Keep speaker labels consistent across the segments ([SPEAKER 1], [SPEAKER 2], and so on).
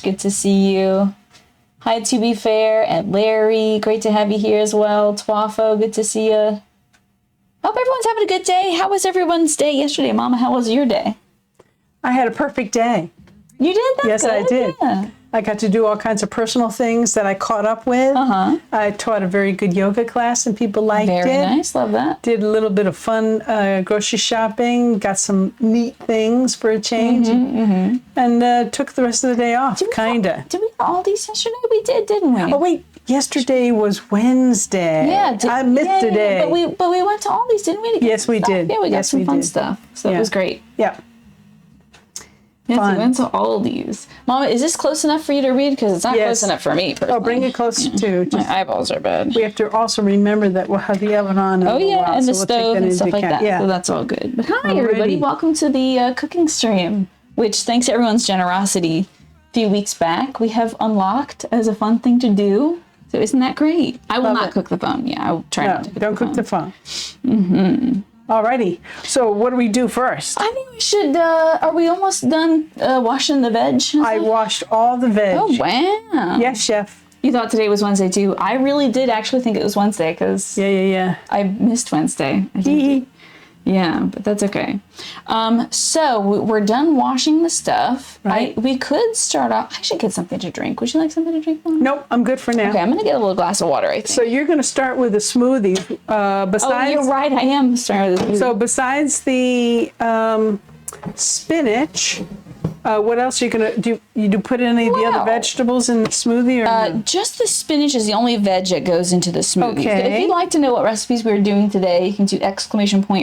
[SPEAKER 1] Josh, good to see you. Hi, To Be Fair, and Larry, great to have you here as well. Twafo, good to see you. Hope everyone's having a good day. How was everyone's day yesterday, Mama? How was your day?
[SPEAKER 2] I had a perfect day.
[SPEAKER 1] You did? That's
[SPEAKER 2] yes,
[SPEAKER 1] good.
[SPEAKER 2] I did. Yeah. I got to do all kinds of personal things that I caught up with. I taught a very good yoga class and people liked it.
[SPEAKER 1] Very nice. Love that.
[SPEAKER 2] Did a little bit of fun grocery shopping. Got some neat things for a change. And took the rest of the day off, kind of.
[SPEAKER 1] Did we have Aldi's yesterday? We did, didn't we?
[SPEAKER 2] Oh, wait. Yesterday was Wednesday.
[SPEAKER 1] Yeah.
[SPEAKER 2] I missed a day.
[SPEAKER 1] But we went to Aldi's, didn't we?
[SPEAKER 2] Yes, we did.
[SPEAKER 1] Yeah, we got some fun stuff. So it was great.
[SPEAKER 2] Yeah.
[SPEAKER 1] Yes, we went to Aldi's. Mama, is this close enough for you to read? Because it's not close enough for me, personally.
[SPEAKER 2] Oh, bring it closer too.
[SPEAKER 1] My eyeballs are bad.
[SPEAKER 2] We have to also remember that we'll have the oven on.
[SPEAKER 1] And the stove and stuff like that. Yeah. So that's all good. But hi, everybody. Welcome to the cooking stream, which, thanks to everyone's generosity, a few weeks back, we have unlocked as a fun thing to do. So isn't that great? I will not cook the phone. Yeah, I will try not to cook the phone.
[SPEAKER 2] Don't cook the phone. Alrighty. So what do we do first?
[SPEAKER 1] I think we should, are we almost done washing the veg?
[SPEAKER 2] I washed all the veg.
[SPEAKER 1] Oh, wow.
[SPEAKER 2] Yes, chef.
[SPEAKER 1] You thought today was Wednesday, too. I really did actually think it was Wednesday, because I missed Wednesday. Yeah, but that's okay. So we're done washing the stuff. Right. We could start off. I should get something to drink. Would you like something to drink? Mom?
[SPEAKER 2] Nope, I'm good for now.
[SPEAKER 1] Okay, I'm going to get a little glass of water, I think.
[SPEAKER 2] So you're going to start with a smoothie. Besides,
[SPEAKER 1] oh, you're right. I am starting with a smoothie.
[SPEAKER 2] So besides the spinach, what else are you going to do? You put any of the other vegetables in the smoothie? Or no?
[SPEAKER 1] Just the spinach is the only veg that goes into the smoothie.
[SPEAKER 2] Okay.
[SPEAKER 1] So if you'd like to know what recipes we're doing today, you can do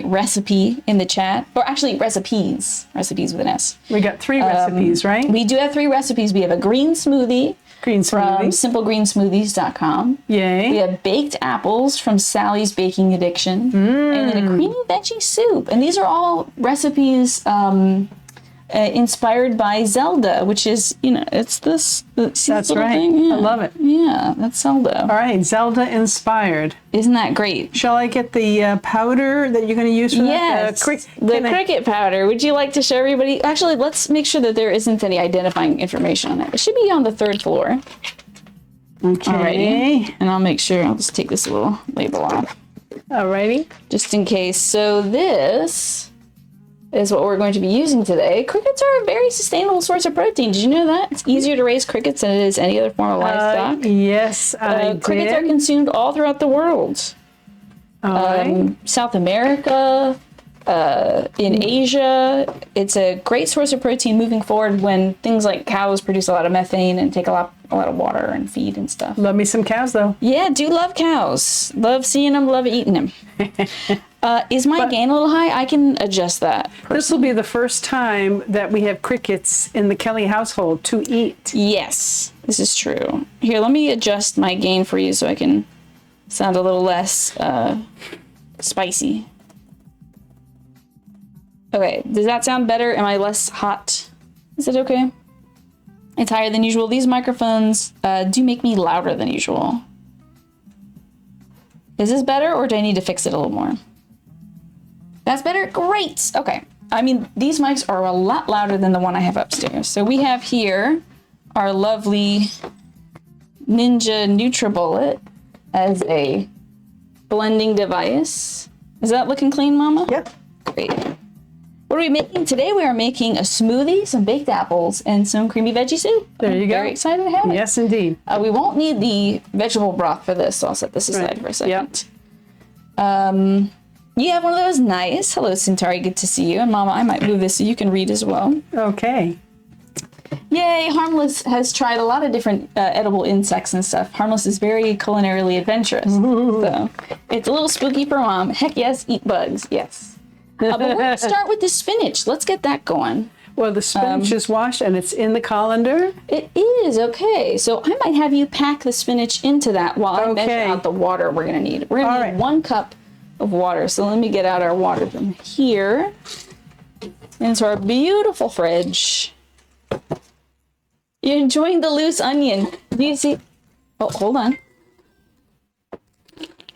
[SPEAKER 1] !recipe in the chat. Or actually, recipes with an S.
[SPEAKER 2] We got 3 recipes, right?
[SPEAKER 1] We do have 3 recipes. We have a green smoothie. From simplegreensmoothies.com.
[SPEAKER 2] Yay.
[SPEAKER 1] We have baked apples from Sally's Baking Addiction. And then a creamy veggie soup. And these are all recipes inspired by Zelda, which is, it's this.
[SPEAKER 2] That's right.
[SPEAKER 1] Thing? Yeah.
[SPEAKER 2] I love it.
[SPEAKER 1] Yeah, that's Zelda.
[SPEAKER 2] All right, Zelda inspired.
[SPEAKER 1] Isn't that great?
[SPEAKER 2] Shall I get the powder that you're going to use for that?
[SPEAKER 1] The cricket powder. Would you like to show everybody? Actually, let's make sure that there isn't any identifying information on it. It should be on the 3rd floor.
[SPEAKER 2] Okay.
[SPEAKER 1] Alrighty. And I'll make sure, I'll just take this little label off.
[SPEAKER 2] Alrighty.
[SPEAKER 1] Just in case. So this is what we're going to be using today. Crickets are a very sustainable source of protein. Did you know that? It's easier to raise crickets than it is any other form of livestock.
[SPEAKER 2] Yes, I did.
[SPEAKER 1] Crickets are consumed all throughout the world. South America, in Asia. It's a great source of protein moving forward when things like cows produce a lot of methane and take a lot of water and feed and stuff.
[SPEAKER 2] Love me some cows, though.
[SPEAKER 1] Yeah, do love cows. Love seeing them, love eating them. Is my gain a little high? I can adjust that.
[SPEAKER 2] This will be the first time that we have crickets in the Kelly household to eat.
[SPEAKER 1] Yes, this is true. Here, let me adjust my gain for you so I can sound a little less spicy. Okay, does that sound better? Am I less hot? Is it okay? It's higher than usual. These microphones do make me louder than usual. Is this better, or do I need to fix it a little more? That's better? Great! Okay. I mean, these mics are a lot louder than the one I have upstairs. So we have here our lovely Ninja NutriBullet as a blending device. Is that looking clean, Mama?
[SPEAKER 2] Yep.
[SPEAKER 1] Great. What are we making today? We are making a smoothie, some baked apples, and some creamy veggie soup.
[SPEAKER 2] There you go.
[SPEAKER 1] Very excited to have it.
[SPEAKER 2] Yes, indeed.
[SPEAKER 1] We won't need the vegetable broth for this, so I'll set this aside for a second. Yep. You have one of those. Nice. Hello, Centauri. Good to see you. And Mama, I might move this so you can read as well.
[SPEAKER 2] Okay.
[SPEAKER 1] Yay, Harmless has tried a lot of different edible insects and stuff. Harmless is very culinarily adventurous. So it's a little spooky for Mom. Heck yes, eat bugs. Yes. But we're going to start with the spinach. Let's get that going.
[SPEAKER 2] Well, the spinach is washed and it's in the colander.
[SPEAKER 1] It is, okay. So I might have you pack the spinach into that while I measure out the water we're going to need. We're going to need 1 cup of water. So let me get out our water from here into our beautiful fridge. You're enjoying the loose onion. Do you see? Oh, hold on.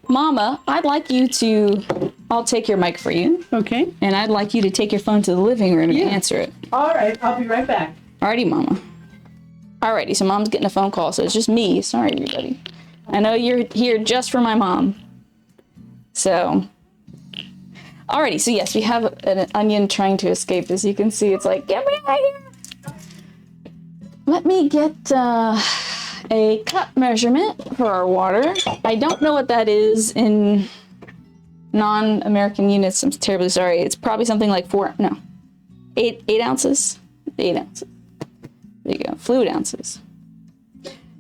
[SPEAKER 1] Mama, I'd like you to, I'll take your mic for you.
[SPEAKER 2] Okay.
[SPEAKER 1] And I'd like you to take your phone to the living room and answer it.
[SPEAKER 2] All right, I'll be right back.
[SPEAKER 1] Alrighty, Mama. Alrighty, so mom's getting a phone call, so it's just me. Sorry, everybody. I know you're here just for my mom. So, alrighty, so yes, we have an onion trying to escape. As you can see, it's like, get me out of here. Let me get a cup measurement for our water. I don't know what that is in non-American units. I'm terribly sorry. It's probably something like 8 ounces. 8 ounces. There you go. Fluid ounces.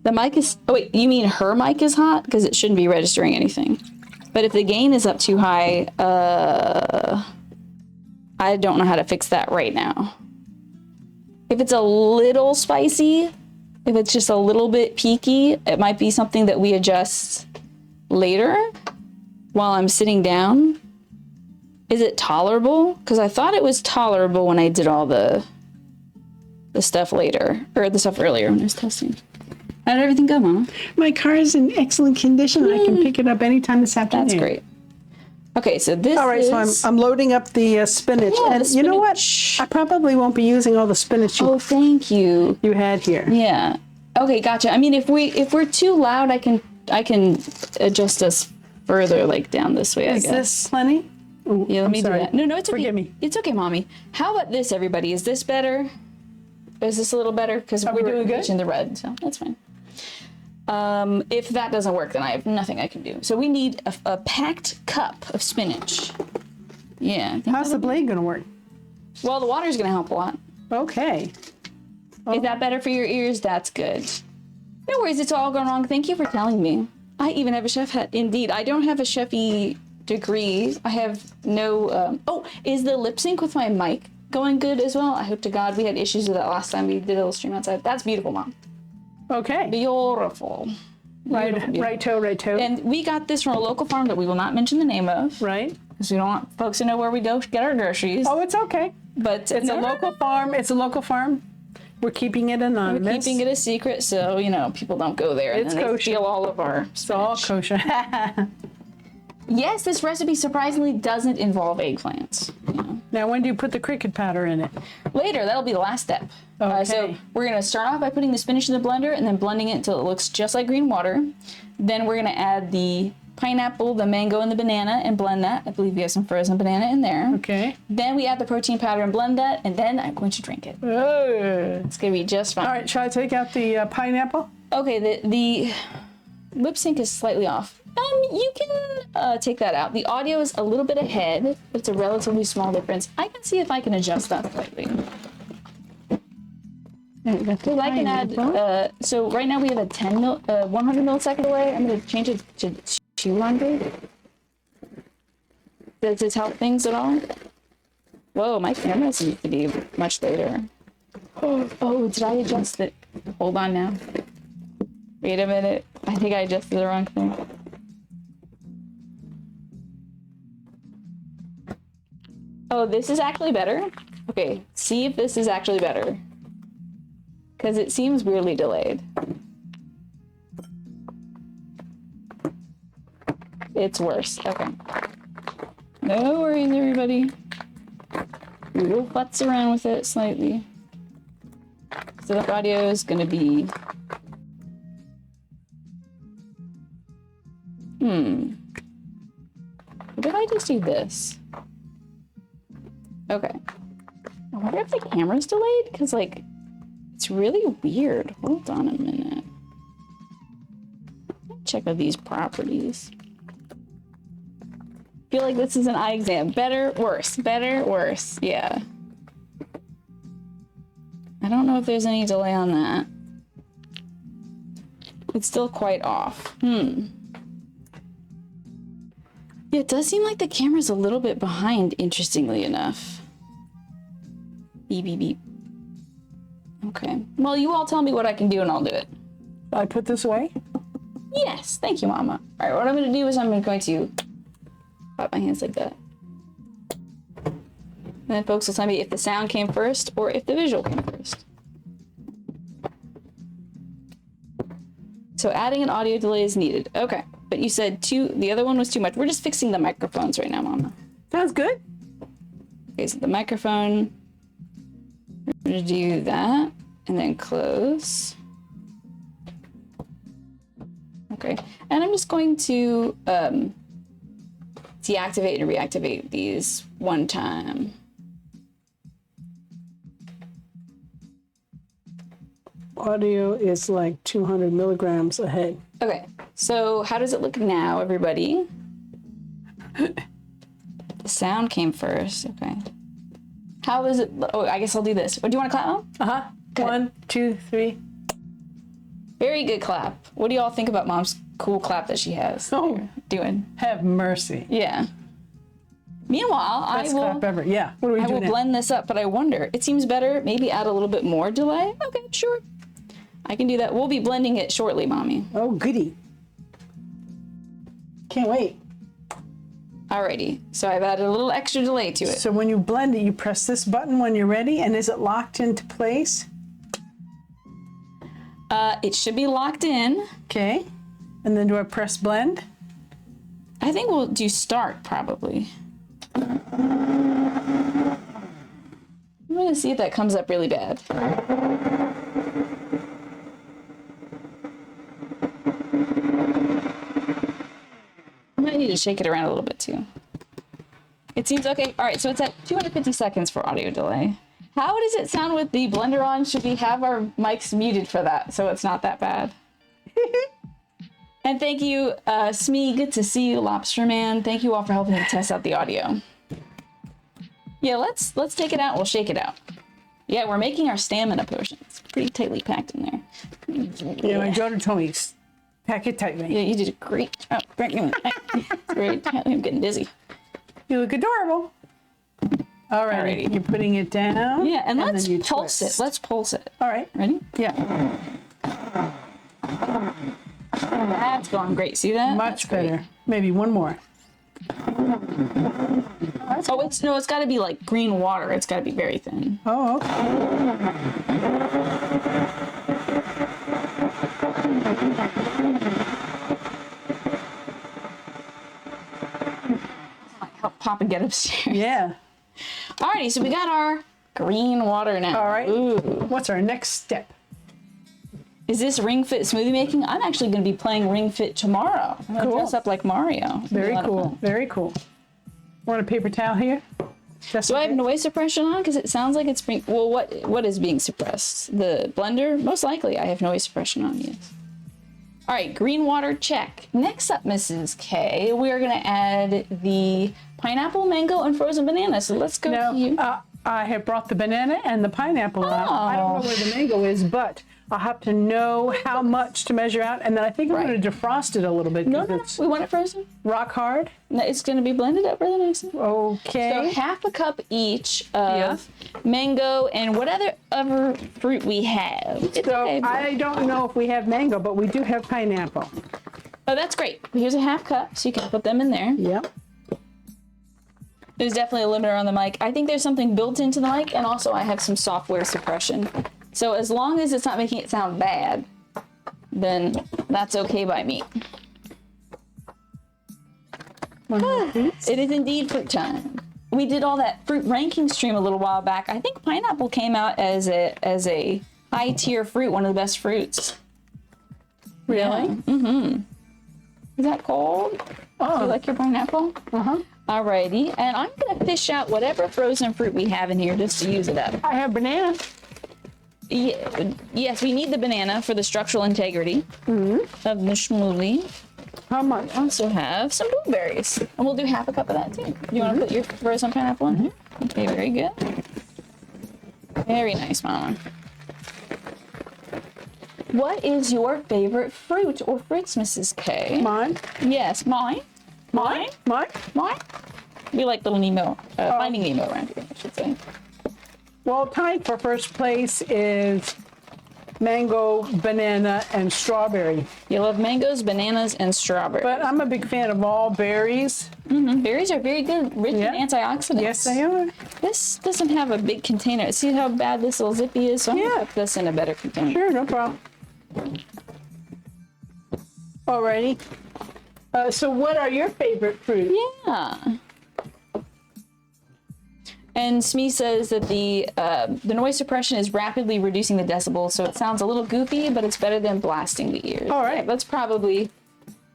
[SPEAKER 1] The mic is, oh wait, you mean her mic is hot? Because it shouldn't be registering anything. But if the gain is up too high, I don't know how to fix that right now. If it's a little spicy, if it's just a little bit peaky, it might be something that we adjust later while I'm sitting down. Is it tolerable? Because I thought it was tolerable when I did all the stuff later, or the stuff earlier when I was testing. How did everything go, Mama?
[SPEAKER 2] My car is in excellent condition. I can pick it up anytime this afternoon.
[SPEAKER 1] That's great. Okay, so this
[SPEAKER 2] all right,
[SPEAKER 1] is...
[SPEAKER 2] so I'm loading up the spinach.
[SPEAKER 1] Yeah,
[SPEAKER 2] and
[SPEAKER 1] the
[SPEAKER 2] you know what?
[SPEAKER 1] spinach.
[SPEAKER 2] I probably won't be using all the spinach
[SPEAKER 1] Oh, thank you.
[SPEAKER 2] you had here.
[SPEAKER 1] Yeah. Okay, gotcha. I mean, if we're too loud, I can adjust us further, like down this way, I guess.
[SPEAKER 2] Is this plenty? Oh,
[SPEAKER 1] Yeah, let me do that. No, it's okay.
[SPEAKER 2] Forgive me.
[SPEAKER 1] It's okay, Mommy. How about this, everybody? Is this better? Is this a little better? Because we were
[SPEAKER 2] doing good?
[SPEAKER 1] in the red, so that's fine. If that doesn't work, then I have nothing I can do. So we need a packed cup of spinach. Yeah.
[SPEAKER 2] How's the blade going to work?
[SPEAKER 1] Well, the water's going to help a lot.
[SPEAKER 2] Okay.
[SPEAKER 1] Is that better for your ears? That's good. No worries, it's all gone wrong. Thank you for telling me. I even have a chef hat. Indeed, I don't have a chefy degree. I have no... Oh, is the lip sync with my mic going good as well? I hope to God we had issues with that last time we did a little stream outside. That's beautiful, Mom.
[SPEAKER 2] Okay.
[SPEAKER 1] Beautiful.
[SPEAKER 2] Right toe.
[SPEAKER 1] And we got this from a local farm that we will not mention the name of.
[SPEAKER 2] Right.
[SPEAKER 1] Because we don't want folks to know where we go to get our groceries.
[SPEAKER 2] Oh, it's okay.
[SPEAKER 1] But
[SPEAKER 2] it's a local farm. It's a local farm. We're keeping it anonymous.
[SPEAKER 1] We're keeping it a secret so, people don't go there.
[SPEAKER 2] It's
[SPEAKER 1] and then
[SPEAKER 2] kosher.
[SPEAKER 1] They steal all of our spinach.
[SPEAKER 2] It's all kosher.
[SPEAKER 1] Yes, this recipe surprisingly doesn't involve eggplants.
[SPEAKER 2] Now, when do you put the cricket powder in it?
[SPEAKER 1] Later, that'll be the last step.
[SPEAKER 2] Okay.
[SPEAKER 1] So we're going to start off by putting the spinach in the blender and then blending it until it looks just like green water. Then we're going to add the pineapple, the mango, and the banana and blend that. I believe we have some frozen banana in there.
[SPEAKER 2] Okay.
[SPEAKER 1] Then we add the protein powder and blend that, and then I'm going to drink it. It's going to be just fine.
[SPEAKER 2] All right, shall I take out the pineapple?
[SPEAKER 1] Okay, the lip sync is slightly off. You can take that out. The audio is a little bit ahead, but it's a relatively small difference. I can see if I can adjust that slightly. So I can add, so right now we have a 100 millisecond delay. I'm going to change it to 200. Does this help things at all? Whoa, my camera seems to be much later. Oh, did I adjust it? Hold on now. Wait a minute. I think I adjusted the wrong thing. Oh, this is actually better? Okay, see if this is actually better. Because it seems weirdly delayed. It's worse. Okay. No worries, everybody. We'll futz around with it slightly. So the audio is going to be... What if I just do this? Okay. I wonder if the camera's delayed? Because, it's really weird. Hold on a minute. Check out these properties. Feel like this is an eye exam. Better, worse. Better, worse. Yeah. I don't know if there's any delay on that. It's still quite off. Yeah, it does seem like the camera's a little bit behind, interestingly enough. Beep, beep, beep. Okay. Well, you all tell me what I can do and I'll do it.
[SPEAKER 2] I put this away?
[SPEAKER 1] Yes. Thank you, Mama. All right, what I'm going to do is I'm going to clap my hands like that. And then folks will tell me if the sound came first or if the visual came first. So adding an audio delay is needed. Okay. But you said the other one was too much. We're just fixing the microphones right now, Mama.
[SPEAKER 2] Sounds good.
[SPEAKER 1] Okay, so the microphone, we're gonna do that and then close. Okay. And I'm just going to deactivate and reactivate these one time.
[SPEAKER 2] Audio is like 200 milligrams ahead.
[SPEAKER 1] Okay, so how does it look now, everybody? The sound came first. Okay. How is it? Oh, I guess I'll do this. Or do you want to clap, Mom?
[SPEAKER 2] Uh-huh. Okay. 1, 2, 3.
[SPEAKER 1] Very good clap. What do y'all think about Mom's cool clap that she has?
[SPEAKER 2] Oh,
[SPEAKER 1] doing.
[SPEAKER 2] Have mercy.
[SPEAKER 1] Yeah. Meanwhile,
[SPEAKER 2] Best clap ever. Yeah. What do we do
[SPEAKER 1] I will
[SPEAKER 2] now?
[SPEAKER 1] blend this up, but I wonder. It seems better. Maybe add a little bit more delay. Okay, sure. I can do that. We'll be blending it shortly, Mommy.
[SPEAKER 2] Oh, goody. Can't wait.
[SPEAKER 1] Alrighty. So I've added a little extra delay to it.
[SPEAKER 2] So when you blend it, you press this button when you're ready, and is it locked into place?
[SPEAKER 1] It should be locked in.
[SPEAKER 2] Okay. And then do I press blend?
[SPEAKER 1] I think we'll do start, probably. I'm going to see if that comes up really bad. I might need to shake it around a little bit, too. It seems okay. All right, so it's at 250 seconds for audio delay. How does it sound with the blender on? Should we have our mics muted for that so it's not that bad? And thank you, Smee. Good to see you, Lobster Man. Thank you all for helping me test out the audio. Yeah, let's take it out. We'll shake it out. Yeah, we're making our stamina potion. It's pretty tightly packed in there.
[SPEAKER 2] Yeah, my daughter told me, pack it tightly.
[SPEAKER 1] Yeah, you did a great job. It's very tightly. I'm getting dizzy.
[SPEAKER 2] You look adorable. Alrighty. You're putting it down.
[SPEAKER 1] Yeah, and let's pulse it. Let's pulse it.
[SPEAKER 2] All right.
[SPEAKER 1] Ready?
[SPEAKER 2] Yeah.
[SPEAKER 1] That's going great. See that?
[SPEAKER 2] Much better. Maybe one more.
[SPEAKER 1] Oh, it's got to be like green water. It's got to be very thin.
[SPEAKER 2] Oh, okay.
[SPEAKER 1] Help Papa get upstairs.
[SPEAKER 2] Yeah.
[SPEAKER 1] Alrighty, so we got our green water now.
[SPEAKER 2] All right.
[SPEAKER 1] Ooh.
[SPEAKER 2] What's our next step?
[SPEAKER 1] Is this Ring Fit smoothie making? I'm actually going to be playing Ring Fit tomorrow. I'm going to dress up like Mario.
[SPEAKER 2] Very cool. Very cool. Want a paper towel here?
[SPEAKER 1] Do I have noise suppression on? Because it sounds like it's being... Well, what is being suppressed? The blender? Most likely I have noise suppression on, yes. All right, green water, check. Next up, Mrs. K, we are going to add the pineapple, mango, and frozen banana. So let's go to you.
[SPEAKER 2] I have brought the banana and the pineapple out. I don't know where the mango is, but I'll have to know how much to measure out, and then I think I'm going to defrost it a little bit.
[SPEAKER 1] No, we want it frozen.
[SPEAKER 2] Rock hard.
[SPEAKER 1] It's going to be blended up really nicely.
[SPEAKER 2] Okay.
[SPEAKER 1] So half a cup each of mango and whatever other fruit we have.
[SPEAKER 2] So I don't know if we have mango, but we do have pineapple.
[SPEAKER 1] Oh, that's great. Here's a half cup, so you can put them in there.
[SPEAKER 2] Yep.
[SPEAKER 1] There's definitely a limiter on the mic. I think there's something built into the mic, and also I have some software suppression. So as long as it's not making it sound bad, then that's okay by me. It is indeed fruit time. We did all that fruit ranking stream a little while back. I think pineapple came out as a high tier fruit, one of the best fruits.
[SPEAKER 2] Really?
[SPEAKER 1] Yeah. Mm-hmm. Is that cold? Oh, you like your pineapple?
[SPEAKER 2] Uh-huh.
[SPEAKER 1] Alrighty, and I'm gonna fish out whatever frozen fruit we have in here just to use it up.
[SPEAKER 2] I have banana.
[SPEAKER 1] Yes, we need the banana for the structural integrity of the smoothie.
[SPEAKER 2] How much?
[SPEAKER 1] I also have some blueberries, and we'll do half a cup of that too. You want to put your frozen pineapple in? Okay, very good. Very nice, Mama. What is your favorite fruit or fruits, Mrs. K?
[SPEAKER 2] Mine?
[SPEAKER 1] Yes, mine. Mine?
[SPEAKER 2] Mine?
[SPEAKER 1] Mine? We like little Nemo, Finding Nemo around here, I should say.
[SPEAKER 2] Well, tied for first place is mango, banana, and strawberry.
[SPEAKER 1] You love mangoes, bananas, and strawberries.
[SPEAKER 2] But I'm a big fan of all berries.
[SPEAKER 1] Berries are very good, rich in antioxidants.
[SPEAKER 2] Yes, they are.
[SPEAKER 1] This doesn't have a big container. See how bad this little zippy is? So I'm going to put this in a better container.
[SPEAKER 2] Sure, no problem. Alrighty. So what are your favorite fruits?
[SPEAKER 1] Yeah. And Smee says that the noise suppression is rapidly reducing the decibels, so it sounds a little goofy, but it's better than blasting the ears.
[SPEAKER 2] All right.
[SPEAKER 1] Yeah, that's probably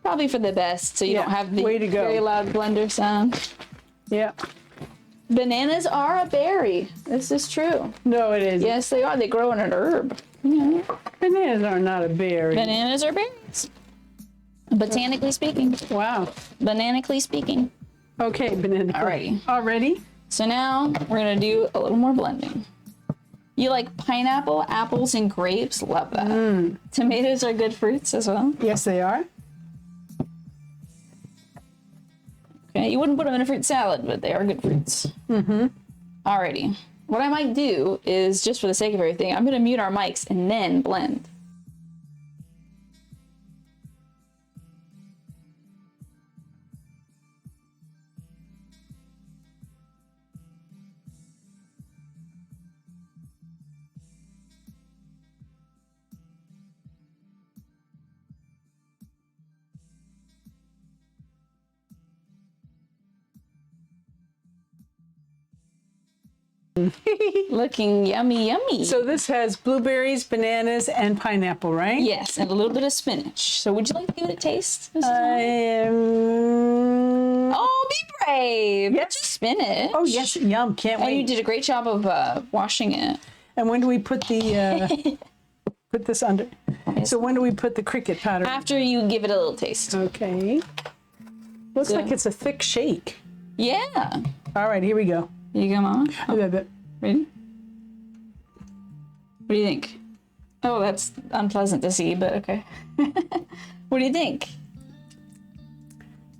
[SPEAKER 1] Probably for the best, so you don't have the
[SPEAKER 2] way to go.
[SPEAKER 1] very loud blender sound.
[SPEAKER 2] Yeah.
[SPEAKER 1] Bananas are a berry. This is true.
[SPEAKER 2] No, it isn't.
[SPEAKER 1] Yes, they are. They grow in an herb. Yeah.
[SPEAKER 2] Bananas are not a berry.
[SPEAKER 1] Bananas are berries. Botanically speaking.
[SPEAKER 2] Wow.
[SPEAKER 1] Botanically speaking.
[SPEAKER 2] Okay, banana.
[SPEAKER 1] Alrighty.
[SPEAKER 2] Already?
[SPEAKER 1] So now we're going to do a little more blending. You like pineapple, apples, and grapes? Love that. Tomatoes are good fruits as well.
[SPEAKER 2] Yes, they are.
[SPEAKER 1] Okay, you wouldn't put them in a fruit salad, but they are good fruits. Alrighty. What I might do is, just for the sake of everything, I'm going to mute our mics and then blend. Looking yummy, yummy.
[SPEAKER 2] So this has blueberries, bananas, and pineapple, right?
[SPEAKER 1] Yes, and a little bit of spinach. So would you like to give it a taste? Oh, be brave.
[SPEAKER 2] Yes.
[SPEAKER 1] Just spinach.
[SPEAKER 2] Oh, yes. Yum. Can't
[SPEAKER 1] And
[SPEAKER 2] wait.
[SPEAKER 1] you did a great job of washing it.
[SPEAKER 2] And when do we put the, put this under? So when do we put the cricket powder?
[SPEAKER 1] After you give it a little taste.
[SPEAKER 2] Okay. Looks like it's a thick shake.
[SPEAKER 1] Yeah.
[SPEAKER 2] All right, here we go.
[SPEAKER 1] Here you go, Mama.
[SPEAKER 2] A little bit.
[SPEAKER 1] Ready? What do you think? Oh, that's unpleasant to see, but okay. What do you think?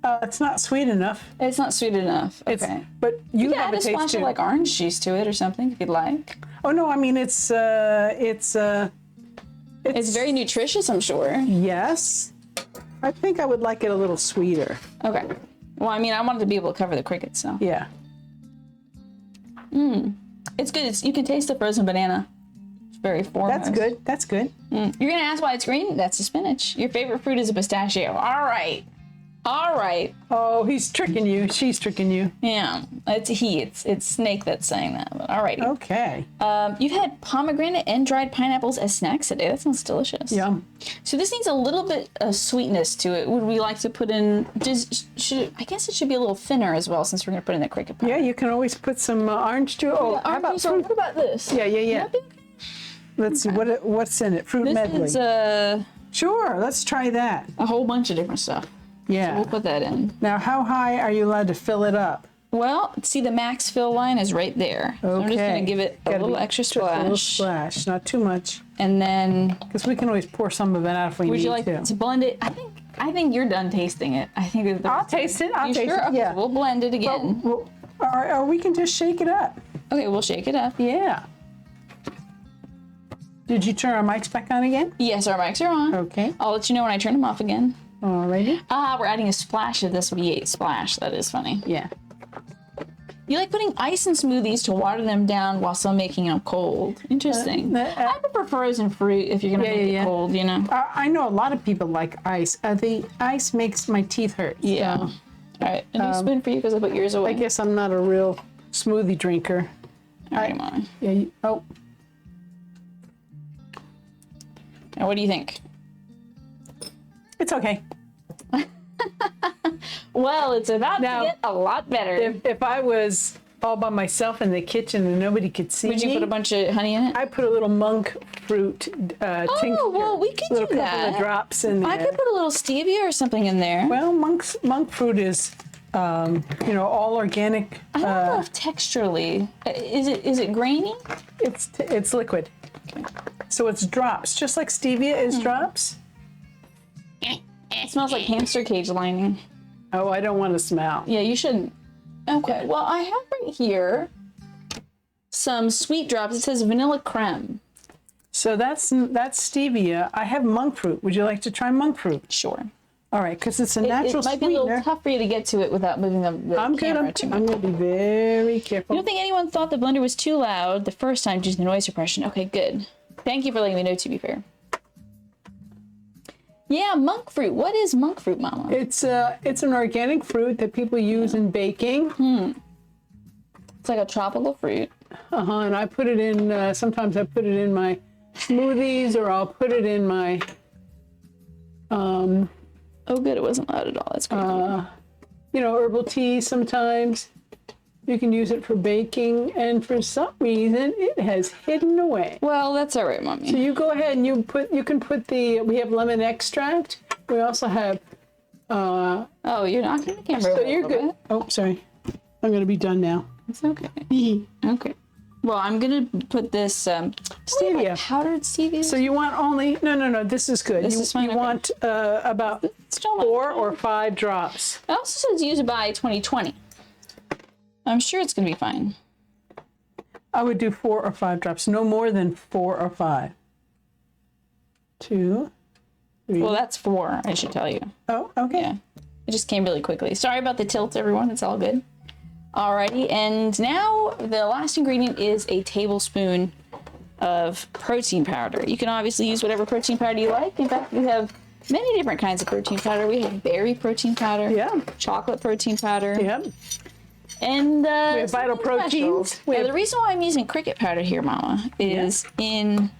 [SPEAKER 2] It's not sweet enough.
[SPEAKER 1] It's not sweet enough. Okay.
[SPEAKER 2] But you
[SPEAKER 1] You can
[SPEAKER 2] have
[SPEAKER 1] add
[SPEAKER 2] a
[SPEAKER 1] a
[SPEAKER 2] taste
[SPEAKER 1] splash
[SPEAKER 2] too.
[SPEAKER 1] of like orange juice to it or something if you'd like.
[SPEAKER 2] Oh no, I mean it's
[SPEAKER 1] It's very nutritious, I'm sure.
[SPEAKER 2] yes. I think I would like it a little sweeter.
[SPEAKER 1] Okay. Well, I mean, I wanted to be able to cover the crickets, so.
[SPEAKER 2] Yeah.
[SPEAKER 1] It's good. You can taste the frozen banana. It's very foremost.
[SPEAKER 2] That's good. That's good.
[SPEAKER 1] You're going to ask why it's green? That's the spinach. Your favorite fruit is a pistachio. All right. All right.
[SPEAKER 2] Oh, he's tricking you. She's tricking you.
[SPEAKER 1] Yeah. It's he. It's Snake that's saying that. But all righty.
[SPEAKER 2] Okay.
[SPEAKER 1] You've had pomegranate and dried pineapples as snacks today. That sounds delicious.
[SPEAKER 2] Yum.
[SPEAKER 1] So this needs a little bit of sweetness to it. Would we like to put in? I guess it should be a little thinner as well, since we're going to put in the cricket powder.
[SPEAKER 2] Yeah, you can always put some orange to it. Oh, how about fruit?
[SPEAKER 1] What about this?
[SPEAKER 2] Yeah. Let's see what's in it. Fruit
[SPEAKER 1] This
[SPEAKER 2] medley.
[SPEAKER 1] is
[SPEAKER 2] Sure, let's try that.
[SPEAKER 1] a whole bunch of different stuff.
[SPEAKER 2] Yeah.
[SPEAKER 1] We'll put that in.
[SPEAKER 2] Now, how high are you allowed to fill it up?
[SPEAKER 1] Well, see the max fill line is right there. So I'm just going to give it a little extra
[SPEAKER 2] Just a little
[SPEAKER 1] splash.
[SPEAKER 2] splash, not too much,
[SPEAKER 1] And then,
[SPEAKER 2] because we can always pour some of it out if we
[SPEAKER 1] would
[SPEAKER 2] need
[SPEAKER 1] you like
[SPEAKER 2] to.
[SPEAKER 1] to blend it? I think you're done tasting it. I think
[SPEAKER 2] I'll taste it. I'll
[SPEAKER 1] You
[SPEAKER 2] taste
[SPEAKER 1] sure?
[SPEAKER 2] it.
[SPEAKER 1] Okay,
[SPEAKER 2] Yeah.
[SPEAKER 1] we'll blend it again.
[SPEAKER 2] Or we can just shake it up.
[SPEAKER 1] Okay, we'll shake it up.
[SPEAKER 2] Yeah. Did you turn our mics back on again?
[SPEAKER 1] Yes, our mics are on.
[SPEAKER 2] Okay.
[SPEAKER 1] I'll let you know when I turn them off again.
[SPEAKER 2] Alrighty.
[SPEAKER 1] We're adding a splash of this V8 splash. That is funny.
[SPEAKER 2] Yeah.
[SPEAKER 1] You like putting ice in smoothies to water them down while still making them cold. Interesting. I prefer frozen fruit if you're going to make it cold, you know?
[SPEAKER 2] I know a lot of people like ice. The ice makes my teeth hurt.
[SPEAKER 1] Yeah.
[SPEAKER 2] So
[SPEAKER 1] All right. A new spoon for you because I put yours away.
[SPEAKER 2] I guess I'm not a real smoothie drinker.
[SPEAKER 1] All right, Mom.
[SPEAKER 2] Yeah.
[SPEAKER 1] Now, what do you think?
[SPEAKER 2] It's okay.
[SPEAKER 1] Well, it's about to get a lot better.
[SPEAKER 2] If I was all by myself in the kitchen and nobody could see
[SPEAKER 1] Would you
[SPEAKER 2] me,
[SPEAKER 1] put a bunch of honey in it?
[SPEAKER 2] I put a little monk fruit tincture.
[SPEAKER 1] Oh, well, we could do
[SPEAKER 2] couple
[SPEAKER 1] that.
[SPEAKER 2] of drops in there.
[SPEAKER 1] I could put a little stevia or something in there.
[SPEAKER 2] Well, monk fruit is, all organic.
[SPEAKER 1] I don't know if texturally. Is it grainy?
[SPEAKER 2] It's liquid. So it's drops, just like stevia is drops.
[SPEAKER 1] It smells like hamster cage lining.
[SPEAKER 2] Oh, I don't want to smell.
[SPEAKER 1] Yeah, you shouldn't. Okay, well, I have right here some sweet drops. It says vanilla creme.
[SPEAKER 2] So that's stevia. I have monk fruit. Would you like to try monk fruit?
[SPEAKER 1] Sure.
[SPEAKER 2] All right, because it's a natural
[SPEAKER 1] It might
[SPEAKER 2] sweetener.
[SPEAKER 1] be a little tough for you to get to it without moving the
[SPEAKER 2] I'm good.
[SPEAKER 1] camera too much.
[SPEAKER 2] I'm going to be very careful.
[SPEAKER 1] You don't think anyone thought the blender was too loud the first time due to the noise suppression? Okay, good. Thank you for letting me know, to be fair. Yeah, monk fruit. What is monk fruit, Mama?
[SPEAKER 2] It's an organic fruit that people use in baking.
[SPEAKER 1] It's like a tropical fruit.
[SPEAKER 2] And I put it in, sometimes I put it in my smoothies, or I'll put it in my
[SPEAKER 1] Oh, good. It wasn't loud at all. That's great.
[SPEAKER 2] You know, herbal tea sometimes. You can use it for baking, and for some reason, it has hidden away.
[SPEAKER 1] Well, that's all right, Mommy.
[SPEAKER 2] So you go ahead and you can put we have lemon extract. We also have,
[SPEAKER 1] oh, you're knocking the camera
[SPEAKER 2] so
[SPEAKER 1] over
[SPEAKER 2] you're
[SPEAKER 1] a
[SPEAKER 2] good.
[SPEAKER 1] little bit.
[SPEAKER 2] Oh, sorry. I'm going to be done now.
[SPEAKER 1] It's okay. Okay. Well, I'm going to put this,
[SPEAKER 2] Stevia.
[SPEAKER 1] Powdered stevia.
[SPEAKER 2] So you want only, no, this is good.
[SPEAKER 1] This is fine,
[SPEAKER 2] You
[SPEAKER 1] okay.
[SPEAKER 2] want about 4 or 5 drops.
[SPEAKER 1] It also says use it by 2020. I'm sure it's going to be fine.
[SPEAKER 2] I would do 4 or 5 drops, no more than 4 or 5. 2, 3.
[SPEAKER 1] Well, that's 4, I should tell you.
[SPEAKER 2] Oh, okay.
[SPEAKER 1] Yeah. It just came really quickly. Sorry about the tilt, everyone. It's all good. Alrighty, and now the last ingredient is a tablespoon of protein powder. You can obviously use whatever protein powder you like. In fact, we have many different kinds of protein powder. We have berry protein powder, chocolate protein powder, and
[SPEAKER 2] we have vital proteins.
[SPEAKER 1] The reason why I'm using cricket powder here, Mama, is in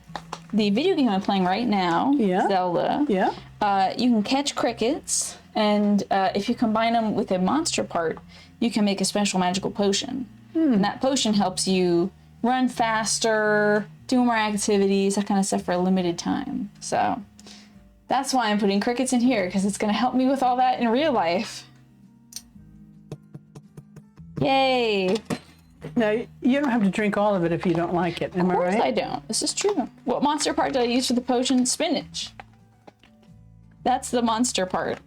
[SPEAKER 1] the video game I'm playing right now, Zelda. You can catch crickets, and if you combine them with a monster part, you can make a special magical potion. And that potion helps you run faster, do more activities, that kind of stuff for a limited time. So that's why I'm putting crickets in here, because it's going to help me with all that in real life. Yay!
[SPEAKER 2] Now, you don't have to drink all of it if you don't like it, am I right?
[SPEAKER 1] Of course I don't. This is true. What monster part did I use for the potion? Spinach. That's the monster part.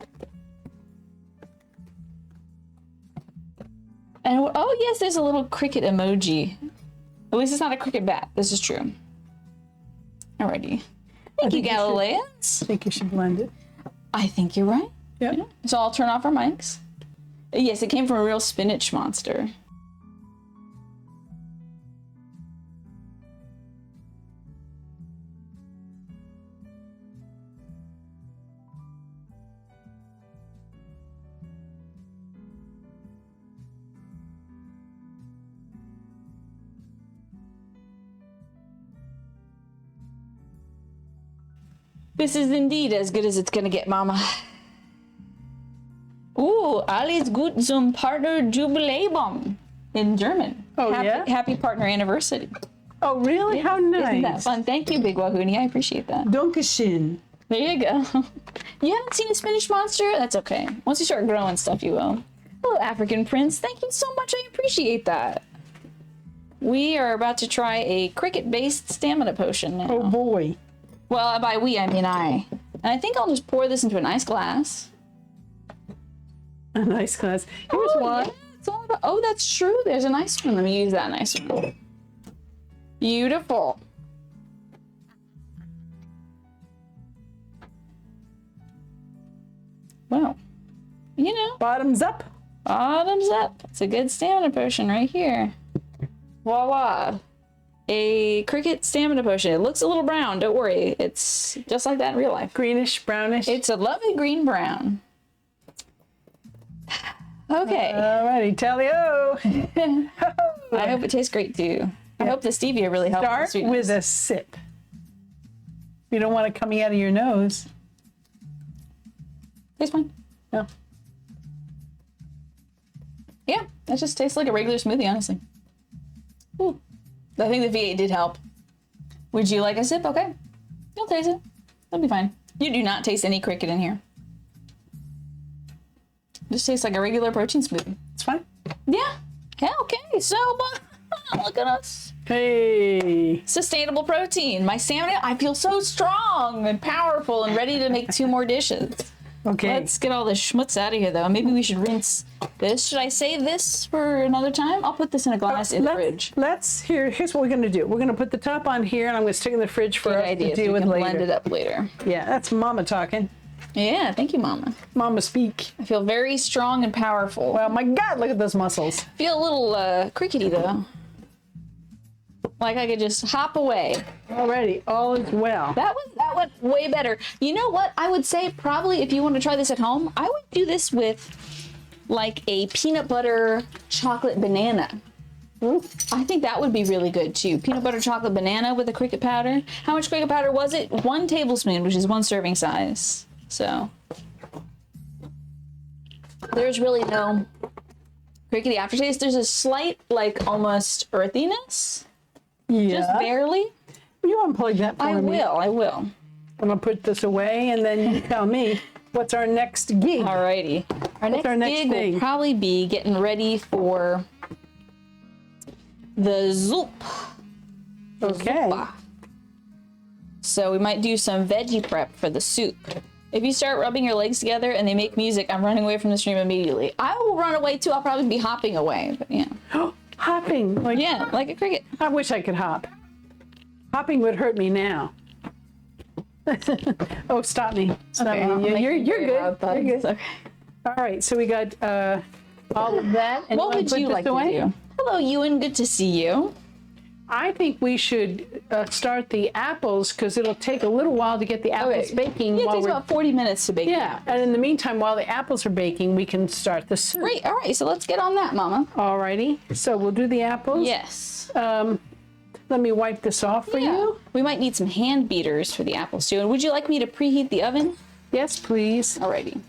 [SPEAKER 1] And oh yes, there's a little cricket emoji. At least it's not a cricket bat. This is true. Alrighty. Thank you, Galileans.
[SPEAKER 2] I think you should blend it.
[SPEAKER 1] I think you're right.
[SPEAKER 2] Yep.
[SPEAKER 1] Yeah. So I'll turn off our mics. Yes, it came from a real spinach monster. This is indeed as good as it's gonna get, Mama. Ooh, alles gut zum Partner Jubiläum in German.
[SPEAKER 2] Oh,
[SPEAKER 1] Happy partner anniversary.
[SPEAKER 2] Oh, really? How nice.
[SPEAKER 1] Isn't that fun? Thank you, Big Wahoonie. I appreciate that.
[SPEAKER 2] Dankeschön.
[SPEAKER 1] There you go. You haven't seen a spinach monster? That's okay. Once you start growing stuff, you will. Hello, African Prince. Thank you so much. I appreciate that. We are about to try a cricket-based stamina potion now.
[SPEAKER 2] Oh, boy.
[SPEAKER 1] Well, by we, I mean I. And I think I'll just pour this into a nice glass.
[SPEAKER 2] A nice glass. Here's one.
[SPEAKER 1] Yeah, it's all about, oh, that's true. There's a nice one. Let me use that nice one. Beautiful. Well, you know.
[SPEAKER 2] Bottoms up.
[SPEAKER 1] Bottoms up. It's a good stamina potion right here. Voila. A cricket stamina potion. It looks a little brown. Don't worry. It's just like that in real life.
[SPEAKER 2] Greenish, brownish.
[SPEAKER 1] It's a lovely green-brown. Okay.
[SPEAKER 2] Alrighty, tally-o.
[SPEAKER 1] I hope it tastes great too. I hope the stevia really helps.
[SPEAKER 2] Start with a sip. You don't want it coming out of your nose.
[SPEAKER 1] Tastes fine.
[SPEAKER 2] No.
[SPEAKER 1] Yeah, that just tastes like a regular smoothie, honestly. Ooh. I think the V8 did help. Would you like a sip? Okay. You'll taste it. That'll be fine. You do not taste any cricket in here. Just tastes like a regular protein smoothie.
[SPEAKER 2] It's fine.
[SPEAKER 1] Yeah. Yeah, okay. So, look at us.
[SPEAKER 2] Hey.
[SPEAKER 1] Sustainable protein. My stamina, I feel so strong and powerful and ready to make 2 more dishes.
[SPEAKER 2] Okay.
[SPEAKER 1] Let's get all this schmutz out of here, though. Maybe we should rinse this. Should I save this for another time? I'll put this in a glass in the fridge.
[SPEAKER 2] Here's what we're going to do. We're going to put the top on here, and I'm going to stick it in the fridge for us to deal with later.
[SPEAKER 1] Blend it up later.
[SPEAKER 2] Yeah, that's Mama talking.
[SPEAKER 1] Yeah, thank you, Mama.
[SPEAKER 2] Mama speak.
[SPEAKER 1] I feel very strong and powerful.
[SPEAKER 2] Well, my God, look at those muscles.
[SPEAKER 1] Feel a little crickety, though. Like I could just hop away.
[SPEAKER 2] Already, all is well.
[SPEAKER 1] That went way better. You know what? I would say probably if you want to try this at home, I would do this with like a peanut butter chocolate banana. Ooh. I think that would be really good too. Peanut butter chocolate banana with the cricket powder. How much cricket powder was it? 1 tablespoon, which is 1 serving size. So There's really no crickety aftertaste. There's a slight, like, almost earthiness.
[SPEAKER 2] Yeah.
[SPEAKER 1] Just barely.
[SPEAKER 2] You unplug that for me.
[SPEAKER 1] I will.
[SPEAKER 2] I'm gonna put this away, and then you tell me what's our next gig.
[SPEAKER 1] Alrighty. Our next gig will probably be getting ready for the zoop.
[SPEAKER 2] Okay.
[SPEAKER 1] Zuppa. So we might do some veggie prep for the soup. If you start rubbing your legs together and they make music, I'm running away from the stream immediately. I will run away too. I'll probably be hopping away. But yeah.
[SPEAKER 2] Hopping. Like,
[SPEAKER 1] yeah, like a cricket.
[SPEAKER 2] I wish I could hop. Hopping would hurt me now. Oh, stop me. Stop
[SPEAKER 1] Okay,
[SPEAKER 2] me. You're good. You're good.
[SPEAKER 1] Okay.
[SPEAKER 2] All right, so we got all of that. And
[SPEAKER 1] what would you like to do? Hello, Ewan. Good to see you.
[SPEAKER 2] I think we should start the apples because it'll take a little while to get the apples baking.
[SPEAKER 1] Yeah, it takes about 40 minutes to bake.
[SPEAKER 2] Yeah, and in the meantime, while the apples are baking, we can start the soup.
[SPEAKER 1] Great. All right, so let's get on that, Mama.
[SPEAKER 2] All righty. So we'll do the apples.
[SPEAKER 1] Yes.
[SPEAKER 2] Let me wipe this off for you.
[SPEAKER 1] We might need some hand beaters for the apples too. And would you like me to preheat the oven?
[SPEAKER 2] Yes, please.
[SPEAKER 1] Alrighty.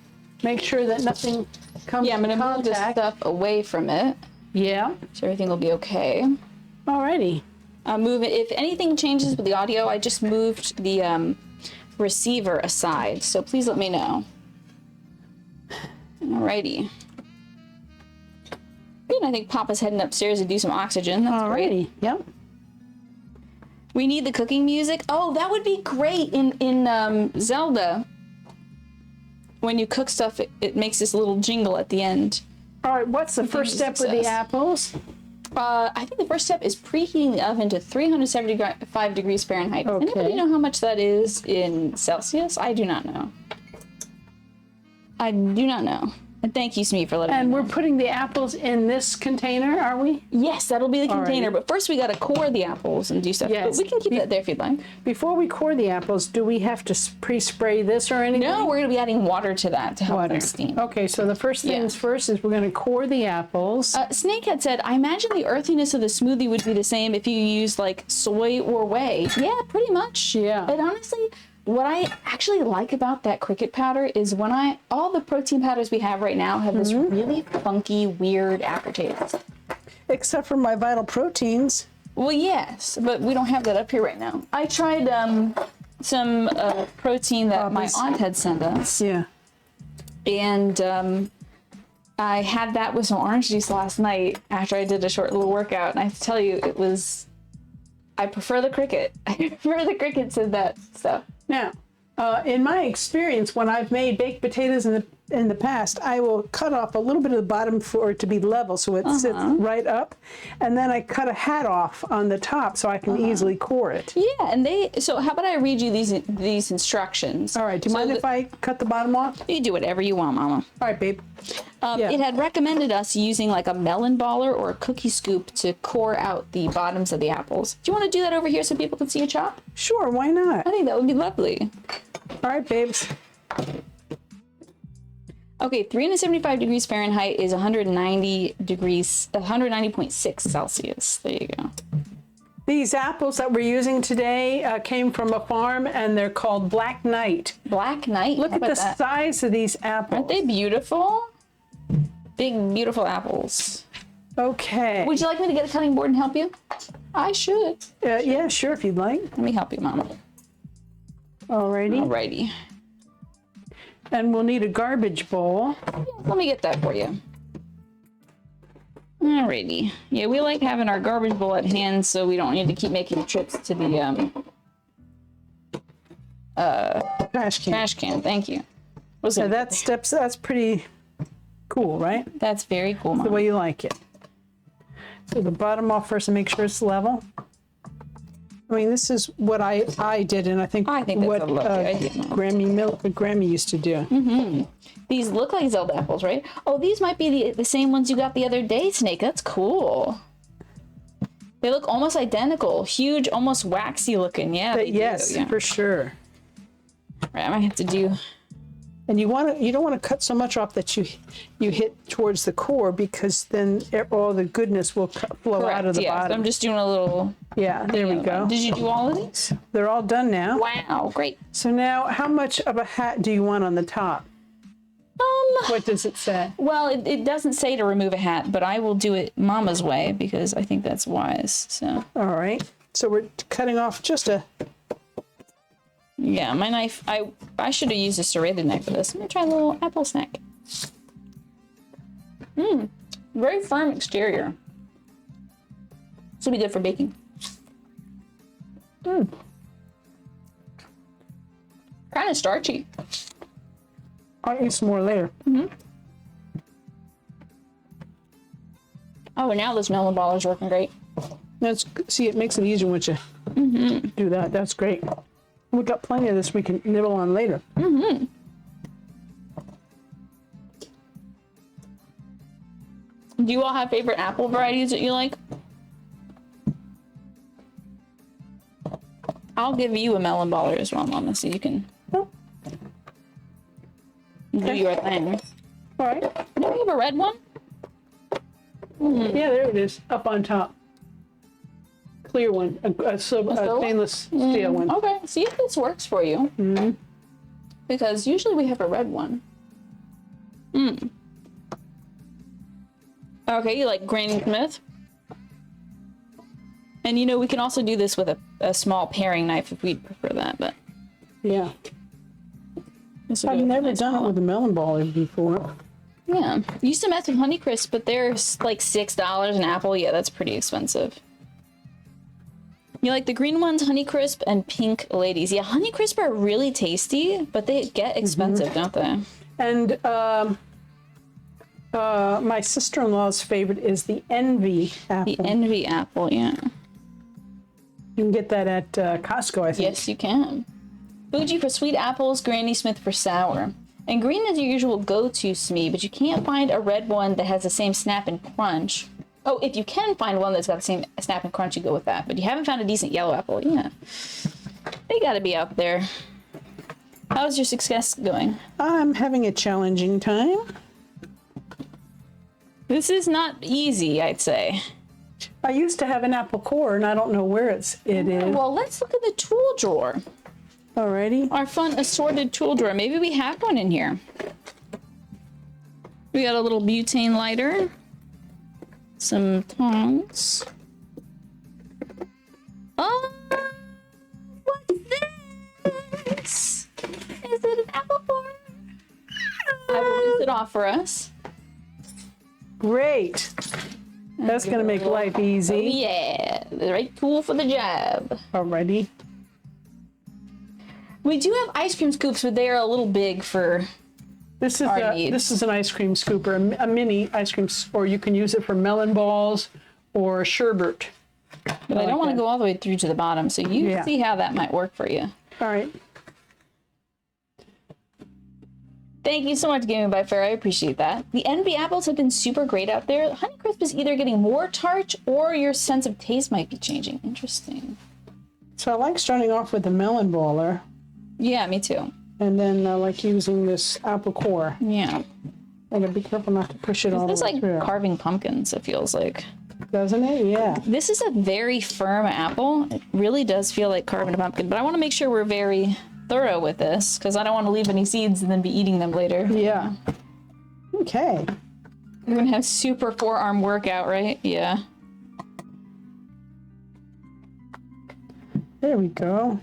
[SPEAKER 2] Make sure that nothing comes in contact.
[SPEAKER 1] I'm gonna move this stuff away from it.
[SPEAKER 2] Yeah.
[SPEAKER 1] So everything will be okay.
[SPEAKER 2] Alrighty.
[SPEAKER 1] Move it. If anything changes with the audio, I just moved the receiver aside. So please let me know. Alrighty. Good. I think Papa's heading upstairs to do some oxygen. That's great.
[SPEAKER 2] Yep.
[SPEAKER 1] We need the cooking music. Oh, that would be great in Zelda. When you cook stuff, it makes this little jingle at the end.
[SPEAKER 2] All right, what's the first step with the apples?
[SPEAKER 1] I think the first step is preheating the oven to 375 degrees Fahrenheit.
[SPEAKER 2] Okay.
[SPEAKER 1] Does anybody know how much that is in Celsius? I do not know. I do not know. And thank you, Smee, for letting me know.
[SPEAKER 2] And we're putting the apples in this container, are we?
[SPEAKER 1] Yes, that'll be the container. But first we got to core the apples and do stuff.
[SPEAKER 2] Yes.
[SPEAKER 1] But we can keep that there if you'd like.
[SPEAKER 2] Before we core the apples, do we have to pre-spray this or anything?
[SPEAKER 1] No, we're going to be adding water to that to help them steam.
[SPEAKER 2] Okay, so the first things first is we're going to core the apples.
[SPEAKER 1] Snakehead said, I imagine the earthiness of the smoothie would be the same if you used like soy or whey. Yeah, pretty much.
[SPEAKER 2] Yeah.
[SPEAKER 1] But honestly, what I actually like about that cricket powder is all the protein powders we have right now have this really funky, weird aftertaste.
[SPEAKER 2] Except for my Vital Proteins.
[SPEAKER 1] Well, yes, but we don't have that up here right now. I tried some protein that my aunt had sent us.
[SPEAKER 2] Yeah.
[SPEAKER 1] And I had that with some orange juice last night after I did a short little workout. And I have to tell you, I prefer the cricket. I prefer the cricket to that stuff.
[SPEAKER 2] Now, in my experience, when I've made baked potatoes in the past, I will cut off a little bit of the bottom for it to be level so it sits right up. And then I cut a hat off on the top so I can easily core it.
[SPEAKER 1] Yeah, and so how about I read you these instructions?
[SPEAKER 2] All right, do you mind if I cut the bottom off?
[SPEAKER 1] You can do whatever you want, Mama.
[SPEAKER 2] All right, babe.
[SPEAKER 1] It had recommended us using like a melon baller or a cookie scoop to core out the bottoms of the apples. Do you want to do that over here so people can see you chop?
[SPEAKER 2] Sure, why not?
[SPEAKER 1] I think that would be lovely.
[SPEAKER 2] All right, babes.
[SPEAKER 1] Okay, 375 degrees Fahrenheit is 190.6 Celsius. There you go.
[SPEAKER 2] These apples that we're using today came from a farm, and they're called Black Knight.
[SPEAKER 1] Black Knight?
[SPEAKER 2] Look at the size of these apples.
[SPEAKER 1] Aren't they beautiful? Big, beautiful apples.
[SPEAKER 2] Okay.
[SPEAKER 1] Would you like me to get a cutting board and help you? I should.
[SPEAKER 2] Yeah, sure, if you'd like.
[SPEAKER 1] Let me help you, Mama.
[SPEAKER 2] Alrighty.
[SPEAKER 1] Alrighty.
[SPEAKER 2] And we'll need a garbage bowl.
[SPEAKER 1] Yeah, let me get that for you. Alrighty. Yeah, we like having our garbage bowl at hand so we don't need to keep making trips to the trash can. Thank you.
[SPEAKER 2] So that's pretty cool, right?
[SPEAKER 1] That's very cool, Mom.
[SPEAKER 2] The way you like it. So the bottom off first and make sure it's level. I mean, this is what I did, and I think
[SPEAKER 1] that's
[SPEAKER 2] what
[SPEAKER 1] a lovely idea,
[SPEAKER 2] Grammy used to do.
[SPEAKER 1] Mm-hmm. These look like Zelda apples, right? Oh, these might be the same ones you got the other day, Snake. That's cool. They look almost identical. Huge, almost waxy looking. Yeah,
[SPEAKER 2] yes, for sure.
[SPEAKER 1] Right, I might have to do.
[SPEAKER 2] And you don't want to cut so much off that you hit towards the core, because then all the goodness will flow out of the bottom.
[SPEAKER 1] So I'm just doing a little.
[SPEAKER 2] Yeah, there we go.
[SPEAKER 1] Did you do all of these?
[SPEAKER 2] They're all done now.
[SPEAKER 1] Wow, great.
[SPEAKER 2] So now, how much of a hat do you want on the top? What does it say?
[SPEAKER 1] Well, it doesn't say to remove a hat, but I will do it Mama's way because I think that's wise. So.
[SPEAKER 2] All right. So we're cutting off just a.
[SPEAKER 1] Yeah, my knife. I should have used a serrated knife for this. I'm gonna try a little apple snack. Very firm exterior. This will be good for baking. Kind of starchy.
[SPEAKER 2] I'll eat some more later.
[SPEAKER 1] Oh, and now this melon ball is working great.
[SPEAKER 2] See, it makes it easier once you do that. That's great. We got plenty of this we can nibble on later.
[SPEAKER 1] Do you all have favorite apple varieties that you like? I'll give you a melon baller as well, Mama, so you can do your thing.
[SPEAKER 2] All right.
[SPEAKER 1] Do you have a red one?
[SPEAKER 2] Yeah, there it is, up on top. Clear one, a stainless steel one.
[SPEAKER 1] Okay, see if this works for you. Because usually we have a red one. Okay, you like Granny Smith? And you know, we can also do this with a small paring knife if we'd prefer that, but...
[SPEAKER 2] Yeah. I've never done it with a melon baller before.
[SPEAKER 1] Yeah. Used to mess with Honeycrisp, but they're like $6 an apple. Yeah, that's pretty expensive. You like the green ones, Honeycrisp and Pink Ladies. Yeah, Honeycrisp are really tasty, but they get expensive, don't they?
[SPEAKER 2] And my sister-in-law's favorite is the Envy apple.
[SPEAKER 1] The Envy apple, yeah.
[SPEAKER 2] You can get that at Costco, I think.
[SPEAKER 1] Yes, you can. Fuji for sweet apples, Granny Smith for sour. And green is your usual go-to Smee, but you can't find a red one that has the same snap and crunch. Oh, if you can find one that's got the same snap and crunch, you go with that. But you haven't found a decent yellow apple. Yeah. They gotta be out there. How's your success going?
[SPEAKER 2] I'm having a challenging time.
[SPEAKER 1] This is not easy, I'd say.
[SPEAKER 2] I used to have an apple core, and I don't know where it is.
[SPEAKER 1] Well, let's look at the tool drawer.
[SPEAKER 2] Alrighty.
[SPEAKER 1] Our fun assorted tool drawer. Maybe we have one in here. We got a little butane lighter. Some tongs. Oh, what's this? Is it an apple core? I will rinse it off for us.
[SPEAKER 2] Great. That's going to make life easy.
[SPEAKER 1] Oh, yeah, the right tool for the job.
[SPEAKER 2] Alrighty.
[SPEAKER 1] We do have ice cream scoops, but they are a little big for
[SPEAKER 2] this is an ice cream scooper, a mini ice cream, or you can use it for melon balls or sherbet.
[SPEAKER 1] But I don't want to go all the way through to the bottom, so you see how that might work for you.
[SPEAKER 2] All right.
[SPEAKER 1] Thank you so much, Gaming by Fair. I appreciate that. The Envy apples have been super great out there. Honeycrisp is either getting more tart or your sense of taste might be changing. Interesting.
[SPEAKER 2] So I like starting off with the melon baller.
[SPEAKER 1] Yeah, me too.
[SPEAKER 2] And then I like using this apple core.
[SPEAKER 1] Yeah.
[SPEAKER 2] I gotta be careful not to push it all the way
[SPEAKER 1] through. This is like
[SPEAKER 2] through.
[SPEAKER 1] carving pumpkins, it feels like.
[SPEAKER 2] Doesn't it? Yeah.
[SPEAKER 1] This is a very firm apple. It really does feel like carving a pumpkin, but I want to make sure we're very thorough with this because I don't want to leave any seeds and then be eating them later.
[SPEAKER 2] Yeah. Okay.
[SPEAKER 1] We're gonna have super forearm workout, right? Yeah.
[SPEAKER 2] There we go.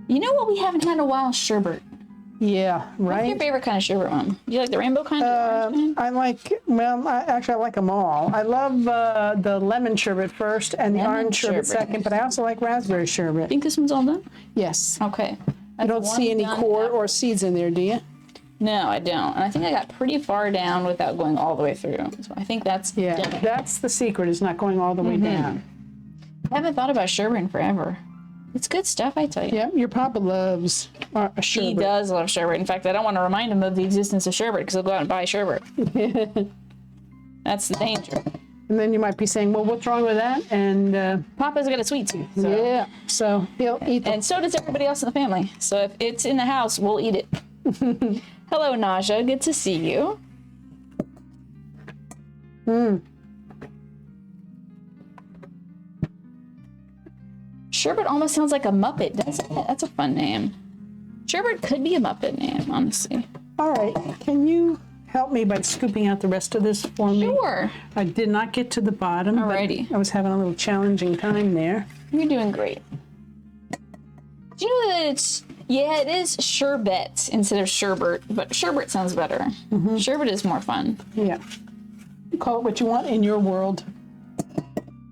[SPEAKER 1] You know what we haven't had in a while? Sherbet.
[SPEAKER 2] Yeah, right.
[SPEAKER 1] What's your favorite kind of sherbet, Mom? Do you like the rainbow kind?
[SPEAKER 2] I like, well, I like them all. I love the lemon sherbet first and the orange sherbet second, but I also like raspberry sherbet.
[SPEAKER 1] Think this one's all done?
[SPEAKER 2] Yes.
[SPEAKER 1] Okay.
[SPEAKER 2] You don't see any core or seeds in there, do you?
[SPEAKER 1] No, I don't. And I think I got pretty far down without going all the way through. So I think that's done.
[SPEAKER 2] That's the secret, is not going all the way down.
[SPEAKER 1] I haven't thought about sherbet in forever. It's good stuff, I tell you.
[SPEAKER 2] Yeah, your papa loves sherbet.
[SPEAKER 1] He does love sherbet. In fact, I don't want to remind him of the existence of sherbet because he'll go out and buy sherbet. That's the danger.
[SPEAKER 2] And then you might be saying, well, what's wrong with that? And
[SPEAKER 1] Papa's got a sweet tooth. So.
[SPEAKER 2] Yeah, so he'll eat them.
[SPEAKER 1] And so does everybody else in the family. So if it's in the house, we'll eat it. Hello, Naja. Good to see you. Sherbet almost sounds like a Muppet, doesn't it? That's a fun name. Sherbet could be a Muppet name, honestly.
[SPEAKER 2] All right, can you help me by scooping out the rest of this for me?
[SPEAKER 1] Sure.
[SPEAKER 2] I did not get to the bottom.
[SPEAKER 1] Alrighty.
[SPEAKER 2] But I was having a little challenging time there.
[SPEAKER 1] You're doing great. Do you know that it's, yeah, it is sherbet instead of sherbet, but sherbet sounds better. Sherbet is more fun.
[SPEAKER 2] Yeah. You call it what you want in your world.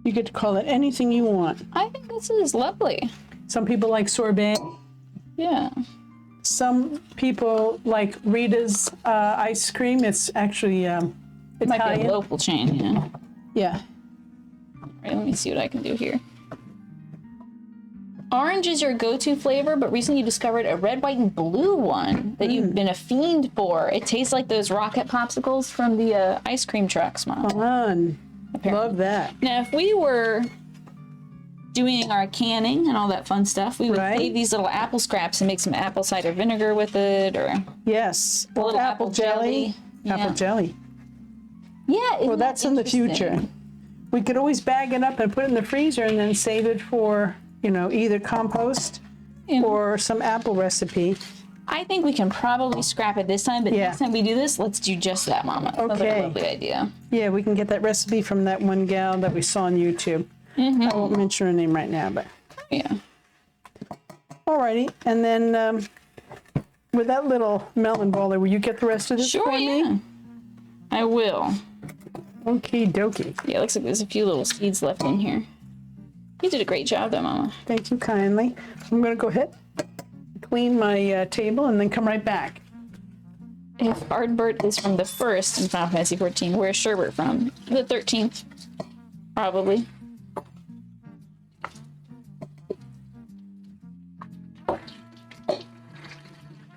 [SPEAKER 2] You get to call it anything you want.
[SPEAKER 1] I think this is lovely.
[SPEAKER 2] Some people like sorbet.
[SPEAKER 1] Yeah.
[SPEAKER 2] Some people like Rita's ice cream. It's actually
[SPEAKER 1] It might be
[SPEAKER 2] Italian.
[SPEAKER 1] a local chain, yeah.
[SPEAKER 2] Yeah.
[SPEAKER 1] All right, let me see what I can do here. Orange is your go-to flavor, but recently you discovered a red, white, and blue one that you've been a fiend for. It tastes like those rocket popsicles from the ice cream trucks, Mom.
[SPEAKER 2] Fun. Love that.
[SPEAKER 1] Now, if we were doing our canning and all that fun stuff, we would save these little apple scraps and make some apple cider vinegar with it, or
[SPEAKER 2] Yes.
[SPEAKER 1] a little apple jelly.
[SPEAKER 2] Apple jelly.
[SPEAKER 1] Yeah.
[SPEAKER 2] Well, that's in the future. We could always bag it up and put it in the freezer and then save it for, you know, either compost or some apple recipe.
[SPEAKER 1] I think we can probably scrap it this time, but next time we do this, let's do just that, Mama. Sounds like a lovely idea.
[SPEAKER 2] Yeah, we can get that recipe from that one gal that we saw on YouTube. I won't mention her name right now, but
[SPEAKER 1] yeah.
[SPEAKER 2] Alrighty, and then with that little melon baller, will you get the rest of this for me?
[SPEAKER 1] I will.
[SPEAKER 2] Okie dokie.
[SPEAKER 1] Yeah, it looks like there's a few little seeds left in here. You did a great job though, Mama.
[SPEAKER 2] Thank you kindly. I'm gonna go ahead, clean my table, and then come right back.
[SPEAKER 1] If Ardbert is from the first in Final Fantasy XIV, where's Sherbert from? The 13th, probably.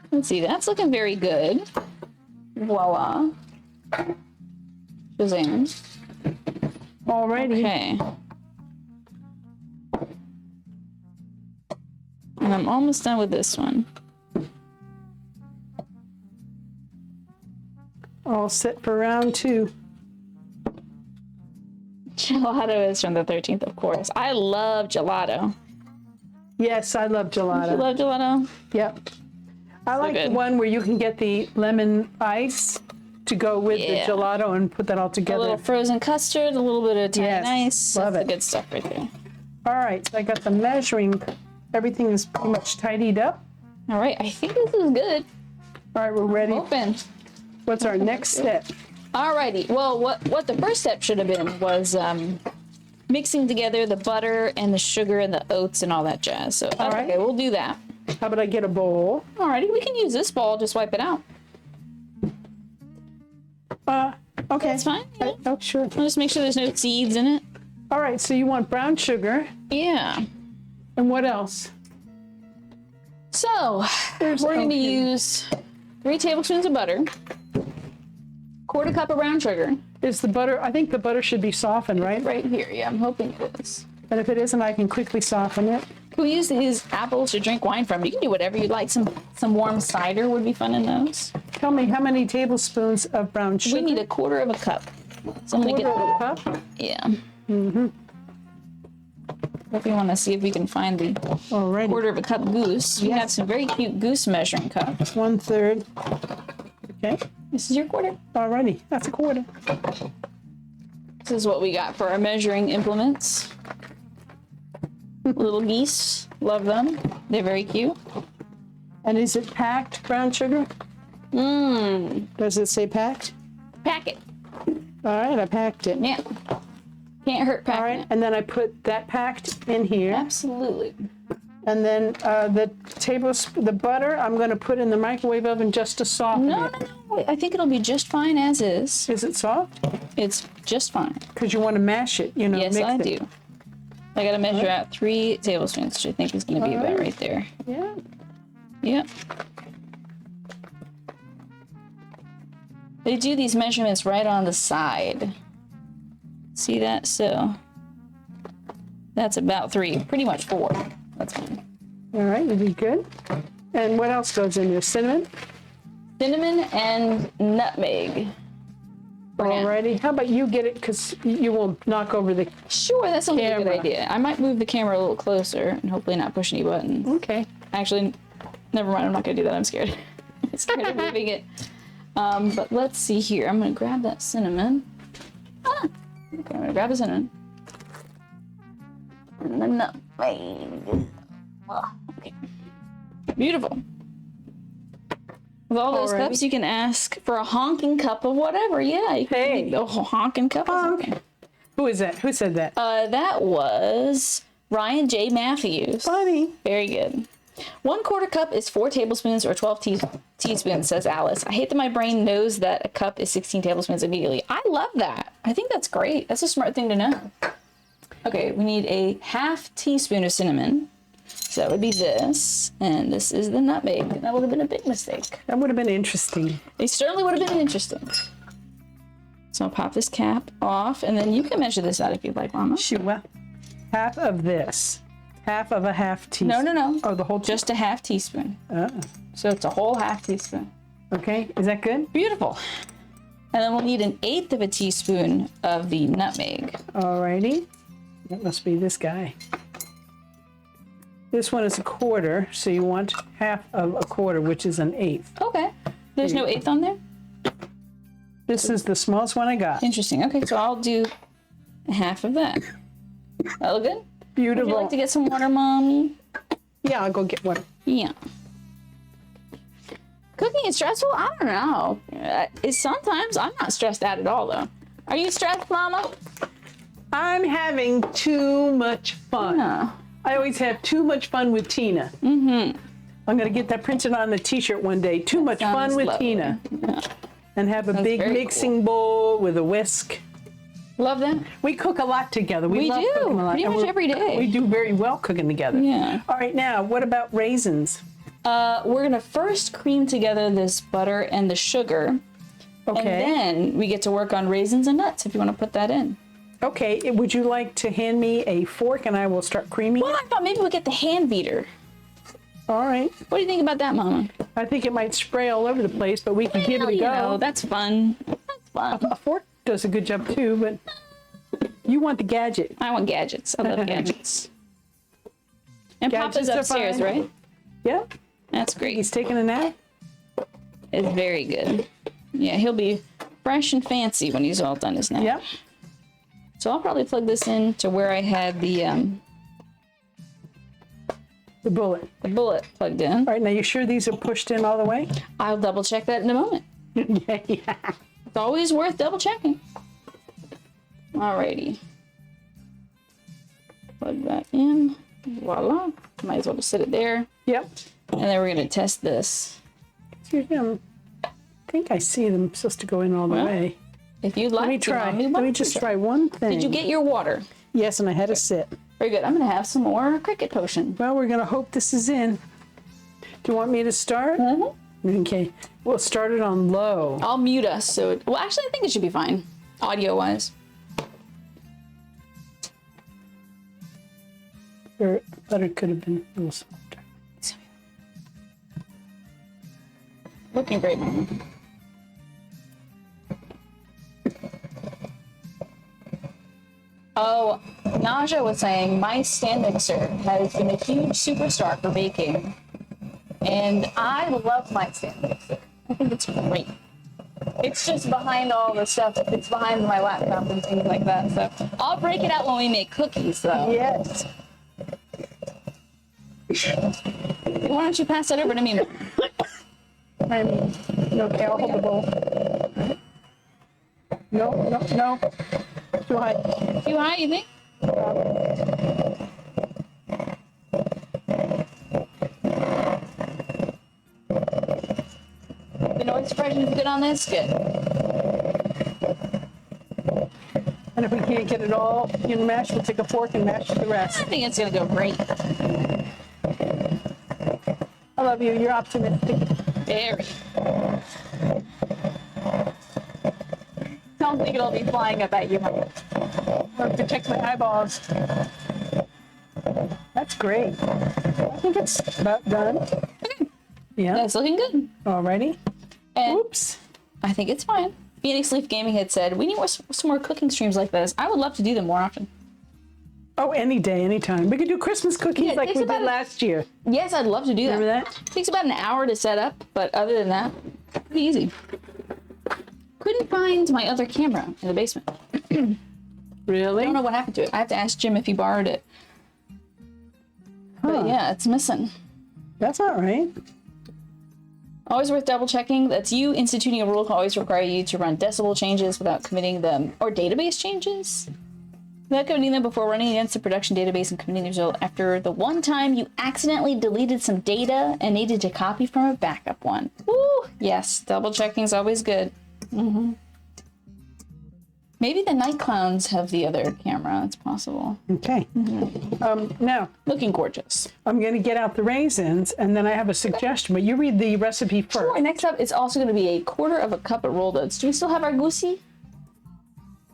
[SPEAKER 1] Let's see, that's looking very good. Voila. Shazam.
[SPEAKER 2] Alrighty.
[SPEAKER 1] Okay. And I'm almost done with this one.
[SPEAKER 2] All set for round 2.
[SPEAKER 1] Gelato is from the 13th, of course. I love gelato.
[SPEAKER 2] Yes, I love gelato.
[SPEAKER 1] You love gelato?
[SPEAKER 2] Yep. I like the one where you can get the lemon ice to go with the gelato and put that all together.
[SPEAKER 1] A little frozen custard, a little bit of Italian ice.
[SPEAKER 2] Love
[SPEAKER 1] That's
[SPEAKER 2] it.
[SPEAKER 1] the good stuff right there.
[SPEAKER 2] All right, so I got the measuring. Everything is pretty much tidied up.
[SPEAKER 1] All right, I think this is good.
[SPEAKER 2] All right, we're ready.
[SPEAKER 1] Open.
[SPEAKER 2] What's our next step?
[SPEAKER 1] Alrighty. Well, what the first step should have been was mixing together the butter and the sugar and the oats and all that jazz. So that's okay, we'll do that.
[SPEAKER 2] How about I get a bowl?
[SPEAKER 1] Alrighty, we can use this bowl. Just wipe it out.
[SPEAKER 2] Okay.
[SPEAKER 1] That's fine. Yeah.
[SPEAKER 2] Oh, sure.
[SPEAKER 1] I'll just make sure there's no seeds in it.
[SPEAKER 2] All right, so you want brown sugar.
[SPEAKER 1] Yeah.
[SPEAKER 2] And what else?
[SPEAKER 1] So we're going to use 3 tablespoons of butter, 1/4 cup of brown sugar.
[SPEAKER 2] Is the butter, I think the butter should be softened, right?
[SPEAKER 1] Right here, yeah, I'm hoping it is.
[SPEAKER 2] And if it isn't, I can quickly soften it.
[SPEAKER 1] We use these apples to drink wine from. You can do whatever you like. Some warm cider would be fun in those.
[SPEAKER 2] Tell me, how many tablespoons of brown sugar?
[SPEAKER 1] We need 1/4 cup. So I'm gonna get
[SPEAKER 2] 1/4 cup?
[SPEAKER 1] Yeah. If you want to see if we can find the
[SPEAKER 2] Alrighty.
[SPEAKER 1] 1/4 cup goose, we have some very cute goose measuring cups.
[SPEAKER 2] 1/3. Okay.
[SPEAKER 1] This is your 1/4.
[SPEAKER 2] Alrighty, that's 1/4.
[SPEAKER 1] This is what we got for our measuring implements. Little geese, love them. They're very cute.
[SPEAKER 2] And is it packed brown sugar? Does it say packed?
[SPEAKER 1] Pack it.
[SPEAKER 2] All right, I packed it.
[SPEAKER 1] Yeah. Can't hurt packing
[SPEAKER 2] All right,
[SPEAKER 1] it.
[SPEAKER 2] and then I put that packed in here.
[SPEAKER 1] Absolutely.
[SPEAKER 2] And then the butter, I'm going to put in the microwave oven just to soften
[SPEAKER 1] No. I think it'll be just fine as is.
[SPEAKER 2] Is it soft?
[SPEAKER 1] It's just fine.
[SPEAKER 2] Because you want to mash it, you know.
[SPEAKER 1] Yes,
[SPEAKER 2] mix
[SPEAKER 1] I
[SPEAKER 2] it.
[SPEAKER 1] do. I gotta measure out 3 tablespoons, which I think is gonna be about right there.
[SPEAKER 2] Yeah.
[SPEAKER 1] Yep. They do these measurements right on the side. See that? So that's about 3, pretty much 4. That's fine.
[SPEAKER 2] All right, you did good. And what else goes in there? Cinnamon?
[SPEAKER 1] Cinnamon and nutmeg.
[SPEAKER 2] Alrighty. How about you get it, because you won't knock over the...
[SPEAKER 1] Sure, that sounds like a good
[SPEAKER 2] Camera.
[SPEAKER 1] idea. I might move the camera a little closer and hopefully not push any buttons.
[SPEAKER 2] Okay.
[SPEAKER 1] Actually, never mind. I'm not gonna do that. I'm scared. scared of moving it. But let's see here. I'm gonna grab that cinnamon. Okay, I'm gonna grab the cinnamon. And the nutmeg. Okay. Beautiful. With all those cups, you can ask for a honking cup of whatever. Yeah, you can make the whole honking cup. Okay.
[SPEAKER 2] Who is that? Who said that?
[SPEAKER 1] That was Ryan J. Matthews.
[SPEAKER 2] Funny.
[SPEAKER 1] Very good. 1/4 cup is 4 tablespoons or 12 teaspoons, says Alice. I hate that my brain knows that a cup is 16 tablespoons immediately. I love that. I think that's great. That's a smart thing to know. Okay, we need a 1/2 teaspoon of cinnamon. So that would be this, and this is the nutmeg. That would have been a big mistake.
[SPEAKER 2] That would have been interesting.
[SPEAKER 1] It certainly would have been interesting. So I'll pop this cap off, and then you can measure this out if you'd like, Mama.
[SPEAKER 2] Sure. Well, half of this. Half of a 1/2 teaspoon.
[SPEAKER 1] No.
[SPEAKER 2] Oh, the whole
[SPEAKER 1] just a 1/2 teaspoon. So it's a whole 1/2 teaspoon.
[SPEAKER 2] Okay, is that good?
[SPEAKER 1] Beautiful. And then we'll need 1/8 of a teaspoon of the nutmeg.
[SPEAKER 2] Alrighty. That must be this guy. This one is 1/4, so you want half of 1/4, which is 1/8.
[SPEAKER 1] Okay. There's no 1/8 on there?
[SPEAKER 2] This is the smallest one I got.
[SPEAKER 1] Interesting. Okay, so I'll do 1/2 of that. That look good?
[SPEAKER 2] Beautiful.
[SPEAKER 1] Would you like to get some water, Mommy?
[SPEAKER 2] Yeah, I'll go get one.
[SPEAKER 1] Yeah. Cooking is stressful? I don't know. It's sometimes. I'm not stressed out at all, though. Are you stressed, Mama?
[SPEAKER 2] I'm having too much fun.
[SPEAKER 1] No.
[SPEAKER 2] I always have too much fun with Tina. Mm-hmm. I'm going to get that printed on the t-shirt one day. Too much fun with
[SPEAKER 1] lovely.
[SPEAKER 2] Tina.
[SPEAKER 1] Yeah.
[SPEAKER 2] And have a big mixing bowl with a whisk.
[SPEAKER 1] Love that.
[SPEAKER 2] We cook a lot together.
[SPEAKER 1] We
[SPEAKER 2] love
[SPEAKER 1] do.
[SPEAKER 2] cooking a lot.
[SPEAKER 1] Pretty much every day.
[SPEAKER 2] We do very well cooking together.
[SPEAKER 1] Yeah.
[SPEAKER 2] All right, now, what about raisins?
[SPEAKER 1] We're going to first cream together this butter and the sugar.
[SPEAKER 2] Okay.
[SPEAKER 1] And then we get to work on raisins and nuts if you want to put that in.
[SPEAKER 2] Okay, would you like to hand me a fork and I will start creaming
[SPEAKER 1] Well,
[SPEAKER 2] it?
[SPEAKER 1] I thought maybe we'd get the hand beater.
[SPEAKER 2] All right.
[SPEAKER 1] What do you think about that, Mama?
[SPEAKER 2] I think it might spray all over the place, but we can give it a go.
[SPEAKER 1] Know, that's fun. That's fun.
[SPEAKER 2] A fork does a good job too, but you want the gadget.
[SPEAKER 1] I want gadgets. I love gadgets. And
[SPEAKER 2] Gadgets
[SPEAKER 1] Papa's
[SPEAKER 2] are
[SPEAKER 1] upstairs,
[SPEAKER 2] fine.
[SPEAKER 1] right?
[SPEAKER 2] Yep.
[SPEAKER 1] That's great.
[SPEAKER 2] He's taking a nap.
[SPEAKER 1] It's very good. Yeah, he'll be fresh and fancy when he's all done his nap.
[SPEAKER 2] Yep.
[SPEAKER 1] So I'll probably plug this in to where I had the
[SPEAKER 2] bullet.
[SPEAKER 1] bullet plugged in.
[SPEAKER 2] All right, now you sure these are pushed in all the way?
[SPEAKER 1] I'll double check that in a moment.
[SPEAKER 2] Yeah.
[SPEAKER 1] It's always worth double checking. Alrighty. Plug that in. Voila. Might as well just sit it there.
[SPEAKER 2] Yep.
[SPEAKER 1] And then we're going to test this.
[SPEAKER 2] I think I see them supposed to go in all the way.
[SPEAKER 1] If you'd like
[SPEAKER 2] Let me
[SPEAKER 1] to,
[SPEAKER 2] try.
[SPEAKER 1] Mommy,
[SPEAKER 2] Let me just try one thing.
[SPEAKER 1] Did you get your water?
[SPEAKER 2] Yes, and I had to sit.
[SPEAKER 1] Very good. I'm going to have some more cricket potion.
[SPEAKER 2] Well, we're going to hope this is in. Do you want me to start? Mm-hmm. Okay. We'll start it on low.
[SPEAKER 1] I'll mute us. So, well, actually, I think it should be fine, audio-wise.
[SPEAKER 2] Or butter could have been a little softer.
[SPEAKER 1] Looking great, Mama. Oh, Naja was saying my stand mixer has been a huge superstar for baking. And I love my stand mixer. I think it's great. It's just behind all the stuff. It's behind my laptop and things like that. So I'll break it out when we make cookies, though.
[SPEAKER 2] Yes.
[SPEAKER 1] Why don't you pass that over to me?
[SPEAKER 2] Okay, I'll hold the bowl. No. Too high.
[SPEAKER 1] Too high, you think? The noise suppression is good on this? Good.
[SPEAKER 2] And if we can't get it all in mash, we'll take a fork and mash the rest.
[SPEAKER 1] I think it's going to go great.
[SPEAKER 2] I love you. You're optimistic.
[SPEAKER 1] Very. Sounds like it'll be flying up at you.
[SPEAKER 2] I'll have to check my eyeballs. That's great. I think it's about done. Yeah.
[SPEAKER 1] That's looking good.
[SPEAKER 2] Alrighty.
[SPEAKER 1] And
[SPEAKER 2] Oops.
[SPEAKER 1] I think it's fine. Phoenix Leaf Gaming had said, we need some more cooking streams like this. I would love to do them more often.
[SPEAKER 2] Oh, any day, anytime. We could do Christmas cookies like we did last year.
[SPEAKER 1] Yes, I'd love to do that.
[SPEAKER 2] Remember that?
[SPEAKER 1] It takes about an hour to set up, but other than that, pretty easy. Couldn't find my other camera in the basement.
[SPEAKER 2] Really?
[SPEAKER 1] I don't know what happened to it. I have to ask Jim if he borrowed it. But yeah, it's missing.
[SPEAKER 2] That's all right.
[SPEAKER 1] Always worth double checking. That's you instituting a rule can always require you to run decibel changes without committing them, or database changes without committing them before running against the production database and committing the result after the one time you accidentally deleted some data and needed to copy from a backup one. Woo! Yes, double checking is always good. Maybe the night clowns have the other camera. It's possible.
[SPEAKER 2] Okay. Now,
[SPEAKER 1] Looking gorgeous.
[SPEAKER 2] I'm going to get out the raisins, and then I have a suggestion, but you read the recipe first.
[SPEAKER 1] Sure. Next up, it's also going to be a quarter of a cup of rolled oats. Do we still have our goosey?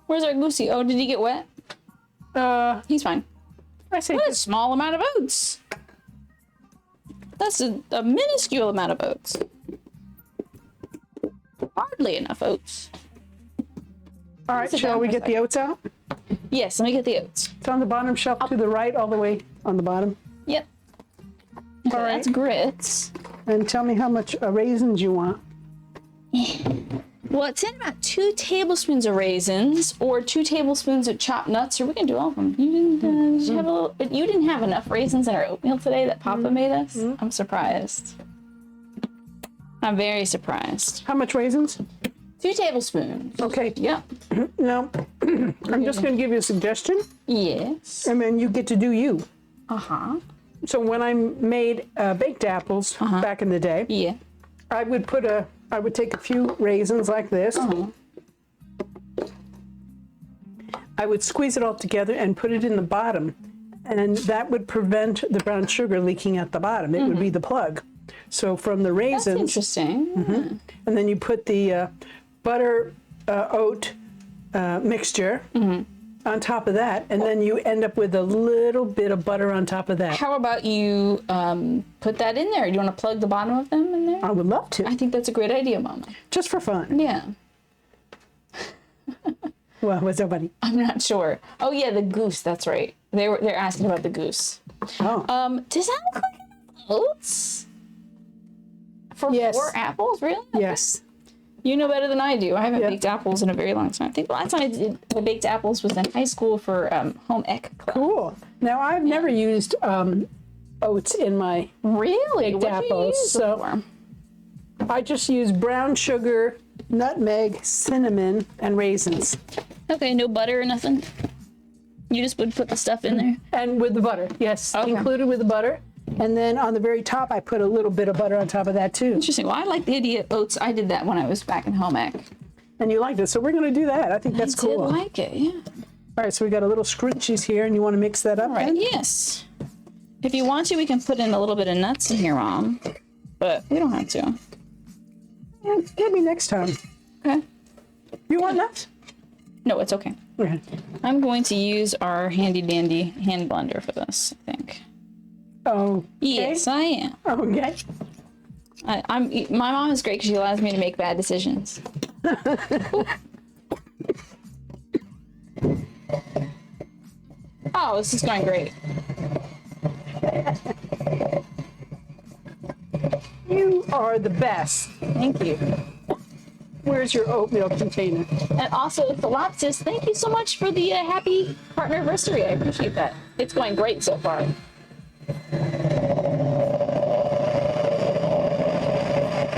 [SPEAKER 1] Where's our goosey? Oh, did he get wet? He's fine.
[SPEAKER 2] I say
[SPEAKER 1] What a small amount of oats. That's a minuscule amount of oats. Hardly enough oats.
[SPEAKER 2] all right, shall we get the oats out?
[SPEAKER 1] Yes, let me get the oats.
[SPEAKER 2] It's on the bottom shelf to the right, all the way on the bottom.
[SPEAKER 1] Yep. Okay,
[SPEAKER 2] All right.
[SPEAKER 1] that's grits.
[SPEAKER 2] And tell me how much raisins you want.
[SPEAKER 1] Well, it's in about 2 tablespoons of raisins or 2 tablespoons of chopped nuts, or we can do all of them. You didn't, did you have a little, you didn't have enough raisins in our oatmeal today that Papa made us? I'm surprised. I'm very surprised.
[SPEAKER 2] How much raisins?
[SPEAKER 1] 2 tablespoons.
[SPEAKER 2] Okay.
[SPEAKER 1] Yep.
[SPEAKER 2] Now, I'm just going to give you a suggestion,
[SPEAKER 1] Yes.
[SPEAKER 2] and then you get to do you.
[SPEAKER 1] Uh-huh.
[SPEAKER 2] So when I made baked apples back in the day,
[SPEAKER 1] Yeah.
[SPEAKER 2] I would take a few raisins like this. I would squeeze it all together and put it in the bottom, and that would prevent the brown sugar leaking at the bottom. It would be the plug. So from the
[SPEAKER 1] That's
[SPEAKER 2] raisins,
[SPEAKER 1] interesting.
[SPEAKER 2] and then you put the butter oat mixture on top of that, and then you end up with a little bit of butter on top of that.
[SPEAKER 1] How about you put that in there? Do you want to plug the bottom of them in there?
[SPEAKER 2] I would love to,
[SPEAKER 1] I think that's a great idea, Mama.
[SPEAKER 2] just for fun.
[SPEAKER 1] Yeah.
[SPEAKER 2] Well, what's that, buddy?
[SPEAKER 1] I'm not sure. Oh yeah, the goose. That's right. They're asking about the goose.
[SPEAKER 2] Oh,
[SPEAKER 1] Does that look like oats? For
[SPEAKER 2] Yes.
[SPEAKER 1] 4 apples, really?
[SPEAKER 2] yes.
[SPEAKER 1] You know better than I do. I haven't
[SPEAKER 2] Yeah.
[SPEAKER 1] baked apples in a very long time. I think the last time I baked apples was in high school for home ec class.
[SPEAKER 2] Cool. Now, I've never used oats in my
[SPEAKER 1] Really?
[SPEAKER 2] baked
[SPEAKER 1] What do you
[SPEAKER 2] apples,
[SPEAKER 1] use
[SPEAKER 2] so-
[SPEAKER 1] them
[SPEAKER 2] I just use brown sugar, nutmeg, cinnamon, and raisins.
[SPEAKER 1] for? Okay, no butter or nothing? You just would put the stuff in there?
[SPEAKER 2] And with the butter, yes,
[SPEAKER 1] Okay.
[SPEAKER 2] included with the butter. And then on the very top, I put a little bit of butter on top of that too.
[SPEAKER 1] Interesting. Well, I like the idea of oats. I did that when I was back in home ec.
[SPEAKER 2] And you liked it, so we're going to do that. I think that's
[SPEAKER 1] I
[SPEAKER 2] cool.
[SPEAKER 1] did like it, yeah.
[SPEAKER 2] All right, so we got a little scrunchies here, and you want to mix that up?
[SPEAKER 1] All right,
[SPEAKER 2] then?
[SPEAKER 1] yes. If you want to, we can put in a little bit of nuts in here, Mom. But we don't have to.
[SPEAKER 2] Yeah, maybe next time.
[SPEAKER 1] Okay.
[SPEAKER 2] You want nuts?
[SPEAKER 1] No, it's okay.
[SPEAKER 2] Okay.
[SPEAKER 1] I'm going to use our handy dandy hand blender for this, I think.
[SPEAKER 2] Oh.
[SPEAKER 1] Yes, I am.
[SPEAKER 2] Okay.
[SPEAKER 1] My mom is great because she allows me to make bad decisions. Oh, this is going great.
[SPEAKER 2] You are the best.
[SPEAKER 1] Thank you.
[SPEAKER 2] Where's your oatmeal container?
[SPEAKER 1] And also, Philopsis, thank you so much for the happy partner anniversary. I appreciate that. It's going great so far.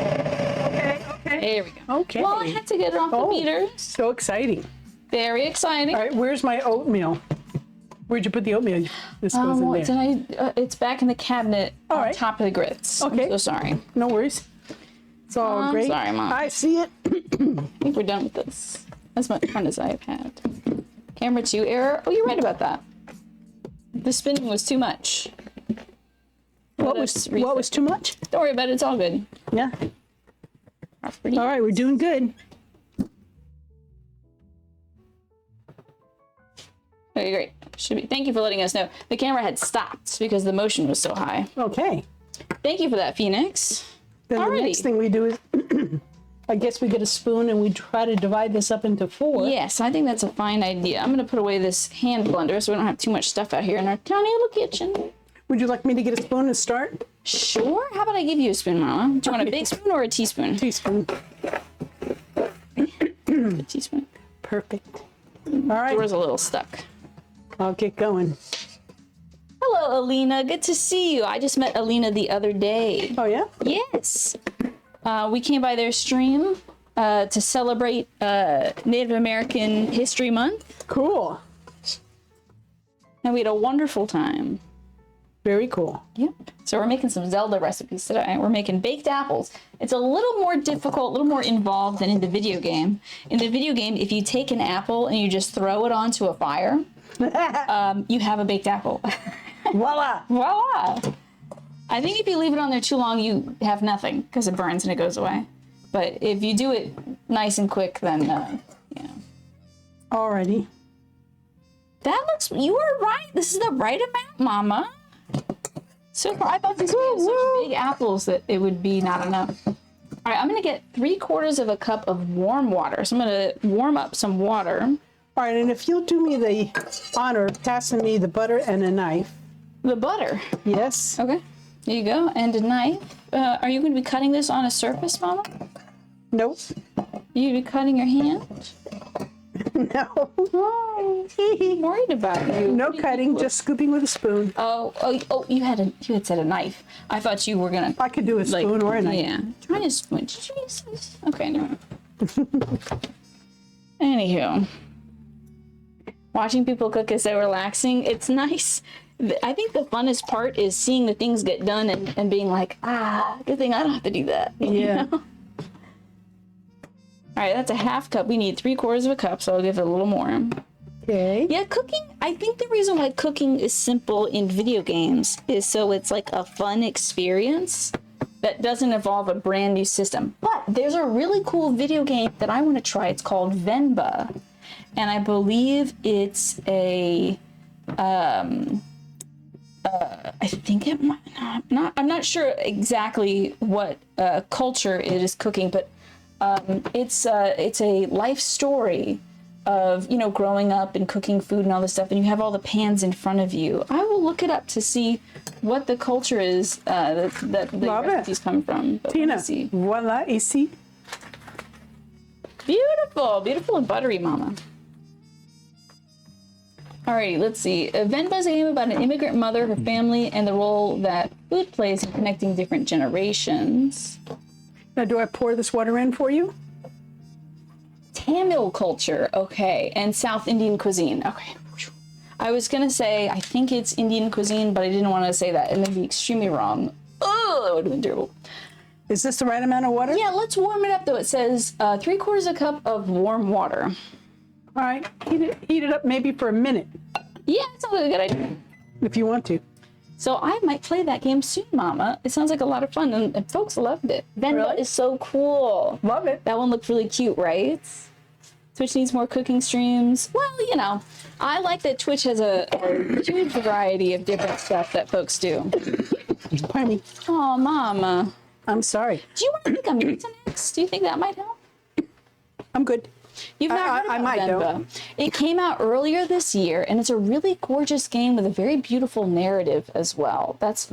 [SPEAKER 2] Okay.
[SPEAKER 1] There we go.
[SPEAKER 2] Okay.
[SPEAKER 1] Well, I had to get it off the beaters.
[SPEAKER 2] So exciting.
[SPEAKER 1] Very exciting.
[SPEAKER 2] All right, where's my oatmeal? Where'd you put the oatmeal? This goes in
[SPEAKER 1] Well,
[SPEAKER 2] there.
[SPEAKER 1] it's back in the cabinet on
[SPEAKER 2] right.
[SPEAKER 1] top of the grits.
[SPEAKER 2] Okay.
[SPEAKER 1] I'm so sorry.
[SPEAKER 2] No worries. It's all
[SPEAKER 1] I'm
[SPEAKER 2] great.
[SPEAKER 1] sorry, Mom.
[SPEAKER 2] I see it.
[SPEAKER 1] I think we're done with this. As much fun as I've had. Camera 2 error. Oh, you're right about that. The spinning was too much.
[SPEAKER 2] What was too much?
[SPEAKER 1] Don't worry about it. It's all good.
[SPEAKER 2] Yeah.
[SPEAKER 1] Pretty.
[SPEAKER 2] All right, we're doing good.
[SPEAKER 1] Okay, great. Should be. Thank you for letting us know. The camera had stopped because the motion was so high.
[SPEAKER 2] Okay.
[SPEAKER 1] Thank you for that, Phoenix.
[SPEAKER 2] Then the
[SPEAKER 1] Alrighty.
[SPEAKER 2] next thing we do is I guess we get a spoon and we try to divide this up into 4.
[SPEAKER 1] Yes, I think that's a fine idea. I'm going to put away this hand blender so we don't have too much stuff out here in our tiny little kitchen.
[SPEAKER 2] Would you like me to get a spoon and start?
[SPEAKER 1] Sure. How about I give you a spoon, Mama? Do you want a big spoon or a teaspoon?
[SPEAKER 2] Teaspoon.
[SPEAKER 1] A teaspoon.
[SPEAKER 2] Perfect. All right.
[SPEAKER 1] Yours a little stuck.
[SPEAKER 2] I'll get going.
[SPEAKER 1] Hello, Alina. Good to see you. I just met Alina the other day.
[SPEAKER 2] Oh, yeah?
[SPEAKER 1] Yes. We came by their stream to celebrate Native American History Month.
[SPEAKER 2] Cool.
[SPEAKER 1] And we had a wonderful time.
[SPEAKER 2] Very cool.
[SPEAKER 1] Yep. So we're making some Zelda recipes today. We're making baked apples. It's a little more difficult, a little more involved than in the video game. In the video game, if you take an apple and you just throw it onto a fire, you have a baked apple.
[SPEAKER 2] Voila.
[SPEAKER 1] Voila. I think if you leave it on there too long, you have nothing because it burns and it goes away. But if you do it nice and quick, then, yeah.
[SPEAKER 2] Alrighty.
[SPEAKER 1] That looks, you are right. This is the right amount, Mama. So far, I thought these were such big apples that it would be not enough. All right, I'm going to get 3/4 of a cup of warm water. So I'm going to warm up some water.
[SPEAKER 2] All right, and if you'll do me the honor of passing me the butter and a knife.
[SPEAKER 1] The butter.
[SPEAKER 2] Yes.
[SPEAKER 1] Okay. There you go. And a knife. Are you going to be cutting this on a surface, Mama?
[SPEAKER 2] Nope.
[SPEAKER 1] You going to be cutting your hand?
[SPEAKER 2] No.
[SPEAKER 1] Oh, I'm worried about you.
[SPEAKER 2] No cutting, just scooping with a spoon.
[SPEAKER 1] Oh! You had said a knife. I thought you were gonna.
[SPEAKER 2] I could do a spoon or a knife.
[SPEAKER 1] Yeah, trying to spoon. Jesus. Okay, never mind. Anywho, watching people cook is so relaxing. It's nice. I think the funnest part is seeing the things get done and being like, good thing I don't have to do that.
[SPEAKER 2] Yeah.
[SPEAKER 1] You know? All right, that's a half cup. We need 3/4 of a cup, so I'll give it a little more.
[SPEAKER 2] Okay.
[SPEAKER 1] Yeah, cooking, I think the reason why cooking is simple in video games is so it's like a fun experience that doesn't involve a brand new system. But there's a really cool video game that I want to try. It's called Venba. And I believe it's a, I think it might, I'm not sure exactly what culture it is cooking, but it's a life story of, you know, growing up and cooking food and all this stuff, and you have all the pans in front of you. I will look it up to see what the culture is that the recipes come from. But
[SPEAKER 2] Tina, voila, ici.
[SPEAKER 1] Beautiful, beautiful and buttery, Mama. Alrighty, let's see. Venba is a game about an immigrant mother, her family, and the role that food plays in connecting different generations.
[SPEAKER 2] Now, do I pour this water in for you?
[SPEAKER 1] Tamil culture, okay, and South Indian cuisine, okay. I was gonna say, I think it's Indian cuisine, but I didn't want to say that and then be extremely wrong. Oh, that would have been terrible.
[SPEAKER 2] Is this the right amount of water?
[SPEAKER 1] Yeah, let's warm it up though. It says 3/4 a cup of warm water.
[SPEAKER 2] All right, heat it up maybe for a minute.
[SPEAKER 1] Yeah, that sounds like a good idea.
[SPEAKER 2] If you want to.
[SPEAKER 1] So I might play that game soon, Mama. It sounds like a lot of fun, and folks loved it. Venba
[SPEAKER 2] Really?
[SPEAKER 1] is so cool.
[SPEAKER 2] Love it.
[SPEAKER 1] That one looked really cute, right? Twitch needs more cooking streams. Well, you know, I like that Twitch has a huge variety of different stuff that folks do.
[SPEAKER 2] Pardon me.
[SPEAKER 1] Oh, Mama.
[SPEAKER 2] I'm sorry.
[SPEAKER 1] Do you want to make a pizza next? Do you think that might help?
[SPEAKER 2] I'm good.
[SPEAKER 1] You've not heard
[SPEAKER 2] I
[SPEAKER 1] about
[SPEAKER 2] might,
[SPEAKER 1] Venba.
[SPEAKER 2] though.
[SPEAKER 1] It came out earlier this year, and it's a really gorgeous game with a very beautiful narrative as well. That's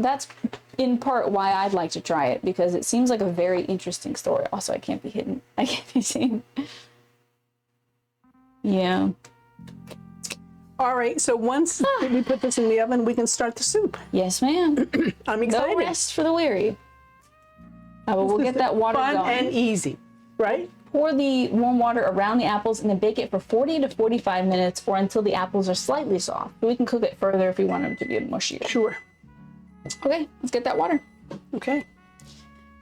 [SPEAKER 1] in part why I'd like to try it, because it seems like a very interesting story. Also, I can't be hidden. I can't be seen. Yeah.
[SPEAKER 2] All right, so once we put this in the oven, we can start the soup.
[SPEAKER 1] Yes, ma'am.
[SPEAKER 2] I'm excited.
[SPEAKER 1] No rest for the weary. But we'll get that water
[SPEAKER 2] Fun
[SPEAKER 1] going.
[SPEAKER 2] and easy, right?
[SPEAKER 1] Pour the warm water around the apples and then bake it for 40 to 45 minutes or until the apples are slightly soft. We can cook it further if we want them to be mushier.
[SPEAKER 2] Sure.
[SPEAKER 1] Okay, let's get that water.
[SPEAKER 2] Okay.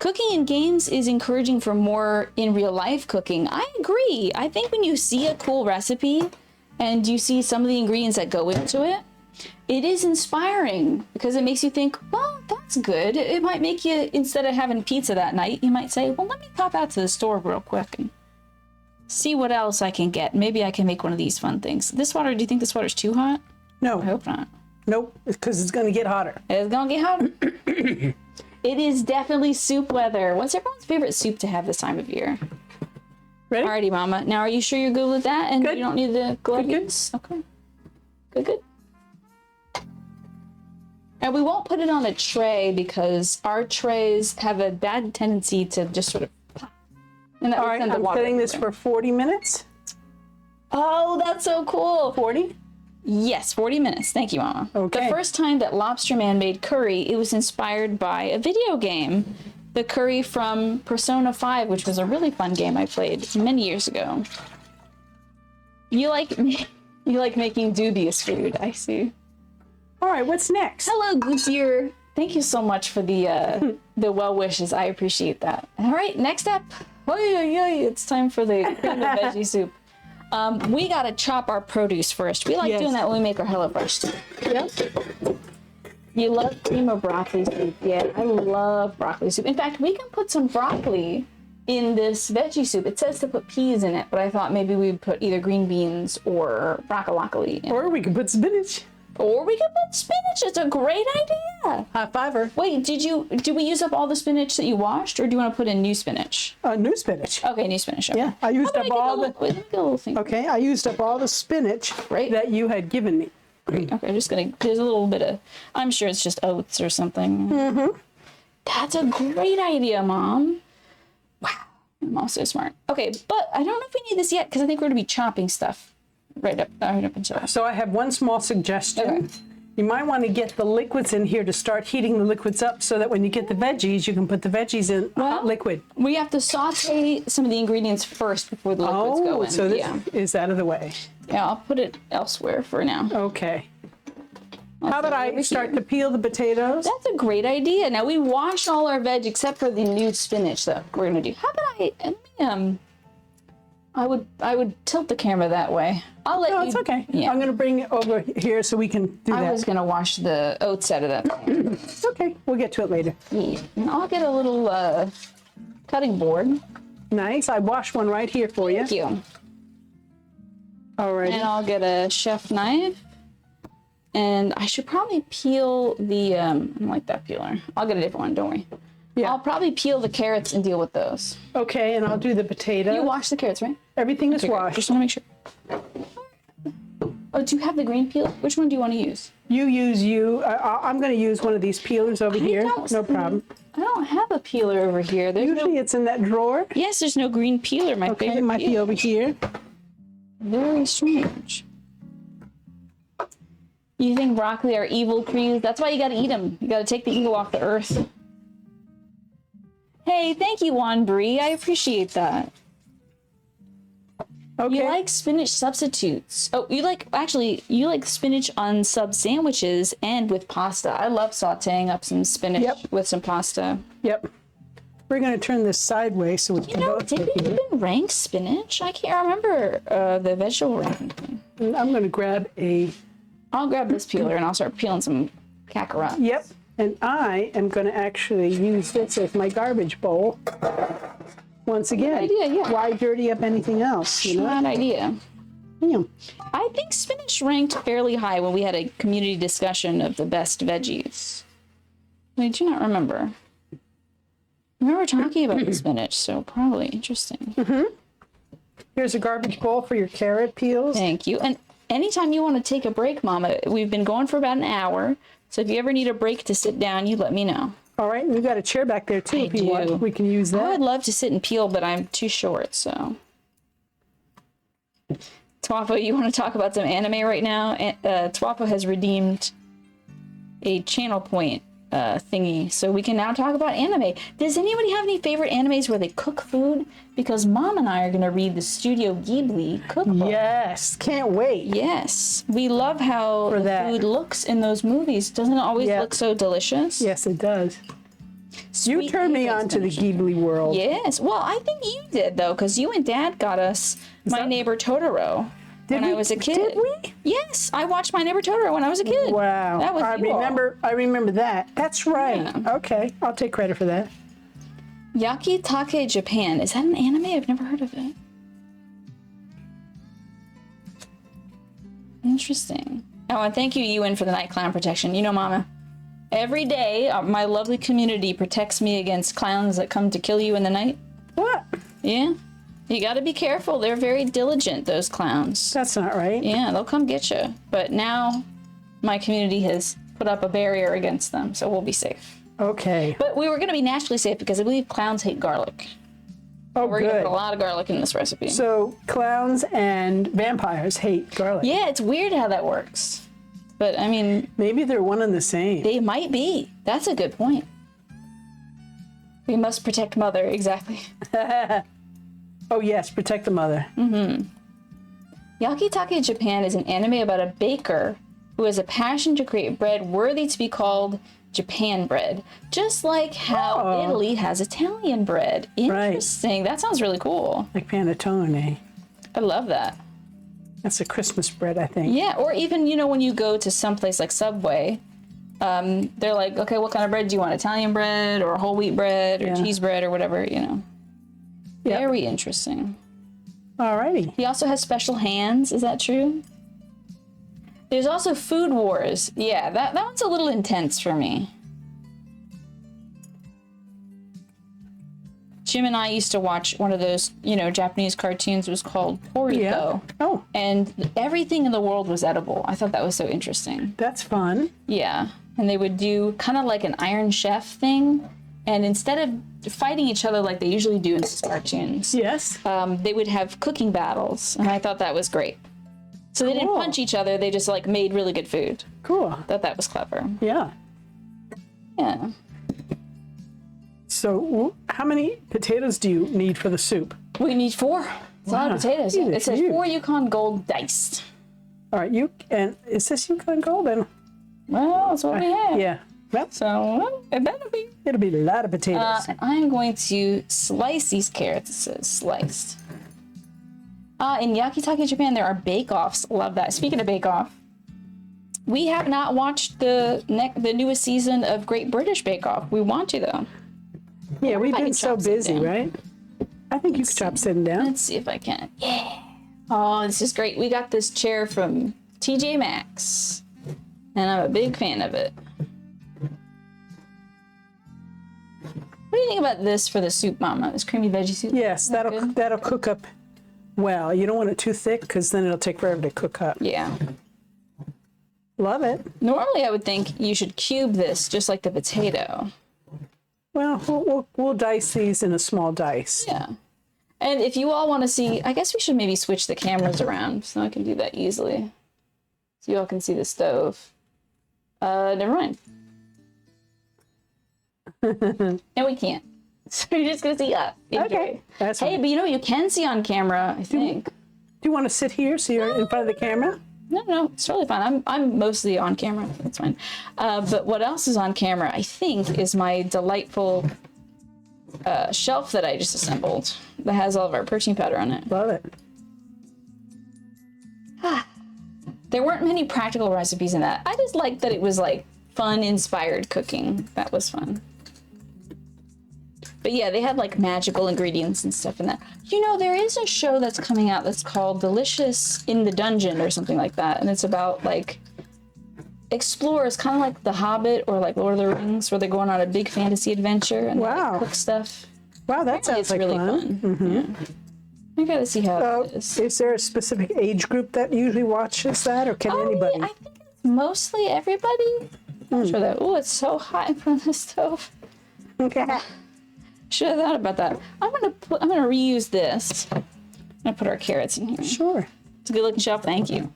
[SPEAKER 1] Cooking in games is encouraging for more in real life cooking. I agree. I think when you see a cool recipe and you see some of the ingredients that go into it, it is inspiring because it makes you think, well, that's good. It might make you, instead of having pizza that night, you might say, well, let me pop out to the store real quick and see what else I can get. Maybe I can make one of these fun things. This water, do you think this water's too hot?
[SPEAKER 2] No.
[SPEAKER 1] I hope not.
[SPEAKER 2] Nope, because it's going to get hotter.
[SPEAKER 1] It's gonna get hotter. It is definitely soup weather. What's everyone's favorite soup to have this time of year?
[SPEAKER 2] Ready?
[SPEAKER 1] Alrighty, Mama. Now, are you sure you're good with that? And
[SPEAKER 2] good.
[SPEAKER 1] You don't need the gloves?
[SPEAKER 2] Good.
[SPEAKER 1] Okay. Good. And we won't put it on a tray because our trays have a bad tendency to just sort of pop. And that
[SPEAKER 2] All right, I'm setting this for 40 minutes.
[SPEAKER 1] Oh, that's so cool.
[SPEAKER 2] 40?
[SPEAKER 1] Yes, 40 minutes. Thank you, Mama.
[SPEAKER 2] Okay.
[SPEAKER 1] The first time that Lobster Man made curry, it was inspired by a video game. The curry from Persona 5, which was a really fun game I played many years ago. You like making dubious food, I see.
[SPEAKER 2] All right, what's next?
[SPEAKER 1] Hello, Goodyear. Thank you so much for the well wishes. I appreciate that. All right, next up. It's time for the cream of veggie soup. We gotta chop our produce first. We like doing that when we make our HelloFresh.
[SPEAKER 2] Yep.
[SPEAKER 1] You love cream of broccoli soup. Yeah, I love broccoli soup. In fact, we can put some broccoli in this veggie soup. It says to put peas in it, but I thought maybe we'd put either green beans or broccoli in.
[SPEAKER 2] Or we can put spinach.
[SPEAKER 1] Or we could put spinach. It's a great idea.
[SPEAKER 2] High fiver.
[SPEAKER 1] Wait, did we use up all the spinach that you washed, or do you want to put in new spinach?
[SPEAKER 2] New spinach.
[SPEAKER 1] Okay, new spinach. Okay.
[SPEAKER 2] Yeah, I used up all the.
[SPEAKER 1] Wait, let me get a little thing.
[SPEAKER 2] Okay, I used up all the spinach that you had given me.
[SPEAKER 1] Okay, I'm just gonna. There's a little bit of. I'm sure it's just oats or something. Mm-hmm. That's a great idea, Mom. Wow, Mom's so smart. Okay, but I don't know if we need this yet because I think we're gonna be chopping stuff right up until.
[SPEAKER 2] So I have one small suggestion.
[SPEAKER 1] Okay.
[SPEAKER 2] You might want to get the liquids in here to start heating the liquids up so that when you get the veggies, you can put the veggies in hot liquid.
[SPEAKER 1] We have to saute some of the ingredients first before the liquids go in.
[SPEAKER 2] So this is out of the way.
[SPEAKER 1] Yeah, I'll put it elsewhere for now.
[SPEAKER 2] Okay. How about I start to peel the potatoes?
[SPEAKER 1] That's a great idea. Now we wash all our veg except for the new spinach that we're gonna do. How about I would tilt the camera that way. I'll let you.
[SPEAKER 2] No, it's okay.
[SPEAKER 1] Yeah.
[SPEAKER 2] I'm gonna bring it over here so we can do that.
[SPEAKER 1] I was gonna wash the oats out of that.
[SPEAKER 2] It's okay. We'll get to it later.
[SPEAKER 1] Yeah. And I'll get a little cutting board.
[SPEAKER 2] Nice. I washed one right here for you.
[SPEAKER 1] Thank you.
[SPEAKER 2] All right.
[SPEAKER 1] And I'll get a chef knife. And I should probably peel the, I don't like that peeler. I'll get a different one, don't worry. Yeah. I'll probably peel the carrots and deal with those.
[SPEAKER 2] Okay, and I'll do the potato.
[SPEAKER 1] You wash the carrots, right?
[SPEAKER 2] Everything is washed.
[SPEAKER 1] Just want to make sure. Oh, do you have the green peel? Which one do you want to use?
[SPEAKER 2] You use I'm going to use one of these peelers over here. No problem.
[SPEAKER 1] I don't have a peeler over here.
[SPEAKER 2] Usually it's in that drawer.
[SPEAKER 1] Yes, there's no green peeler. My favorite
[SPEAKER 2] it might be over here.
[SPEAKER 1] Very strange. You think broccoli are evil trees? That's why you gotta eat them. You gotta take the evil off the earth. Hey, thank you, Juan Brie. I appreciate that.
[SPEAKER 2] Okay.
[SPEAKER 1] You like spinach substitutes. Oh, you like spinach on sub sandwiches and with pasta. I love sauteing up some spinach with some pasta.
[SPEAKER 2] Yep. We're going to turn this sideways so we can both
[SPEAKER 1] did we even rank spinach? I can't remember the vegetable ranking.
[SPEAKER 2] I'm going to grab
[SPEAKER 1] I'll grab this peeler and I'll start peeling some cacarottes.
[SPEAKER 2] Yep. And I am going to actually use this as my garbage bowl. Once again,
[SPEAKER 1] good idea, yeah.
[SPEAKER 2] Why dirty up anything else? You know?
[SPEAKER 1] Bad idea.
[SPEAKER 2] Yeah.
[SPEAKER 1] I think spinach ranked fairly high when we had a community discussion of the best veggies. I do not remember. I remember talking about the spinach, so probably interesting.
[SPEAKER 2] Mm-hmm. Here's a garbage bowl for your carrot peels.
[SPEAKER 1] Thank you. And anytime you want to take a break, Mama, we've been going for about an hour. So if you ever need a break to sit down, you let me know.
[SPEAKER 2] All right, and we've got a chair back there too. If you want, we can use that.
[SPEAKER 1] I would love to sit and peel, but I'm too short, so. Twapo, you want to talk about some anime right now? Twapo has redeemed a channel point thingy, so we can now talk about anime. Does anybody have any favorite animes where they cook food? Because Mom and I are going to read the Studio Ghibli cookbook.
[SPEAKER 2] Yes, can't wait.
[SPEAKER 1] Yes, we love how the food looks in those movies. Doesn't it always look so delicious?
[SPEAKER 2] Yes, it does. You turned me on to the Ghibli world.
[SPEAKER 1] Yes, well, I think you did, though, because you and Dad got us My Neighbor Totoro. When I was a kid.
[SPEAKER 2] Did we?
[SPEAKER 1] Yes, I watched My Neighbor Totoro when I was a kid.
[SPEAKER 2] Wow.
[SPEAKER 1] That was
[SPEAKER 2] I remember that. That's right. Yeah. Okay, I'll take credit for that.
[SPEAKER 1] Yakitake Japan. Is that an anime? I've never heard of it. Interesting. Oh, and thank you, Ewan, for the night clown protection. You know, Mama, every day my lovely community protects me against clowns that come to kill you in the night.
[SPEAKER 2] What?
[SPEAKER 1] Yeah. You got to be careful. They're very diligent, those clowns.
[SPEAKER 2] That's not right.
[SPEAKER 1] Yeah, they'll come get you. But now my community has put up a barrier against them, so we'll be safe.
[SPEAKER 2] Okay.
[SPEAKER 1] But we were going to be naturally safe because I believe clowns hate garlic.
[SPEAKER 2] Oh,
[SPEAKER 1] we're going to put a lot of garlic in this recipe.
[SPEAKER 2] So clowns and vampires hate garlic.
[SPEAKER 1] Yeah, it's weird how that works. But, I mean...
[SPEAKER 2] Maybe they're one and the same.
[SPEAKER 1] They might be. That's a good point. We must protect Mother, exactly.
[SPEAKER 2] Oh, yes, protect the mother.
[SPEAKER 1] Mm-hmm. Yakitake Japan is an anime about a baker who has a passion to create bread worthy to be called Japan bread, just like how Italy has Italian bread. Interesting. Right. That sounds really cool.
[SPEAKER 2] Like panettone.
[SPEAKER 1] I love that.
[SPEAKER 2] That's a Christmas bread, I think.
[SPEAKER 1] Yeah, or even, you know, when you go to someplace like Subway, they're like, okay, what kind of bread do you want? Italian bread or whole wheat bread or cheese bread or whatever, you know. Yep. Very interesting.
[SPEAKER 2] Alrighty.
[SPEAKER 1] He also has special hands. Is that true? There's also Food Wars. Yeah, that one's a little intense for me. Jim and I used to watch one of those, you know, Japanese cartoons. It was called Porito.
[SPEAKER 2] Yeah. Oh.
[SPEAKER 1] And everything in the world was edible. I thought that was so interesting.
[SPEAKER 2] That's fun.
[SPEAKER 1] Yeah. And they would do kind of like an Iron Chef thing. And instead of fighting each other like they usually do in these cartoons,
[SPEAKER 2] yes,
[SPEAKER 1] they would have cooking battles. And I thought that was great. So they didn't punch each other. They just like made really good food.
[SPEAKER 2] Cool.
[SPEAKER 1] Thought that was clever.
[SPEAKER 2] Yeah.
[SPEAKER 1] Yeah.
[SPEAKER 2] So how many potatoes do you need for the soup?
[SPEAKER 1] We need 4. It's a lot of potatoes. It says 4 Yukon Gold diced.
[SPEAKER 2] All right, and it says Yukon Gold.
[SPEAKER 1] Well, that's what we have.
[SPEAKER 2] Yeah. Well,
[SPEAKER 1] so it better be.
[SPEAKER 2] It'll be a lot of potatoes.
[SPEAKER 1] I'm going to slice these carrots. It says sliced. In Yakitake Japan, there are bake-offs. Love that. Speaking of bake-off, we have not watched the newest season of Great British Bake Off. We want to, though.
[SPEAKER 2] Yeah, we've been so busy, right? I think you could chop sitting down.
[SPEAKER 1] Let's see if I can. Yeah. Oh, this is great. We got this chair from TJ Maxx, and I'm a big fan of it. What do you think about this for the soup, Mama? This creamy veggie soup?
[SPEAKER 2] Yes, that'll cook up well. You don't want it too thick because then it'll take forever to cook up.
[SPEAKER 1] Yeah.
[SPEAKER 2] Love it.
[SPEAKER 1] Normally, I would think you should cube this just like the potato.
[SPEAKER 2] Well, we'll dice these in a small dice.
[SPEAKER 1] Yeah. And if you all want to see, I guess we should maybe switch the cameras around so I can do that easily. So you all can see the stove. Never mind. No, we can't. So you're just going to see us.
[SPEAKER 2] Okay. That's
[SPEAKER 1] hey, but you know what you can see on camera, I think.
[SPEAKER 2] Do you want to sit here so you're in front of the camera?
[SPEAKER 1] No, it's totally fine. I'm mostly on camera. That's fine. But what else is on camera, I think, is my delightful shelf that I just assembled that has all of our protein powder on it.
[SPEAKER 2] Love it.
[SPEAKER 1] There weren't many practical recipes in that. I just liked that it was like fun, inspired cooking. That was fun. But yeah, they had like magical ingredients and stuff in that. You know, there is a show that's coming out that's called Delicious in the Dungeon or something like that. And it's about like explorers, kind of like The Hobbit or like Lord of the Rings, where they're going on a big fantasy adventure and they like, cook stuff.
[SPEAKER 2] Wow, that sounds like
[SPEAKER 1] really
[SPEAKER 2] fun.
[SPEAKER 1] Mm-hmm. Yeah. I gotta see how it is.
[SPEAKER 2] Is there a specific age group that usually watches that, or can anybody?
[SPEAKER 1] Yeah, I think it's mostly everybody. I'm not sure that. Oh, it's so hot in front of the stove.
[SPEAKER 2] Okay.
[SPEAKER 1] Should have thought about that. I'm gonna reuse this. I'm gonna put our carrots in here.
[SPEAKER 2] Sure.
[SPEAKER 1] It's a good looking shelf. Thank you.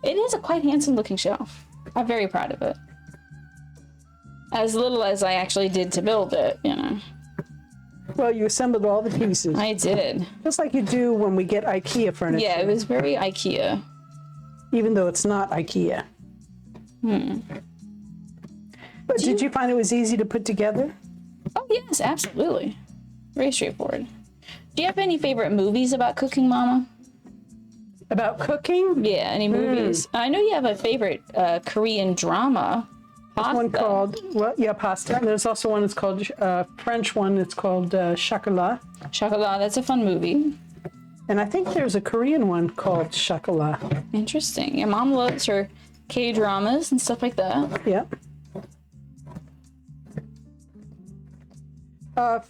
[SPEAKER 1] It is a quite handsome looking shelf. I'm very proud of it. As little as I actually did to build it, you know.
[SPEAKER 2] Well, you assembled all the pieces.
[SPEAKER 1] I did.
[SPEAKER 2] Just like you do when we get IKEA furniture.
[SPEAKER 1] Yeah, it was very IKEA.
[SPEAKER 2] Even though it's not IKEA. But did you find it was easy to put together?
[SPEAKER 1] Oh, yes, absolutely. Very straightforward. Do you have any favorite movies about cooking, Mama?
[SPEAKER 2] About cooking?
[SPEAKER 1] Yeah, any movies? I know you have a favorite Korean drama.
[SPEAKER 2] There's one called, pasta. And there's also one that's called, French one, it's called Chocolat.
[SPEAKER 1] Chocolat, that's a fun movie.
[SPEAKER 2] And I think there's a Korean one called Chocolat.
[SPEAKER 1] Interesting. Your mom loves her K-dramas and stuff like that.
[SPEAKER 2] Yep.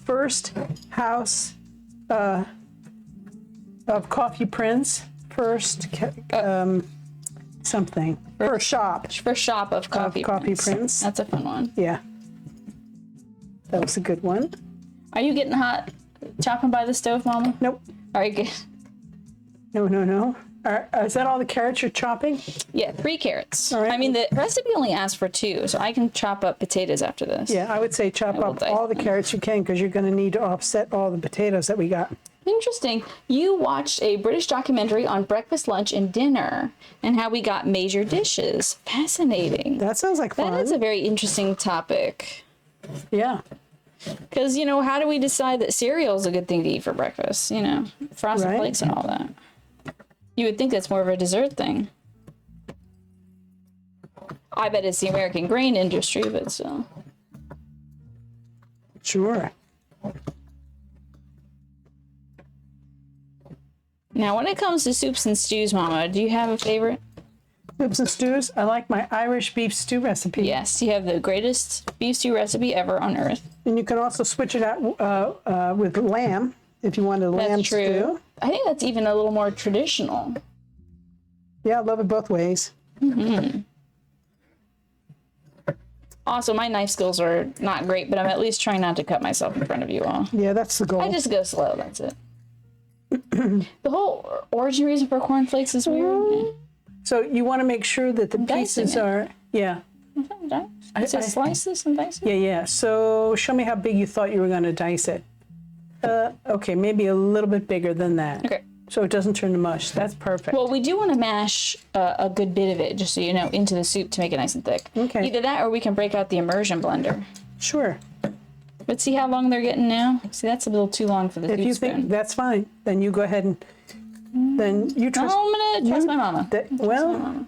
[SPEAKER 2] First House of Coffee Prince. First something. First shop.
[SPEAKER 1] First shop of Coffee
[SPEAKER 2] Prince.
[SPEAKER 1] That's a fun one.
[SPEAKER 2] Yeah. That was a good one.
[SPEAKER 1] Are you getting hot chopping by the stove, Mama?
[SPEAKER 2] Nope.
[SPEAKER 1] All right, good.
[SPEAKER 2] No. Is that all the carrots you're chopping?
[SPEAKER 1] Yeah, 3 carrots.
[SPEAKER 2] All right.
[SPEAKER 1] I mean, the recipe only asks for 2, so I can chop up potatoes after this.
[SPEAKER 2] Yeah, I would say chop up all the carrots you can because you're going to need to offset all the potatoes that we got.
[SPEAKER 1] Interesting. You watched a British documentary on breakfast, lunch, and dinner and how we got major dishes. Fascinating.
[SPEAKER 2] That sounds like fun.
[SPEAKER 1] That is a very interesting topic.
[SPEAKER 2] Yeah.
[SPEAKER 1] Because, how do we decide that cereal is a good thing to eat for breakfast? Frosted Flakes and all that. You would think that's more of a dessert thing. I bet it's the American grain industry, but still.
[SPEAKER 2] Sure.
[SPEAKER 1] Now, when it comes to soups and stews, Mama, do you have a favorite?
[SPEAKER 2] Soups and stews? I like my Irish beef stew recipe.
[SPEAKER 1] Yes, you have the greatest beef stew recipe ever on earth.
[SPEAKER 2] And you can also switch it out with lamb if you wanted lamb stew.
[SPEAKER 1] I think that's even a little more traditional.
[SPEAKER 2] Yeah, I love it both ways.
[SPEAKER 1] Mm-hmm. Also, my knife skills are not great, but I'm at least trying not to cut myself in front of you all.
[SPEAKER 2] Yeah, that's the goal.
[SPEAKER 1] I just go slow, that's it. The whole origin reason for cornflakes is weird.
[SPEAKER 2] So you want to make sure that the pieces are... Yeah.
[SPEAKER 1] I said slice this and dice it?
[SPEAKER 2] Yeah. So show me how big you thought you were going to dice it. Okay, maybe a little bit bigger than that.
[SPEAKER 1] Okay.
[SPEAKER 2] So it doesn't turn to mush. That's perfect.
[SPEAKER 1] Well, we do want to mash a good bit of it, just so you know, into the soup to make it nice and thick.
[SPEAKER 2] Okay.
[SPEAKER 1] Either that or we can break out the immersion blender.
[SPEAKER 2] Sure.
[SPEAKER 1] But see how long they're getting now? See, that's a little too long for the soup
[SPEAKER 2] If you
[SPEAKER 1] spoon.
[SPEAKER 2] think that's fine, then you go ahead and... Then you trust...
[SPEAKER 1] No, I'm going to trust my mama.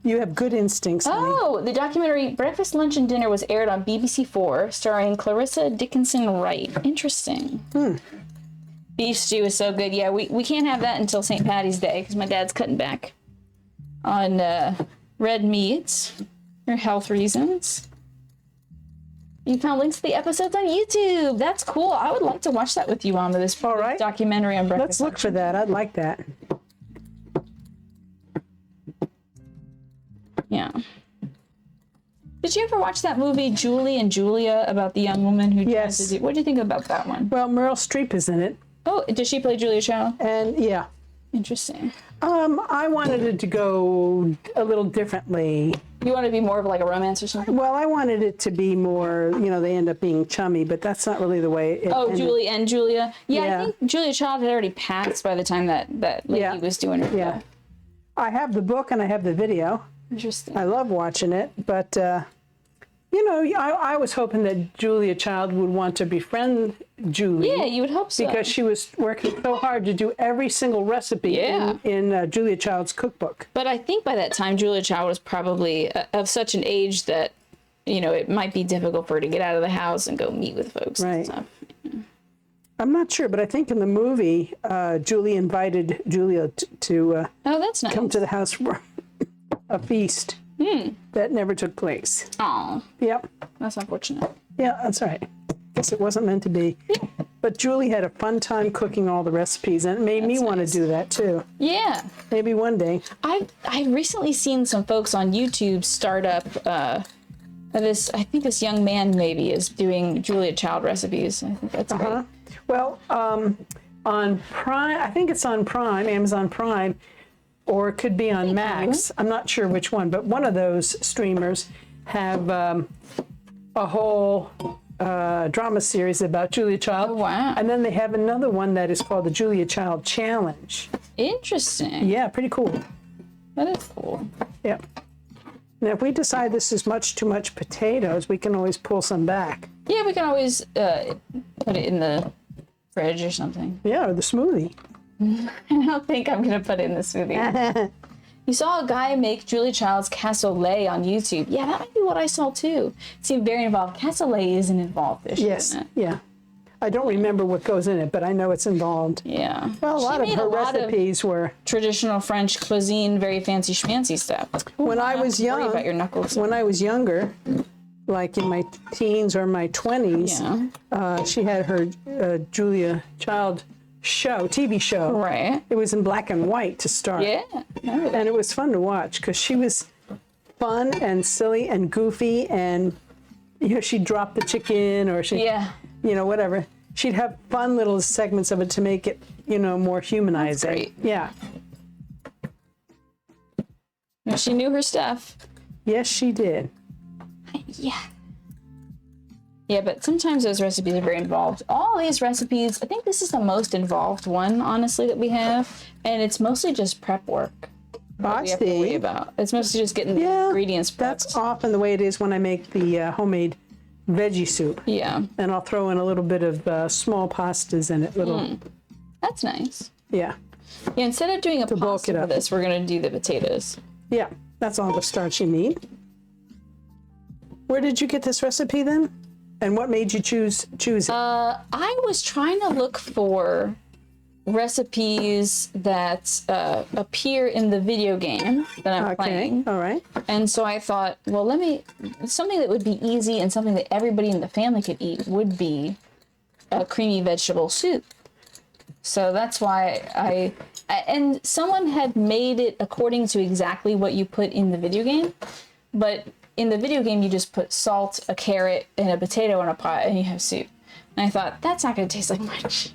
[SPEAKER 2] You have good instincts, honey.
[SPEAKER 1] Oh, the documentary Breakfast, Lunch, and Dinner was aired on BBC4, starring Clarissa Dickinson Wright. Interesting. Beef stew is so good. Yeah, we can't have that until St. Patty's Day because my dad's cutting back on red meats for health reasons. You found links to the episodes on YouTube. That's cool. I would like to watch that with you, Mama. This documentary on breakfast.
[SPEAKER 2] Let's look for that. I'd like that.
[SPEAKER 1] Yeah. Did you ever watch that movie Julie and Julia about the young woman who tries to do? What do you think about that one?
[SPEAKER 2] Well, Meryl Streep is in it.
[SPEAKER 1] Oh, does she play Julia Child?
[SPEAKER 2] And yeah.
[SPEAKER 1] Interesting.
[SPEAKER 2] I wanted it to go a little differently.
[SPEAKER 1] You want it to be more of like a romance or something?
[SPEAKER 2] Well, I wanted it to be more, they end up being chummy, but that's not really the way it ended.
[SPEAKER 1] Julie and Julia. Yeah, I think Julia Child had already passed by the time that lady was doing her.
[SPEAKER 2] Yeah. I have the book and I have the video.
[SPEAKER 1] Interesting.
[SPEAKER 2] I love watching it, but I was hoping that Julia Child would want to befriend Julie.
[SPEAKER 1] Yeah, you would hope so.
[SPEAKER 2] Because she was working so hard to do every single recipe in Julia Child's cookbook.
[SPEAKER 1] But I think by that time, Julia Child was probably of such an age that, it might be difficult for her to get out of the house and go meet with folks and stuff.
[SPEAKER 2] I'm not sure, but I think in the movie, Julie invited Julia to
[SPEAKER 1] that's nice.
[SPEAKER 2] come to the house for a feast. That never took place.
[SPEAKER 1] Oh.
[SPEAKER 2] Yep.
[SPEAKER 1] That's unfortunate.
[SPEAKER 2] Yeah, that's all right. Guess it wasn't meant to be. Yeah. But Julie had a fun time cooking all the recipes, and it made me want to do that too.
[SPEAKER 1] Yeah.
[SPEAKER 2] Maybe one day.
[SPEAKER 1] I've recently seen some folks on YouTube start up I think this young man maybe is doing Julia Child recipes. I think that's great.
[SPEAKER 2] Well, on Prime, I think it's on Prime, Amazon Prime, or it could be on Max. I'm not sure which one, but one of those streamers have a whole drama series about Julia Child.
[SPEAKER 1] Oh, wow.
[SPEAKER 2] And then they have another one that is called the Julia Child Challenge.
[SPEAKER 1] Interesting.
[SPEAKER 2] Yeah, pretty cool.
[SPEAKER 1] That is cool.
[SPEAKER 2] Yeah. Now, if we decide this is too much potatoes, we can always pull some back.
[SPEAKER 1] Yeah, we can always put it in the fridge or something.
[SPEAKER 2] Yeah, or the smoothie.
[SPEAKER 1] I don't think I'm going to put it in the smoothie. You saw a guy make Julia Child's cassoulet on YouTube. Yeah, that might be what I saw too. It seemed very involved. Cassoulet is an involved dish, isn't it?
[SPEAKER 2] Yeah. I don't remember what goes in it, but I know it's involved.
[SPEAKER 1] Yeah.
[SPEAKER 2] Well, a lot of her recipes were
[SPEAKER 1] traditional French cuisine, very fancy schmancy stuff.
[SPEAKER 2] When I was young,
[SPEAKER 1] worry about your knuckles.
[SPEAKER 2] When I was younger, like in my teens or my 20s, she had her Julia Child TV show.
[SPEAKER 1] Right.
[SPEAKER 2] It was in black and white to start.
[SPEAKER 1] Yeah.
[SPEAKER 2] And it was fun to watch because she was fun and silly and goofy, and she'd drop the chicken or she'd, whatever. She'd have fun little segments of it to make it, more humanizing.
[SPEAKER 1] That's great.
[SPEAKER 2] Yeah.
[SPEAKER 1] She knew her stuff.
[SPEAKER 2] Yes, she did.
[SPEAKER 1] Yeah. Yeah, but sometimes those recipes are very involved. All these recipes, I think this is the most involved one, honestly, that we have. And it's mostly just prep work. That we have to worry about. It's mostly just getting the ingredients prepped.
[SPEAKER 2] That's often the way it is when I make the homemade veggie soup.
[SPEAKER 1] Yeah.
[SPEAKER 2] And I'll throw in a little bit of small pastas in it.
[SPEAKER 1] That's nice.
[SPEAKER 2] Yeah.
[SPEAKER 1] Yeah, instead of doing a pasta for this, we're going to do the potatoes.
[SPEAKER 2] Yeah, that's all the starch you need. Where did you get this recipe then? And what made you choose it?
[SPEAKER 1] I was trying to look for recipes that appear in the video game that I'm playing.
[SPEAKER 2] All right.
[SPEAKER 1] And so I thought, well, something that would be easy and something that everybody in the family could eat would be a creamy vegetable soup. So that's why and someone had made it according to exactly what you put in the video game, but in the video game you just put salt, a carrot, and a potato in a pot, and you have soup. And I thought, that's not going to taste like much.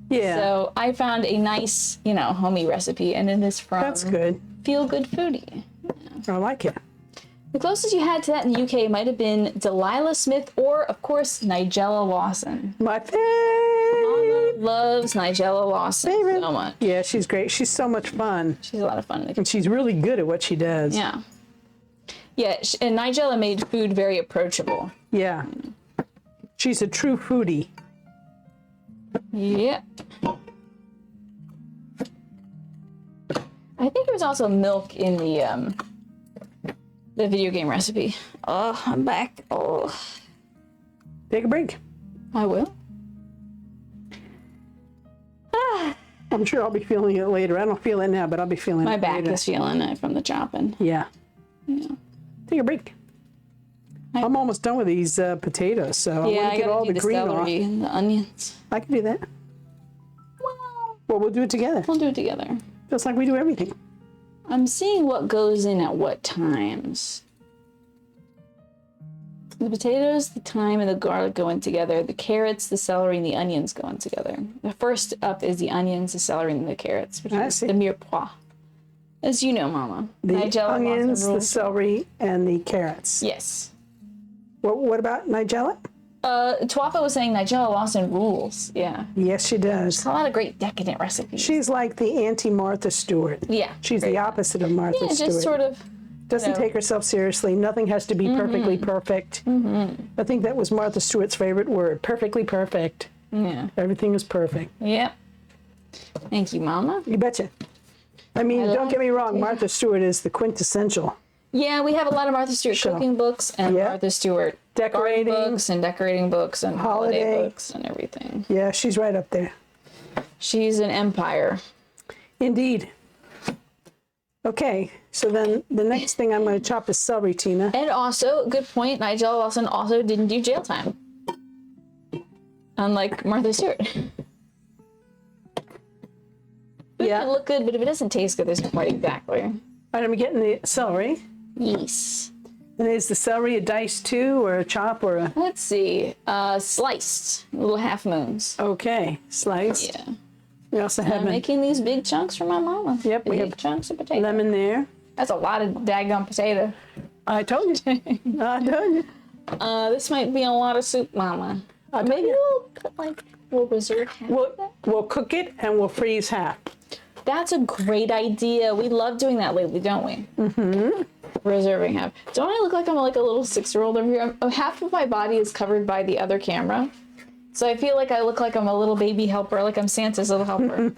[SPEAKER 2] Yeah.
[SPEAKER 1] So I found a nice, homey recipe, and it is from
[SPEAKER 2] That's good.
[SPEAKER 1] Feel Good Foodie.
[SPEAKER 2] I like it.
[SPEAKER 1] The closest you had to that in the UK might have been Delilah Smith or, of course, Nigella Lawson.
[SPEAKER 2] My favorite.
[SPEAKER 1] Mama loves Nigella Lawson so much.
[SPEAKER 2] Yeah, she's great. She's so much fun.
[SPEAKER 1] She's a lot of fun.
[SPEAKER 2] And she's really good at what she does.
[SPEAKER 1] Yeah. Yeah, and Nigella made food very approachable.
[SPEAKER 2] Yeah. She's a true foodie.
[SPEAKER 1] Yeah. I think there was also milk in the video game recipe. Oh, I'm back. Oh.
[SPEAKER 2] Take a break.
[SPEAKER 1] I will.
[SPEAKER 2] I'm sure I'll be feeling it later. I don't feel it now, but I'll be feeling it later.
[SPEAKER 1] My back is feeling it from the chopping.
[SPEAKER 2] Yeah. Take a break. I'm almost done with these potatoes, so I want to get all the green off.
[SPEAKER 1] And the onions.
[SPEAKER 2] I can do that. Well, we'll do it together.
[SPEAKER 1] We'll do it together.
[SPEAKER 2] Just like we do everything.
[SPEAKER 1] I'm seeing what goes in at what times. The potatoes, the thyme, and the garlic go in together. The carrots, the celery, and the onions go in together. The first up is the onions, the celery, and the carrots, which is the mirepoix. As you know, Mama.
[SPEAKER 2] The onions, the celery, and the carrots.
[SPEAKER 1] Yes.
[SPEAKER 2] What about Nigella?
[SPEAKER 1] Twafa was saying Nigella Lawson rules. Yeah.
[SPEAKER 2] Yes, she does.
[SPEAKER 1] There's a lot of great decadent recipes.
[SPEAKER 2] She's like the anti-Martha Stewart.
[SPEAKER 1] Yeah.
[SPEAKER 2] She's the opposite of Martha Stewart.
[SPEAKER 1] Yeah, just sort of.
[SPEAKER 2] Doesn't take herself seriously. Nothing has to be perfectly perfect. I think that was Martha Stewart's favorite word. Perfectly perfect.
[SPEAKER 1] Yeah.
[SPEAKER 2] Everything is perfect.
[SPEAKER 1] Yep. Thank you, Mama.
[SPEAKER 2] You betcha. I mean, don't get me wrong. Martha Stewart is the quintessential.
[SPEAKER 1] Yeah, we have a lot of Martha Stewart cooking books and Martha Stewart
[SPEAKER 2] decorating
[SPEAKER 1] books and decorating books and holiday books and everything.
[SPEAKER 2] Yeah, she's right up there.
[SPEAKER 1] She's an empire.
[SPEAKER 2] Indeed. Okay, so then the next thing I'm going to chop is celery, Tina.
[SPEAKER 1] And also, good point, Nigella Lawson also didn't do jail time. Unlike Martha Stewart. It can look good, but if it doesn't taste good, there's no point exactly.
[SPEAKER 2] All right, I'm getting the celery.
[SPEAKER 1] Yes.
[SPEAKER 2] And is the celery a dice too, or a chop, or a...
[SPEAKER 1] Let's see. Sliced. Little half moons.
[SPEAKER 2] Okay, sliced.
[SPEAKER 1] Yeah.
[SPEAKER 2] We also have...
[SPEAKER 1] I'm making these big chunks for my mama.
[SPEAKER 2] Yep, we have
[SPEAKER 1] chunks of potato.
[SPEAKER 2] Lemon there.
[SPEAKER 1] That's a lot of daggone potato.
[SPEAKER 2] I told you. I told you.
[SPEAKER 1] This might be a lot of soup, Mama. Maybe we'll reserve half of that.
[SPEAKER 2] We'll cook it and we'll freeze half.
[SPEAKER 1] That's a great idea. We love doing that lately, don't we? Mm-hmm. Reserving half. Don't I look like I'm like a little 6-year-old over here? Half of my body is covered by the other camera. So I feel like I look like I'm a little baby helper, like I'm Santa's little helper.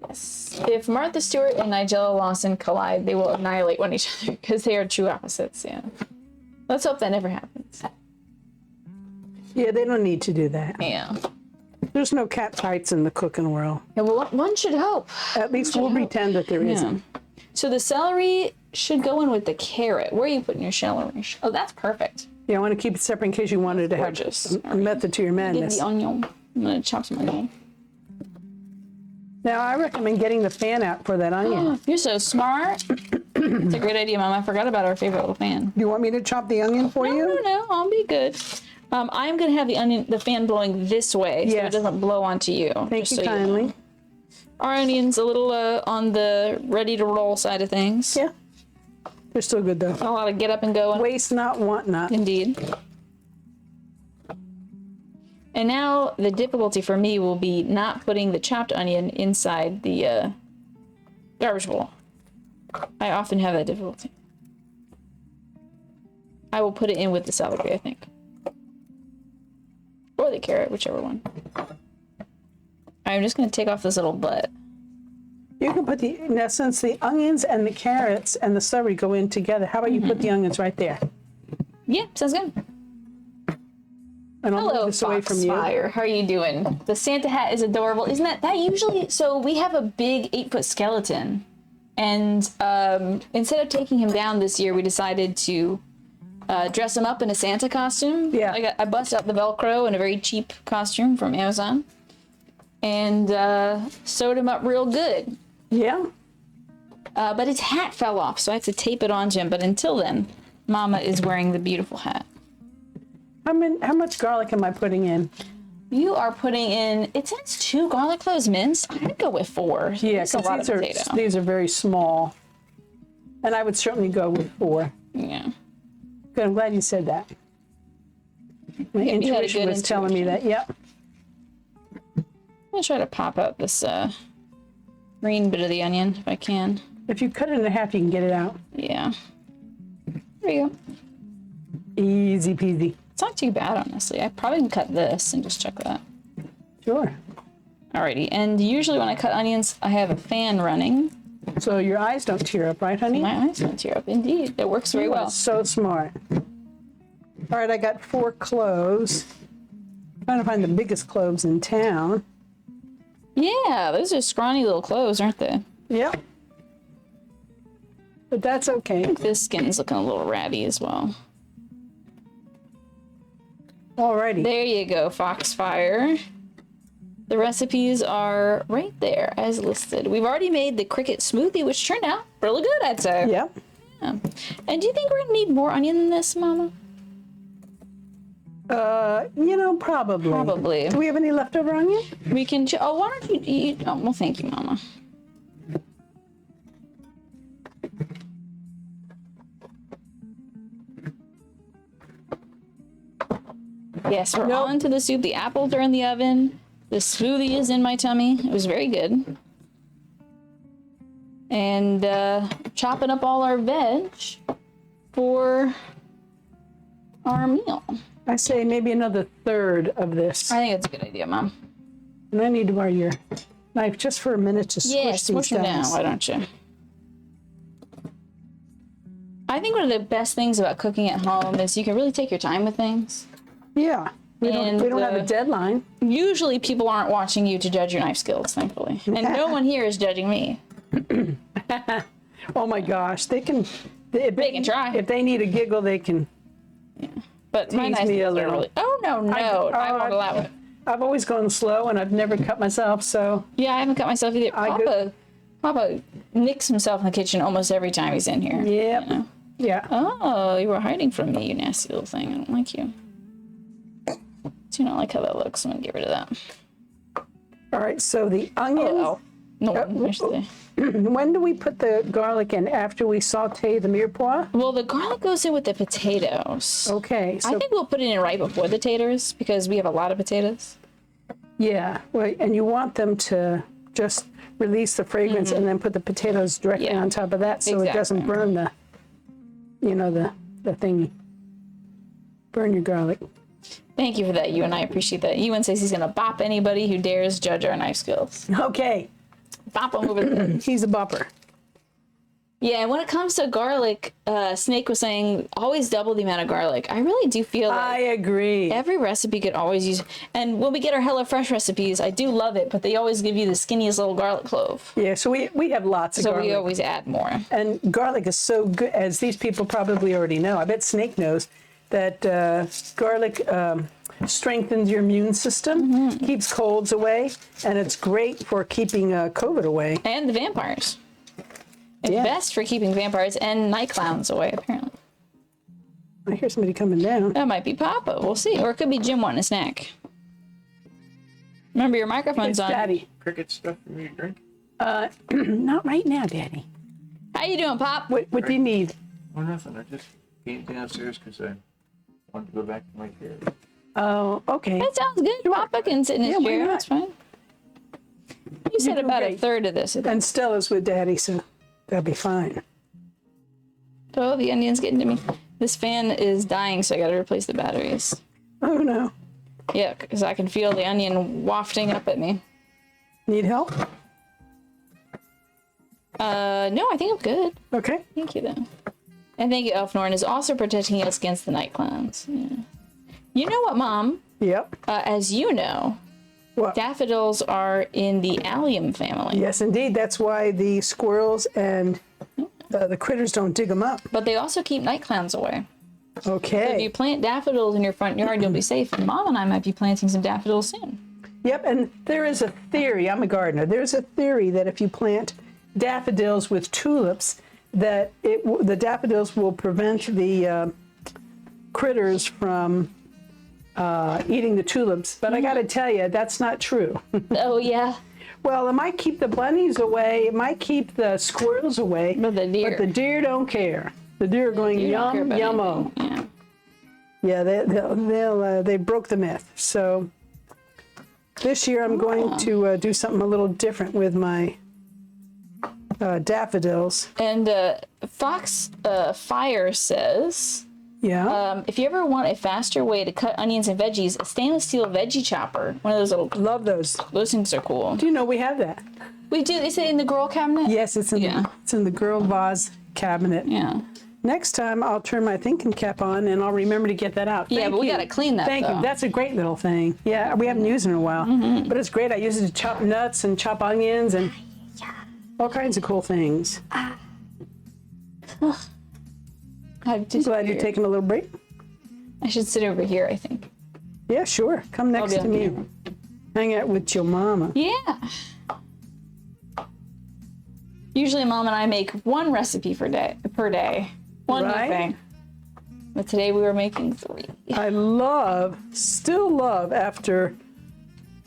[SPEAKER 1] Yes. If Martha Stewart and Nigella Lawson collide, they will annihilate one each other because they are true opposites, yeah. Let's hope that never happens.
[SPEAKER 2] Yeah, they don't need to do that.
[SPEAKER 1] Yeah.
[SPEAKER 2] There's no cat fights in the cooking world.
[SPEAKER 1] Yeah, well, one should hope.
[SPEAKER 2] At least we'll pretend that there isn't.
[SPEAKER 1] So the celery should go in with the carrot. Where are you putting your celery? Oh, that's perfect.
[SPEAKER 2] Yeah, I want to keep it separate in case you wanted to have a method to your
[SPEAKER 1] Get
[SPEAKER 2] madness.
[SPEAKER 1] the onion. I'm gonna chop some onion.
[SPEAKER 2] Now, I recommend getting the fan out for that onion.
[SPEAKER 1] Oh, you're so smart. It's a great idea, Mom. I forgot about our favorite little fan.
[SPEAKER 2] Do you want me to chop the onion for you?
[SPEAKER 1] No, I'll be good. I'm gonna have the fan blowing this way, so it doesn't blow onto you.
[SPEAKER 2] Thank you kindly.
[SPEAKER 1] Know. Our onion's a little on the ready to roll side of things.
[SPEAKER 2] Yeah, they're still good though.
[SPEAKER 1] A lot of get up and go.
[SPEAKER 2] Waste not, want not.
[SPEAKER 1] Indeed. And now the difficulty for me will be not putting the chopped onion inside the garbage bowl. I often have that difficulty. I will put it in with the celery, I think. Or the carrot, whichever one. I'm just going to take off this little butt.
[SPEAKER 2] You can put now since the onions and the carrots and the celery go in together, how about you put the onions right there?
[SPEAKER 1] Yeah, sounds good.
[SPEAKER 2] And I'll move this away from you.
[SPEAKER 1] Foxfire. How are you doing? The Santa hat is adorable. Isn't that usually, so we have a big 8-foot skeleton. And instead of taking him down this year, we decided to dress him up in a Santa costume.
[SPEAKER 2] Yeah.
[SPEAKER 1] I bust out the Velcro in a very cheap costume from Amazon. And sewed him up real good.
[SPEAKER 2] Yeah.
[SPEAKER 1] But his hat fell off, so I have to tape it onto him. But until then, Mama is wearing the beautiful hat.
[SPEAKER 2] How much garlic am I putting in?
[SPEAKER 1] You are putting in, it says 2 garlic cloves minced. I'd go with 4.
[SPEAKER 2] Yeah, because these are very small. And I would certainly go with 4.
[SPEAKER 1] Yeah.
[SPEAKER 2] Good, I'm glad you said that. My intuition was telling me that, yep.
[SPEAKER 1] I'm going to try to pop out this green bit of the onion if I can.
[SPEAKER 2] If you cut it in half, you can get it out.
[SPEAKER 1] Yeah. There you go.
[SPEAKER 2] Easy peasy.
[SPEAKER 1] It's not too bad, honestly. I probably can cut this and just check that.
[SPEAKER 2] Sure.
[SPEAKER 1] Alrighty, and usually when I cut onions, I have a fan running.
[SPEAKER 2] So your eyes don't tear up, right, honey?
[SPEAKER 1] My eyes don't tear up, indeed. It works very well.
[SPEAKER 2] So smart. All right, I got 4 cloves. Trying to find the biggest cloves in town.
[SPEAKER 1] Yeah, those are scrawny little cloves, aren't they?
[SPEAKER 2] Yep. But that's okay.
[SPEAKER 1] I think this skin's looking a little ratty as well.
[SPEAKER 2] Alrighty.
[SPEAKER 1] There you go, Foxfire. The recipes are right there as listed. We've already made the cricket smoothie, which turned out really good, I'd say.
[SPEAKER 2] Yep.
[SPEAKER 1] Yeah. And do you think we're gonna need more onion than this, Mama?
[SPEAKER 2] Probably.
[SPEAKER 1] Probably.
[SPEAKER 2] Do we have any leftover onion?
[SPEAKER 1] We can. Oh, why don't you eat? Oh, well, thank you, Mama. Yes, we're on to the soup. The apples are in the oven. The smoothie is in my tummy. It was very good. And chopping up all our veg for our meal.
[SPEAKER 2] I say maybe another third of this.
[SPEAKER 1] I think it's a good idea, Mom.
[SPEAKER 2] And I need to borrow your knife just for a minute to squish these
[SPEAKER 1] them down, why don't you? I think one of the best things about cooking at home is you can really take your time with things.
[SPEAKER 2] Yeah. We don't have a deadline.
[SPEAKER 1] Usually people aren't watching you to judge your knife skills, thankfully. And no one here is judging me.
[SPEAKER 2] Oh my gosh. They can
[SPEAKER 1] try.
[SPEAKER 2] If they need a giggle, they can.
[SPEAKER 1] Yeah. But my knife skills are really... Oh, no. I won't allow it.
[SPEAKER 2] I've always gone slow and I've never cut myself, so.
[SPEAKER 1] Yeah, I haven't cut myself either. Papa nicks himself in the kitchen almost every time he's in here.
[SPEAKER 2] Yep.
[SPEAKER 1] You know?
[SPEAKER 2] Yeah.
[SPEAKER 1] Oh, you were hiding from me, you nasty little thing. I don't like you. Do not like how that looks. I'm gonna get rid of that.
[SPEAKER 2] All right, so the onions.
[SPEAKER 1] Oh, no.
[SPEAKER 2] When do we put the garlic in? After we saute the mirepoix?
[SPEAKER 1] Well, the garlic goes in with the potatoes.
[SPEAKER 2] Okay. So,
[SPEAKER 1] I think we'll put it in right before the taters because we have a lot of potatoes.
[SPEAKER 2] Yeah, well, and you want them to just release the fragrance and then put the potatoes directly on top of that so it doesn't burn the thing. Burn your garlic.
[SPEAKER 1] Thank you for that, Ewan. I appreciate that. Ewan says he's going to bop anybody who dares judge our knife skills.
[SPEAKER 2] Okay.
[SPEAKER 1] Bop him over the head.
[SPEAKER 2] He's a bopper.
[SPEAKER 1] Yeah, and when it comes to garlic, Snake was saying always double the amount of garlic. I really do feel like
[SPEAKER 2] I agree.
[SPEAKER 1] Every recipe could always use, and when we get our HelloFresh recipes, I do love it, but they always give you the skinniest little garlic clove.
[SPEAKER 2] Yeah, so we have lots of garlic.
[SPEAKER 1] So we always add more.
[SPEAKER 2] And garlic is so good, as these people probably already know. I bet Snake knows. that garlic strengthens your immune system, keeps colds away, and it's great for keeping COVID away.
[SPEAKER 1] And the vampires. It's best for keeping vampires and night clowns away, apparently.
[SPEAKER 2] I hear somebody coming down.
[SPEAKER 1] That might be Papa. We'll see. Or it could be Jim wanting a snack. Remember, your microphone's on.
[SPEAKER 2] Daddy.
[SPEAKER 3] Cricket stuff for me to drink?
[SPEAKER 2] Not right now, Daddy.
[SPEAKER 1] How you doing, Pop?
[SPEAKER 2] What do you need?
[SPEAKER 3] Oh, nothing. I just came downstairs because I wanted to go back to my chair.
[SPEAKER 2] Oh, okay.
[SPEAKER 1] That sounds good. Papa can sit in his chair. That's fine. You said
[SPEAKER 2] doing
[SPEAKER 1] about
[SPEAKER 2] great.
[SPEAKER 1] a third of this.
[SPEAKER 2] And Stella's with Daddy, so that'll be fine.
[SPEAKER 1] Oh, the onion's getting to me. This fan is dying, so I gotta replace the batteries.
[SPEAKER 2] Oh, no.
[SPEAKER 1] Yeah, because I can feel the onion wafting up at me.
[SPEAKER 2] Need help?
[SPEAKER 1] No, I think I'm good.
[SPEAKER 2] Okay.
[SPEAKER 1] Thank you, though. And thank you, Elfnorn is also protecting us against the night clowns. Yeah. You know what, Mom?
[SPEAKER 2] Yep.
[SPEAKER 1] As you know,
[SPEAKER 2] What?
[SPEAKER 1] daffodils are in the allium family.
[SPEAKER 2] Yes, indeed. That's why the squirrels and the critters don't dig them up.
[SPEAKER 1] But they also keep night clowns away. So if
[SPEAKER 2] Okay.
[SPEAKER 1] you plant daffodils in your front yard, you'll be safe. And Mom and I might be planting some daffodils soon.
[SPEAKER 2] Yep, and there is a theory, I'm a gardener, there's a theory that if you plant daffodils with tulips, that the daffodils will prevent the critters from eating the tulips. But I gotta tell you, that's not true.
[SPEAKER 1] Oh, yeah.
[SPEAKER 2] Well, it might keep the bunnies away, it might keep the squirrels away,
[SPEAKER 1] But the deer
[SPEAKER 2] don't care. The deer are going
[SPEAKER 1] You don't care
[SPEAKER 2] yum,
[SPEAKER 1] about
[SPEAKER 2] yummo.
[SPEAKER 1] anything. Yeah.
[SPEAKER 2] Yeah, they broke the myth. So this year I'm going to do something a little different with my daffodils.
[SPEAKER 1] And Fox Fire says,
[SPEAKER 2] Yeah,
[SPEAKER 1] if you ever want a faster way to cut onions and veggies, a stainless steel veggie chopper, one of those little,
[SPEAKER 2] love those.
[SPEAKER 1] those things are cool.
[SPEAKER 2] Do you know we have that?
[SPEAKER 1] We do, is it in the girl cabinet?
[SPEAKER 2] Yes, it's in the girl vase cabinet.
[SPEAKER 1] Yeah.
[SPEAKER 2] Next time I'll turn my thinking cap on and I'll remember to get that out.
[SPEAKER 1] Yeah,
[SPEAKER 2] Thank
[SPEAKER 1] but we
[SPEAKER 2] you.
[SPEAKER 1] gotta clean that,
[SPEAKER 2] Thank
[SPEAKER 1] though.
[SPEAKER 2] you. That's a great little thing. Yeah, we haven't used it in a while, but it's great. I use it to chop nuts and chop onions and all kinds of cool things.
[SPEAKER 1] I'm just
[SPEAKER 2] Glad you're taking a little break.
[SPEAKER 1] I should sit over here, I think.
[SPEAKER 2] Yeah, sure. Come next
[SPEAKER 1] be
[SPEAKER 2] to
[SPEAKER 1] on
[SPEAKER 2] me.
[SPEAKER 1] camera.
[SPEAKER 2] Hang out with your mama.
[SPEAKER 1] Yeah. Usually Mom and I make one recipe per day. One new
[SPEAKER 2] Right.
[SPEAKER 1] thing. But today we were making 3.
[SPEAKER 2] I still love, after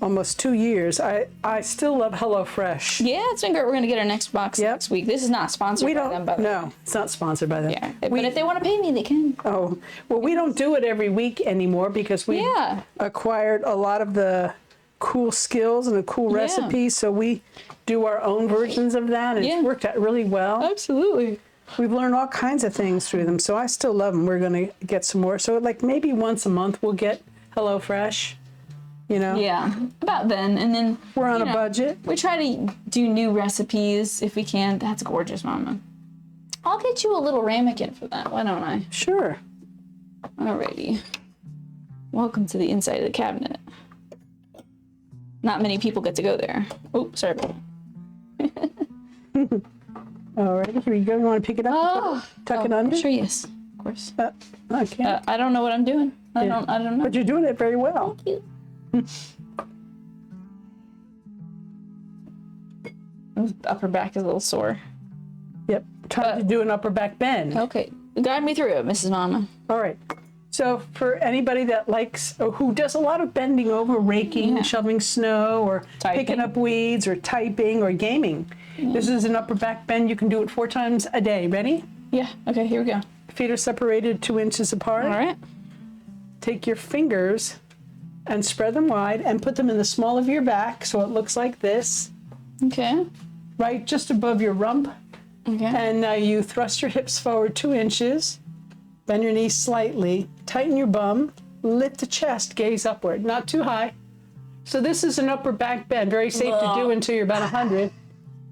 [SPEAKER 2] almost 2 years, I still love HelloFresh.
[SPEAKER 1] Yeah, it's been great. We're going to get our next box
[SPEAKER 2] Yep.
[SPEAKER 1] next week. This is not sponsored
[SPEAKER 2] We
[SPEAKER 1] by them, but
[SPEAKER 2] no, it's not sponsored by them.
[SPEAKER 1] yeah. But if they want to pay me, they can.
[SPEAKER 2] Oh, well, we don't do it every week anymore because we
[SPEAKER 1] Yeah.
[SPEAKER 2] acquired a lot of the cool skills and the cool
[SPEAKER 1] Yeah.
[SPEAKER 2] recipes, so we do our own versions of that, and
[SPEAKER 1] Yeah.
[SPEAKER 2] it's worked out really well.
[SPEAKER 1] Absolutely.
[SPEAKER 2] We've learned all kinds of things through them, so I still love them. We're going to get some more. So, like, maybe once a month we'll get HelloFresh, you know?
[SPEAKER 1] Yeah, about then. And then
[SPEAKER 2] We're on
[SPEAKER 1] you
[SPEAKER 2] a budget.
[SPEAKER 1] We try to do new recipes if we can. That's gorgeous, Mama. I'll get you a little ramekin for that. Why don't I?
[SPEAKER 2] Sure.
[SPEAKER 1] Alrighty. Welcome to the inside of the cabinet. Not many people get to go there. Oh, sorry about that.
[SPEAKER 2] All right, here you go. You want to pick it up?
[SPEAKER 1] Oh,
[SPEAKER 2] Tuck it under?
[SPEAKER 1] Sure, yes, of course.
[SPEAKER 2] Okay.
[SPEAKER 1] I don't know what I'm doing. I don't know.
[SPEAKER 2] But you're doing it very well.
[SPEAKER 1] Thank you. Upper back is a little sore.
[SPEAKER 2] Yep. Trying to do an upper back bend.
[SPEAKER 1] Okay, guide me through it, Mrs. Mama.
[SPEAKER 2] All right. So for anybody that likes, or who does a lot of bending over, raking, shoveling snow, or
[SPEAKER 1] Typing.
[SPEAKER 2] picking up weeds, or typing, or gaming, this is an upper back bend. You can do it 4 times a day. Ready?
[SPEAKER 1] Yeah. Okay, here we go.
[SPEAKER 2] Feet are separated 2 inches apart.
[SPEAKER 1] All right.
[SPEAKER 2] Take your fingers and spread them wide and put them in the small of your back so it looks like this,
[SPEAKER 1] Okay.
[SPEAKER 2] right just above your rump.
[SPEAKER 1] Okay.
[SPEAKER 2] And now you thrust your hips forward 2 inches, bend your knees slightly, tighten your bum, lift the chest, gaze upward, not too high. So this is an upper back bend, very safe to do until you're about 100.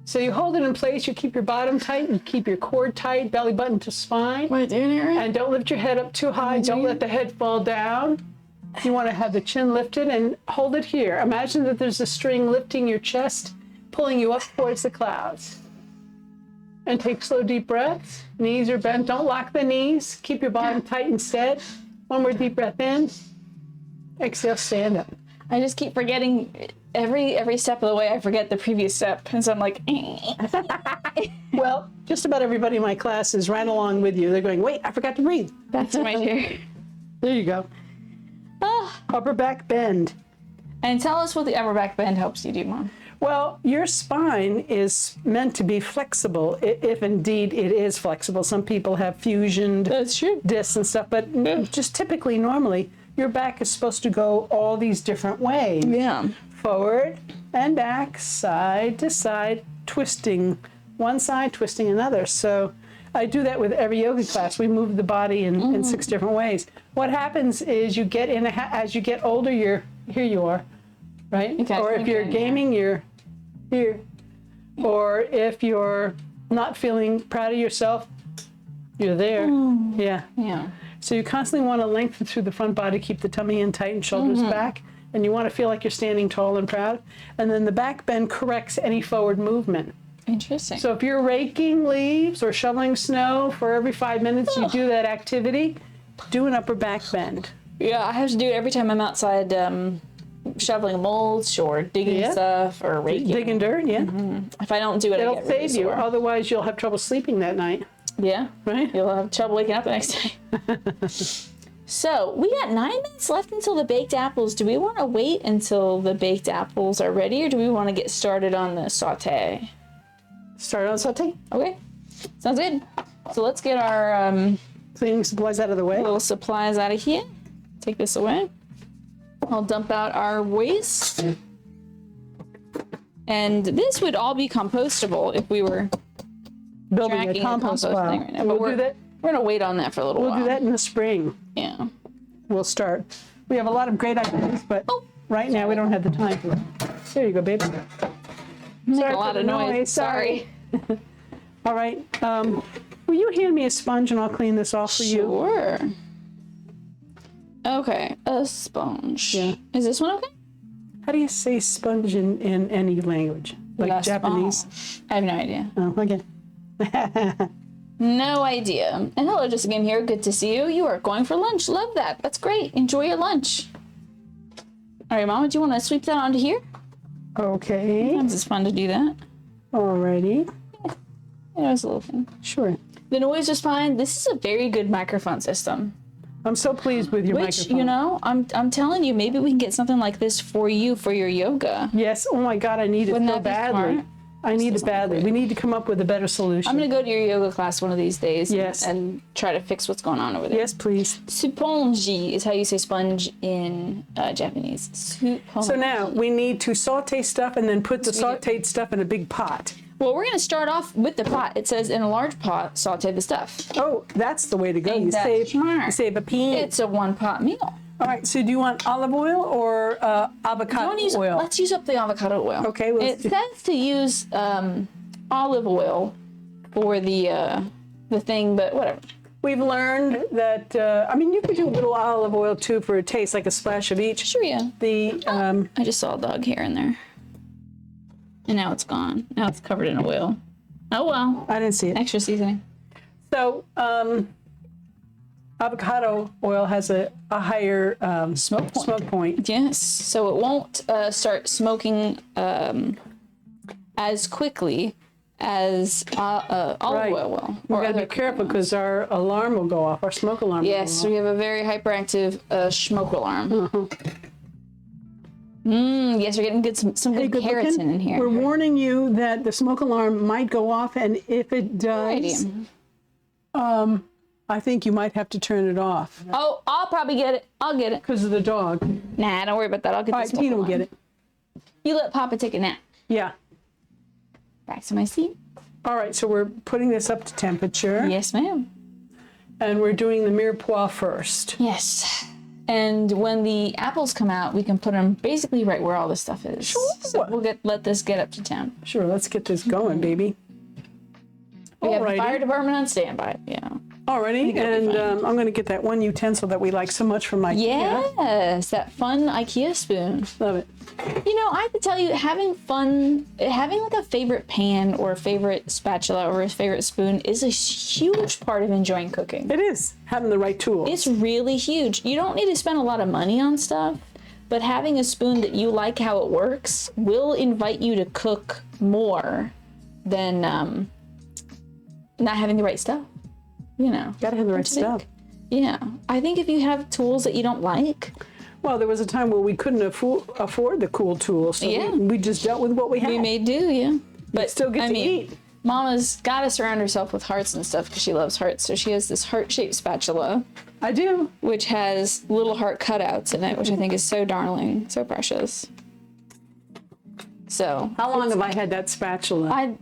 [SPEAKER 2] So you hold it in place, you keep your bottom tight, you keep your core tight, belly button to spine.
[SPEAKER 1] Am I doing it right?
[SPEAKER 2] And don't lift your head up too high, don't let the head fall down. You want to have the chin lifted and hold it here. Imagine that there's a string lifting your chest, pulling you up towards the clouds. And take slow, deep breaths. Knees are bent. Don't lock the knees. Keep your bottom tight instead. One more deep breath in. Exhale, stand up.
[SPEAKER 1] I just keep forgetting every step of the way. I forget the previous step, and so I'm like,
[SPEAKER 2] Well, just about everybody in my class is right along with you. They're going, wait, I forgot to breathe.
[SPEAKER 1] back to my chair.
[SPEAKER 2] There you go. Upper back bend.
[SPEAKER 1] And tell us what the upper back bend helps you do, Mom.
[SPEAKER 2] Well, your spine is meant to be flexible, if indeed it is flexible. Some people have fusioned
[SPEAKER 1] That's true.
[SPEAKER 2] discs and stuff, but just typically, normally, your back is supposed to go all these different ways.
[SPEAKER 1] Yeah.
[SPEAKER 2] Forward and back, side to side, twisting one side, twisting another. So I do that with every yoga class. We move the body in 6 different ways. What happens is you get in as you get older, here you are, right?
[SPEAKER 1] Okay,
[SPEAKER 2] or if you're gaming, you're here. Or if you're not feeling proud of yourself, you're there. Yeah.
[SPEAKER 1] Yeah.
[SPEAKER 2] So you constantly want to lengthen through the front body, keep the tummy in tight and shoulders back, and you want to feel like you're standing tall and proud. And then the back bend corrects any forward movement.
[SPEAKER 1] Interesting.
[SPEAKER 2] So if you're raking leaves or shoveling snow, for every 5 minutes you do that activity, do an upper back bend.
[SPEAKER 1] Yeah, I have to do it every time I'm outside shoveling mulch or digging stuff or raking.
[SPEAKER 2] Digging dirt, yeah.
[SPEAKER 1] If I don't do it, I
[SPEAKER 2] It'll
[SPEAKER 1] get really
[SPEAKER 2] save you.
[SPEAKER 1] sore.
[SPEAKER 2] Otherwise, you'll have trouble sleeping that night.
[SPEAKER 1] Yeah.
[SPEAKER 2] Right?
[SPEAKER 1] You'll have trouble waking up the next day. So we got 9 minutes left until the baked apples. Do we want to wait until the baked apples are ready, or do we want to get started on the saute?
[SPEAKER 2] Start on saute.
[SPEAKER 1] Okay. Sounds good. So let's get our
[SPEAKER 2] Cleaning supplies out of the way.
[SPEAKER 1] little supplies out of here. Take this away. I'll dump out our waste. And this would all be compostable if we were
[SPEAKER 2] Building a
[SPEAKER 1] tracking
[SPEAKER 2] compost
[SPEAKER 1] compost
[SPEAKER 2] pile.
[SPEAKER 1] thing right now.
[SPEAKER 2] We'll
[SPEAKER 1] But
[SPEAKER 2] do that.
[SPEAKER 1] we're going to wait on that for a little while.
[SPEAKER 2] We'll do that in the spring.
[SPEAKER 1] Yeah.
[SPEAKER 2] We'll start. We have a lot of great ideas, but right now we don't have the time for it. There you go, baby.
[SPEAKER 1] Make
[SPEAKER 2] Sorry
[SPEAKER 1] a lot
[SPEAKER 2] for
[SPEAKER 1] of
[SPEAKER 2] the
[SPEAKER 1] noise.
[SPEAKER 2] Sorry. All right. Will you hand me a sponge and I'll clean this off for you?
[SPEAKER 1] Sure. Okay, a sponge.
[SPEAKER 2] Yeah.
[SPEAKER 1] Is this one okay?
[SPEAKER 2] How do you say sponge in any language? Like
[SPEAKER 1] La
[SPEAKER 2] Japanese?
[SPEAKER 1] sponge. I have no idea.
[SPEAKER 2] Oh, okay.
[SPEAKER 1] No idea. And hello, just again here. Good to see you. You are going for lunch. Love that. That's great. Enjoy your lunch. All right, Mama, do you want to sweep that onto here?
[SPEAKER 2] Okay.
[SPEAKER 1] Sometimes it's fun to do that.
[SPEAKER 2] Alrighty.
[SPEAKER 1] Yeah, it's a little thing.
[SPEAKER 2] Sure.
[SPEAKER 1] The noise is fine. This is a very good microphone system.
[SPEAKER 2] I'm so pleased with your
[SPEAKER 1] Which,
[SPEAKER 2] microphone.
[SPEAKER 1] you know, I'm telling you, maybe we can get something like this for you for your yoga.
[SPEAKER 2] Yes. Oh my God, I need it
[SPEAKER 1] Wouldn't
[SPEAKER 2] so
[SPEAKER 1] that be
[SPEAKER 2] badly.
[SPEAKER 1] smart?
[SPEAKER 2] I need it badly. We need to come up with a better solution.
[SPEAKER 1] I'm going to go to your yoga class one of these days.
[SPEAKER 2] Yes.
[SPEAKER 1] And try to fix what's going on over there.
[SPEAKER 2] Yes, please.
[SPEAKER 1] Supponji is how you say sponge in Japanese. Supponji.
[SPEAKER 2] So now we need to saute stuff and then put the sauteed stuff in a big pot.
[SPEAKER 1] Well, we're going to start off with the pot. It says in a large pot, saute the stuff.
[SPEAKER 2] Oh, that's the way to go.
[SPEAKER 1] Ain't that smart?
[SPEAKER 2] You save a peen.
[SPEAKER 1] It's a one-pot meal.
[SPEAKER 2] All right. So do you want olive oil or avocado oil?
[SPEAKER 1] Let's use up the avocado oil.
[SPEAKER 2] Okay,
[SPEAKER 1] It says to use olive oil for the thing, but whatever.
[SPEAKER 2] We've learned that. I mean, you could do a little olive oil too for a taste, like a splash of each.
[SPEAKER 1] Sure, yeah.
[SPEAKER 2] The
[SPEAKER 1] I just saw a dog hair in there. And now it's gone. Now it's covered in oil. Oh well.
[SPEAKER 2] I didn't see it.
[SPEAKER 1] Extra seasoning.
[SPEAKER 2] So avocado oil has a higher
[SPEAKER 1] Smoke point.
[SPEAKER 2] smoke point.
[SPEAKER 1] Yes. So it won't start smoking as quickly as olive
[SPEAKER 2] Right.
[SPEAKER 1] oil will.
[SPEAKER 2] We've
[SPEAKER 1] or
[SPEAKER 2] got to
[SPEAKER 1] other
[SPEAKER 2] be careful because our alarm will go off. Our smoke alarm.
[SPEAKER 1] Yes,
[SPEAKER 2] will
[SPEAKER 1] we
[SPEAKER 2] go
[SPEAKER 1] have a very hyperactive smoke alarm. Yes, we're getting some good
[SPEAKER 2] good
[SPEAKER 1] keratin
[SPEAKER 2] looking.
[SPEAKER 1] in here.
[SPEAKER 2] We're warning you that the smoke alarm might go off, and if it does, I think you might have to turn it off
[SPEAKER 1] Oh, I'll probably get it. I'll get it.
[SPEAKER 2] because of the dog.
[SPEAKER 1] Nah, don't worry about that. I'll get
[SPEAKER 2] All
[SPEAKER 1] the
[SPEAKER 2] right,
[SPEAKER 1] smoke
[SPEAKER 2] Tina will
[SPEAKER 1] alarm.
[SPEAKER 2] get it.
[SPEAKER 1] You let Papa take a nap.
[SPEAKER 2] Yeah.
[SPEAKER 1] Back to my seat.
[SPEAKER 2] All right, so we're putting this up to temperature,
[SPEAKER 1] Yes, ma'am.
[SPEAKER 2] and we're doing the mirepoix first.
[SPEAKER 1] Yes. And when the apples come out, we can put them basically right where all this stuff is.
[SPEAKER 2] Sure.
[SPEAKER 1] So we'll let this get up to temp.
[SPEAKER 2] Sure, let's get this going, baby.
[SPEAKER 1] We have the
[SPEAKER 2] Alrighty.
[SPEAKER 1] fire department on standby. Yeah.
[SPEAKER 2] Alrighty, and I'm going to get that one utensil that we like so much from IKEA.
[SPEAKER 1] Yes, that fun IKEA spoon.
[SPEAKER 2] Love it.
[SPEAKER 1] You know, I have to tell you, having like a favorite pan or a favorite spatula or a favorite spoon is a huge part of enjoying cooking.
[SPEAKER 2] It is, having the right tools.
[SPEAKER 1] It's really huge. You don't need to spend a lot of money on stuff, but having a spoon that you like how it works will invite you to cook more than not having the right stuff. You know,
[SPEAKER 2] Gotta have the right stuff.
[SPEAKER 1] Yeah, I think if you have tools that you don't like,
[SPEAKER 2] Well, there was a time where we couldn't afford the cool tools, so
[SPEAKER 1] Yeah.
[SPEAKER 2] we just dealt with what we had.
[SPEAKER 1] we may do, yeah. But
[SPEAKER 2] still get to eat.
[SPEAKER 1] Mama's got to surround herself with hearts and stuff because she loves hearts. So she has this heart-shaped spatula,
[SPEAKER 2] I do.
[SPEAKER 1] which has little heart cutouts in it, which I think is so darling, so precious. So
[SPEAKER 2] How long have I had that spatula?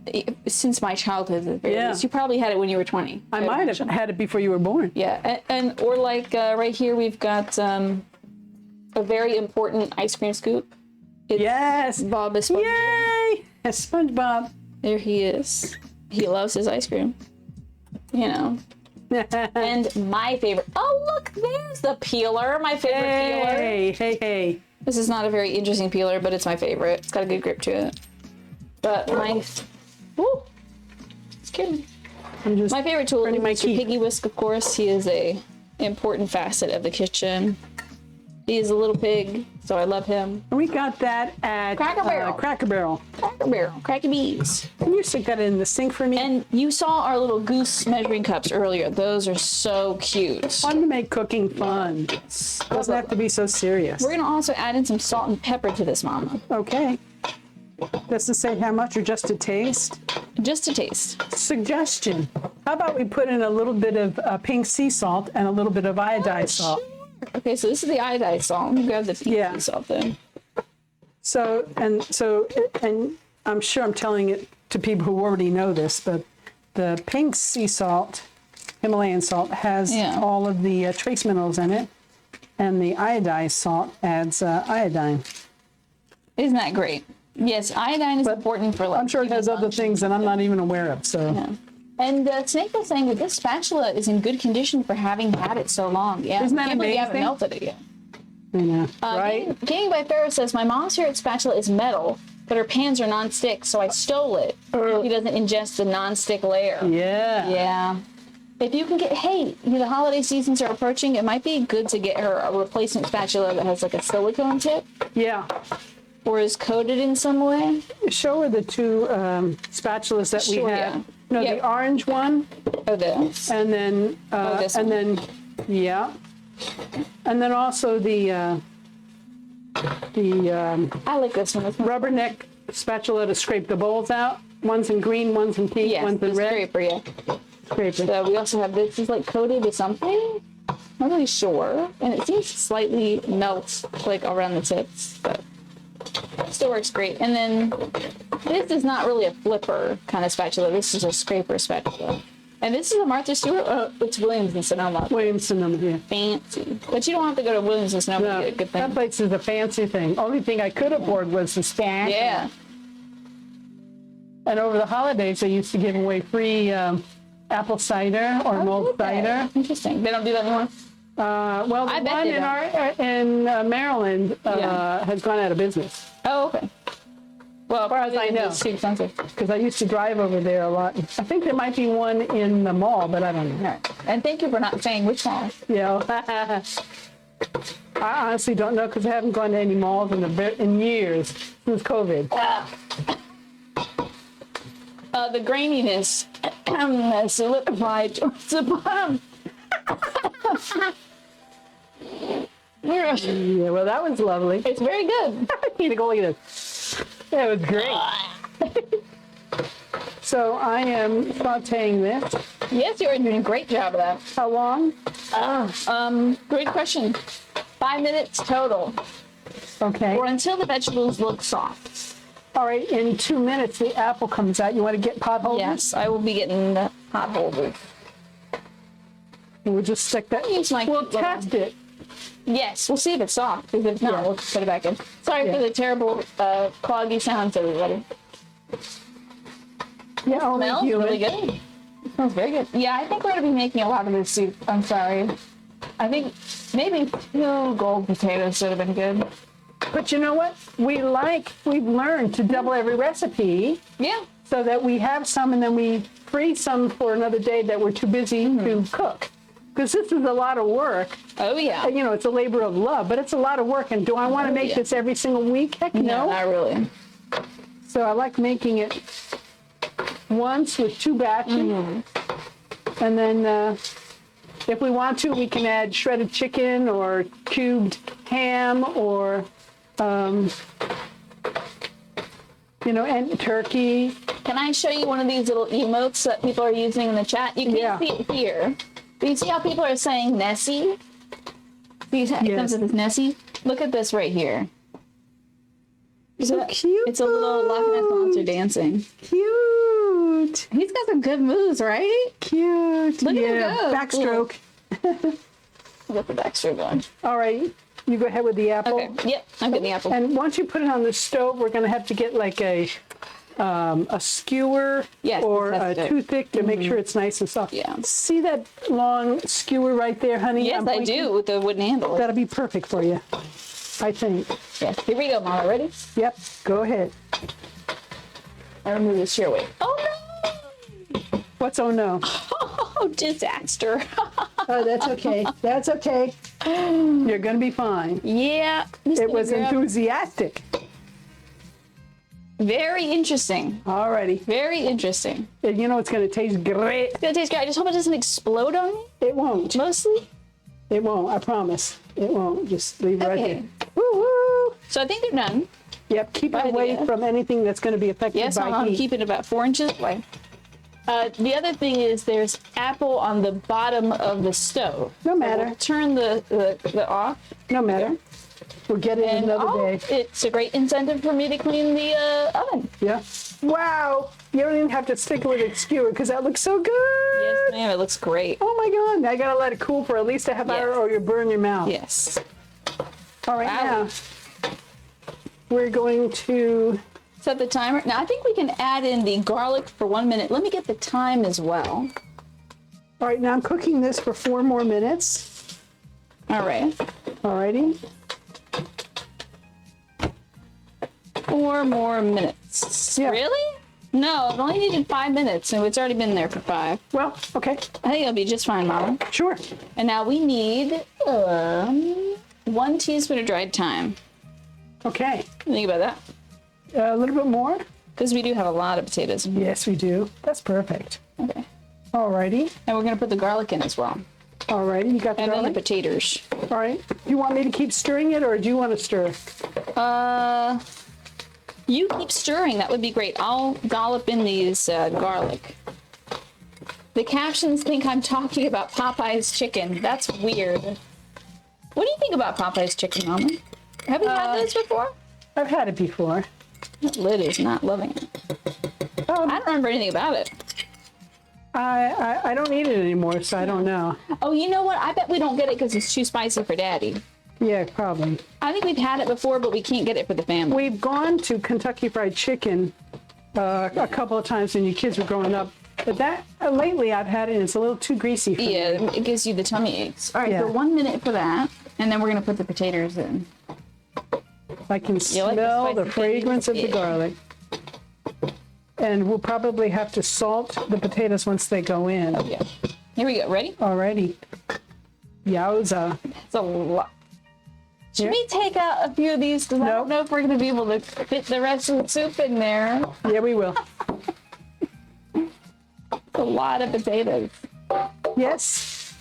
[SPEAKER 1] since my childhood, at the very
[SPEAKER 2] Yeah.
[SPEAKER 1] least. You probably had it when you were 20.
[SPEAKER 2] I might have had it before you were born.
[SPEAKER 1] Yeah, and or like right here we've got a very important ice cream scoop. It's
[SPEAKER 2] Yes.
[SPEAKER 1] Bob Esponja.
[SPEAKER 2] Yay! Yes, SpongeBob.
[SPEAKER 1] There he is. He loves his ice cream. You know. And my favorite. Oh, look, there's the peeler. My favorite peeler.
[SPEAKER 2] Hey.
[SPEAKER 1] This is not a very interesting peeler, but it's my favorite. It's got a good grip to it. But woo, scared me.
[SPEAKER 2] I'm just
[SPEAKER 1] My favorite tool is
[SPEAKER 2] earning my
[SPEAKER 1] Mr.
[SPEAKER 2] keep.
[SPEAKER 1] Piggy Whisk, of course. He is a important facet of the kitchen. He is a little pig, so I love him.
[SPEAKER 2] We got that at
[SPEAKER 1] Cracker Barrel.
[SPEAKER 2] Cracker Barrel.
[SPEAKER 1] Cracker Barrel, Cracky Bees.
[SPEAKER 2] Can you stick that in the sink for me?
[SPEAKER 1] And you saw our little goose measuring cups earlier. Those are so cute.
[SPEAKER 2] Fun to make cooking fun. Doesn't have to be so serious.
[SPEAKER 1] We're gonna also add in some salt and pepper to this, Mama.
[SPEAKER 2] Okay. Doesn't say how much or just a taste.
[SPEAKER 1] Just a taste.
[SPEAKER 2] Suggestion. How about we put in a little bit of pink sea salt and a little bit of iodized salt?
[SPEAKER 1] Okay, so this is the iodized salt. Let me grab the pink
[SPEAKER 2] Yeah.
[SPEAKER 1] sea salt then.
[SPEAKER 2] So I'm sure I'm telling it to people who already know this, but the pink sea salt, Himalayan salt, has all of the trace minerals in it, and the iodized salt adds iodine.
[SPEAKER 1] Isn't that great? Yes, iodine is important for like.
[SPEAKER 2] I'm sure it has other things that I'm not even aware of. So
[SPEAKER 1] Yeah. And Snake was saying that this spatula is in good condition for having had it so long. Yeah,
[SPEAKER 2] Isn't that
[SPEAKER 1] I can't believe you haven't
[SPEAKER 2] amazing?
[SPEAKER 1] melted it yet.
[SPEAKER 2] you know, right?
[SPEAKER 1] Gaming by Pharaoh says, my mom's favorite spatula is metal, but her pans are non-stick, so I stole it. He doesn't ingest the non-stick layer.
[SPEAKER 2] Yeah.
[SPEAKER 1] Yeah. If you can get, hey, the holiday seasons are approaching, it might be good to get her a replacement spatula that has like a silicone tip
[SPEAKER 2] Yeah.
[SPEAKER 1] or is coated in some way.
[SPEAKER 2] Show her the two spatulas that
[SPEAKER 1] Sure,
[SPEAKER 2] we
[SPEAKER 1] yeah.
[SPEAKER 2] have. No,
[SPEAKER 1] Yep.
[SPEAKER 2] the orange one,
[SPEAKER 1] Oh, this.
[SPEAKER 2] and then
[SPEAKER 1] this one.
[SPEAKER 2] and then also the
[SPEAKER 1] I like this one.
[SPEAKER 2] rubber neck spatula to scrape the bowls out. One's in green, one's in pink,
[SPEAKER 1] Yes,
[SPEAKER 2] one's
[SPEAKER 1] the
[SPEAKER 2] in red.
[SPEAKER 1] scraper, yeah.
[SPEAKER 2] Scraper.
[SPEAKER 1] So we also have this is like coated with something. Not really sure. And it seems to slightly melt like around the tips, but still works great. And then this is not really a flipper kind of spatula. This is a scraper spatula. And this is a Martha Stewart. Oh, it's Williams and Sonoma.
[SPEAKER 2] Williamson, yeah.
[SPEAKER 1] Fancy. But you don't have to go to Williams and Sonoma to get a good
[SPEAKER 2] That
[SPEAKER 1] thing.
[SPEAKER 2] place is a fancy thing. Only thing I could afford was the stack.
[SPEAKER 1] Yeah.
[SPEAKER 2] And over the holidays, they used to give away free apple cider or mulled cider.
[SPEAKER 1] Interesting. They don't do that anymore?
[SPEAKER 2] Well, the
[SPEAKER 1] I bet
[SPEAKER 2] one
[SPEAKER 1] they
[SPEAKER 2] in Maryland
[SPEAKER 1] Yeah.
[SPEAKER 2] has gone out of business.
[SPEAKER 1] Oh, okay. Well,
[SPEAKER 2] far as I know.
[SPEAKER 1] it's too expensive.
[SPEAKER 2] Because I used to drive over there a lot. I think there might be one in the mall, but I don't know.
[SPEAKER 1] All right. And thank you for not saying which one.
[SPEAKER 2] You know, I honestly don't know because I haven't gone to any malls in years since COVID.
[SPEAKER 1] The graininess solidified towards the bottom.
[SPEAKER 2] Yeah, well, that was lovely.
[SPEAKER 1] It's very good.
[SPEAKER 2] I need to go look at this. That was great. So I am sauteing this.
[SPEAKER 1] Yes, you are doing a great job of that.
[SPEAKER 2] How long?
[SPEAKER 1] Great question. 5 minutes total,
[SPEAKER 2] Okay.
[SPEAKER 1] or until the vegetables look soft.
[SPEAKER 2] All right, in 2 minutes, the apple comes out. You want to get pot holders?
[SPEAKER 1] Yes, I will be getting the pot holder.
[SPEAKER 2] And we'll just stick that.
[SPEAKER 1] Use my
[SPEAKER 2] We'll
[SPEAKER 1] little-
[SPEAKER 2] test it.
[SPEAKER 1] Yes, we'll see if it's soft. Because if not,
[SPEAKER 2] Yeah.
[SPEAKER 1] we'll just put it back in. Sorry
[SPEAKER 2] Yeah.
[SPEAKER 1] for the terrible cloggy sounds, everybody.
[SPEAKER 2] Yeah, only
[SPEAKER 1] Smells
[SPEAKER 2] human.
[SPEAKER 1] really good. Smells very good. Yeah, I think we're gonna be making a lot of this soup. I'm sorry. I think maybe 2 gold potatoes would have been good.
[SPEAKER 2] But you know what? We've learned to double every recipe.
[SPEAKER 1] Yeah.
[SPEAKER 2] So that we have some and then we freeze some for another day that we're too busy to cook. Because this is a lot of work.
[SPEAKER 1] Oh, yeah.
[SPEAKER 2] You know, it's a labor of love, but it's a lot of work. And do I want to make this every single week? Heck no.
[SPEAKER 1] No, not really.
[SPEAKER 2] So I like making it once with 2 batches. And then if we want to, we can add shredded chicken or cubed ham or, you know, and turkey.
[SPEAKER 1] Can I show you one of these little emotes that people are using in the chat? You can't see it here. Do you see how people are saying Nessie? It comes with this Nessie. Look at this right here.
[SPEAKER 2] So cute.
[SPEAKER 1] It's a little Loch Ness monster dancing.
[SPEAKER 2] Cute.
[SPEAKER 1] He's got some good moves, right?
[SPEAKER 2] Cute.
[SPEAKER 1] Look at him go.
[SPEAKER 2] Backstroke.
[SPEAKER 1] Get the backstroke going.
[SPEAKER 2] All right. You go ahead with the apple.
[SPEAKER 1] Okay. Yep. I'm getting the apple.
[SPEAKER 2] And once you put it on the stove, we're going to have to get like a skewer or a toothpick to make sure it's nice and soft.
[SPEAKER 1] Yeah.
[SPEAKER 2] See that long skewer right there, honey?
[SPEAKER 1] Yes, I do, with the wooden handle.
[SPEAKER 2] That'll be perfect for you, I think.
[SPEAKER 1] Yes. Here we go, Mama. Ready?
[SPEAKER 2] Yep. Go ahead.
[SPEAKER 1] I remove the shear weight. Oh, no!
[SPEAKER 2] What's oh no?
[SPEAKER 1] Oh, disaster.
[SPEAKER 2] Oh, that's okay. That's okay. You're going to be fine.
[SPEAKER 1] Yeah.
[SPEAKER 2] It was enthusiastic.
[SPEAKER 1] Very interesting.
[SPEAKER 2] Alrighty.
[SPEAKER 1] Very interesting.
[SPEAKER 2] You know it's going to taste great.
[SPEAKER 1] It's going to taste great. I just hope it doesn't explode on me.
[SPEAKER 2] It won't.
[SPEAKER 1] Mostly.
[SPEAKER 2] It won't. I promise. It won't. Just leave it right
[SPEAKER 1] Okay.
[SPEAKER 2] there. Woo-hoo.
[SPEAKER 1] So I think they're done.
[SPEAKER 2] Yep. Keep it away from anything that's going to be affected
[SPEAKER 1] Yes,
[SPEAKER 2] by
[SPEAKER 1] I'm
[SPEAKER 2] heat.
[SPEAKER 1] keeping it about 4 inches away. The other thing is there's apple on the bottom of the stove.
[SPEAKER 2] No matter.
[SPEAKER 1] So we'll turn the off.
[SPEAKER 2] No matter. We'll get it another day.
[SPEAKER 1] It's a great incentive for me to clean the oven.
[SPEAKER 2] Yeah. Wow. You don't even have to stick it with a skewer because that looks so good.
[SPEAKER 1] Yes, ma'am. It looks great.
[SPEAKER 2] Oh my God. I got to let it cool for at least a half hour or you burn your mouth.
[SPEAKER 1] Yes.
[SPEAKER 2] All right.
[SPEAKER 1] Wow.
[SPEAKER 2] Now we're going to
[SPEAKER 1] Set the timer. Now I think we can add in the garlic for 1 minute. Let me get the time as well.
[SPEAKER 2] All right. Now I'm cooking this for 4 more minutes.
[SPEAKER 1] All right.
[SPEAKER 2] Alrighty.
[SPEAKER 1] 4 more minutes.
[SPEAKER 2] Yeah.
[SPEAKER 1] Really? No, I've only needed 5 minutes, and it's already been there for 5.
[SPEAKER 2] Well, okay.
[SPEAKER 1] I think it'll be just fine, Mama.
[SPEAKER 2] Sure.
[SPEAKER 1] And now we need 1 teaspoon of dried thyme.
[SPEAKER 2] Okay.
[SPEAKER 1] Think about that.
[SPEAKER 2] A little bit more?
[SPEAKER 1] Because we do have a lot of potatoes.
[SPEAKER 2] Yes, we do. That's perfect.
[SPEAKER 1] Okay.
[SPEAKER 2] Alrighty.
[SPEAKER 1] And we're going to put the garlic in as well.
[SPEAKER 2] Alrighty. You got the
[SPEAKER 1] And then
[SPEAKER 2] garlic?
[SPEAKER 1] the potatoes.
[SPEAKER 2] All right. You want me to keep stirring it or do you want to stir?
[SPEAKER 1] You keep stirring. That would be great. I'll dollop in these garlic. The captions think I'm talking about Popeye's chicken. That's weird. What do you think about Popeye's chicken, Mama? Have you had those before?
[SPEAKER 2] I've had it before.
[SPEAKER 1] That lid is not loving it. I don't remember anything about it.
[SPEAKER 2] I don't eat it anymore, so I don't know.
[SPEAKER 1] Oh, you know what? I bet we don't get it because it's too spicy for Daddy.
[SPEAKER 2] Yeah, probably.
[SPEAKER 1] I think we've had it before, but we can't get it for the family.
[SPEAKER 2] We've gone to Kentucky Fried Chicken a couple of times when your kids were growing up. But that lately I've had it and it's a little too greasy for me.
[SPEAKER 1] Yeah, it gives you the tummy aches. All right,
[SPEAKER 2] Yeah.
[SPEAKER 1] so 1 minute for that, and then we're gonna put the potatoes in.
[SPEAKER 2] I can
[SPEAKER 1] like the
[SPEAKER 2] smell
[SPEAKER 1] spicy
[SPEAKER 2] the fragrance of the
[SPEAKER 1] potatoes?
[SPEAKER 2] garlic. And we'll probably have to salt the potatoes once they go in.
[SPEAKER 1] Yeah. Here we go. Ready?
[SPEAKER 2] Alrighty. Yowza.
[SPEAKER 1] It's a lot. Should we take out a few of these? Because I don't know if we're gonna be able to fit the rest of the soup in there.
[SPEAKER 2] Yeah, we will.
[SPEAKER 1] It's a lot of potatoes.
[SPEAKER 2] Yes.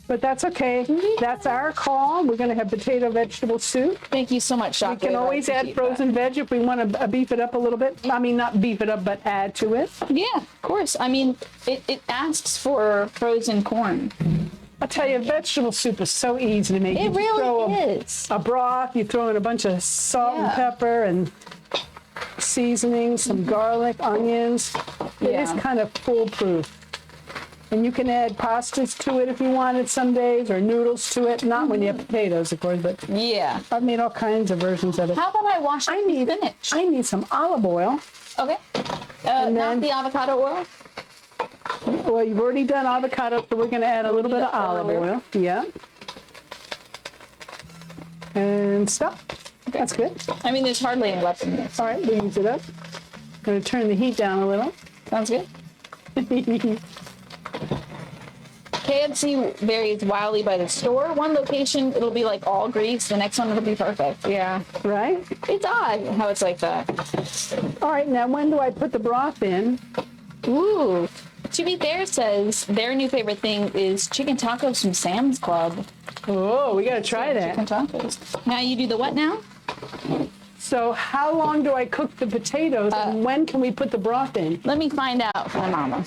[SPEAKER 2] But that's okay. That's our call. We're going to have potato vegetable soup.
[SPEAKER 1] Thank you so much, Shockwave.
[SPEAKER 2] We can always add frozen veg if we want to beef it up a little bit. I mean, not beef it up, but add to it.
[SPEAKER 1] Yeah, of course. I mean, it asks for frozen corn.
[SPEAKER 2] I'll tell you, vegetable soup is so easy to make.
[SPEAKER 1] It
[SPEAKER 2] You just
[SPEAKER 1] really
[SPEAKER 2] throw
[SPEAKER 1] is.
[SPEAKER 2] a broth, you throw in a bunch of salt and pepper and seasoning, some garlic, onions. It is kind of foolproof. And you can add pastas to it if you wanted some days, or noodles to it. Not when you have potatoes, of course, but
[SPEAKER 1] Yeah.
[SPEAKER 2] I've made all kinds of versions of it.
[SPEAKER 1] How about I wash the spinach?
[SPEAKER 2] I need some olive oil.
[SPEAKER 1] Okay. Not the avocado oil.
[SPEAKER 2] Well, you've already done avocado, so we're going to add a little bit of olive oil. Yeah. And stop. Okay. That's good.
[SPEAKER 1] I mean, there's hardly any left in this.
[SPEAKER 2] All right, we use it up. Going to turn the heat down a little.
[SPEAKER 1] Sounds good. KFC varies wildly by the store. One location, it'll be like all grease. The next one, it'll be perfect. Yeah.
[SPEAKER 2] Right?
[SPEAKER 1] It's odd how it's like that.
[SPEAKER 2] All right, now when do I put the broth in?
[SPEAKER 1] Ooh. To Be Fair says their new favorite thing is chicken tacos from Sam's Club.
[SPEAKER 2] Oh, we got to try that.
[SPEAKER 1] Chicken tacos. Now you do the what now?
[SPEAKER 2] So how long do I cook the potatoes and when can we put the broth in?
[SPEAKER 1] Let me find out for Mama.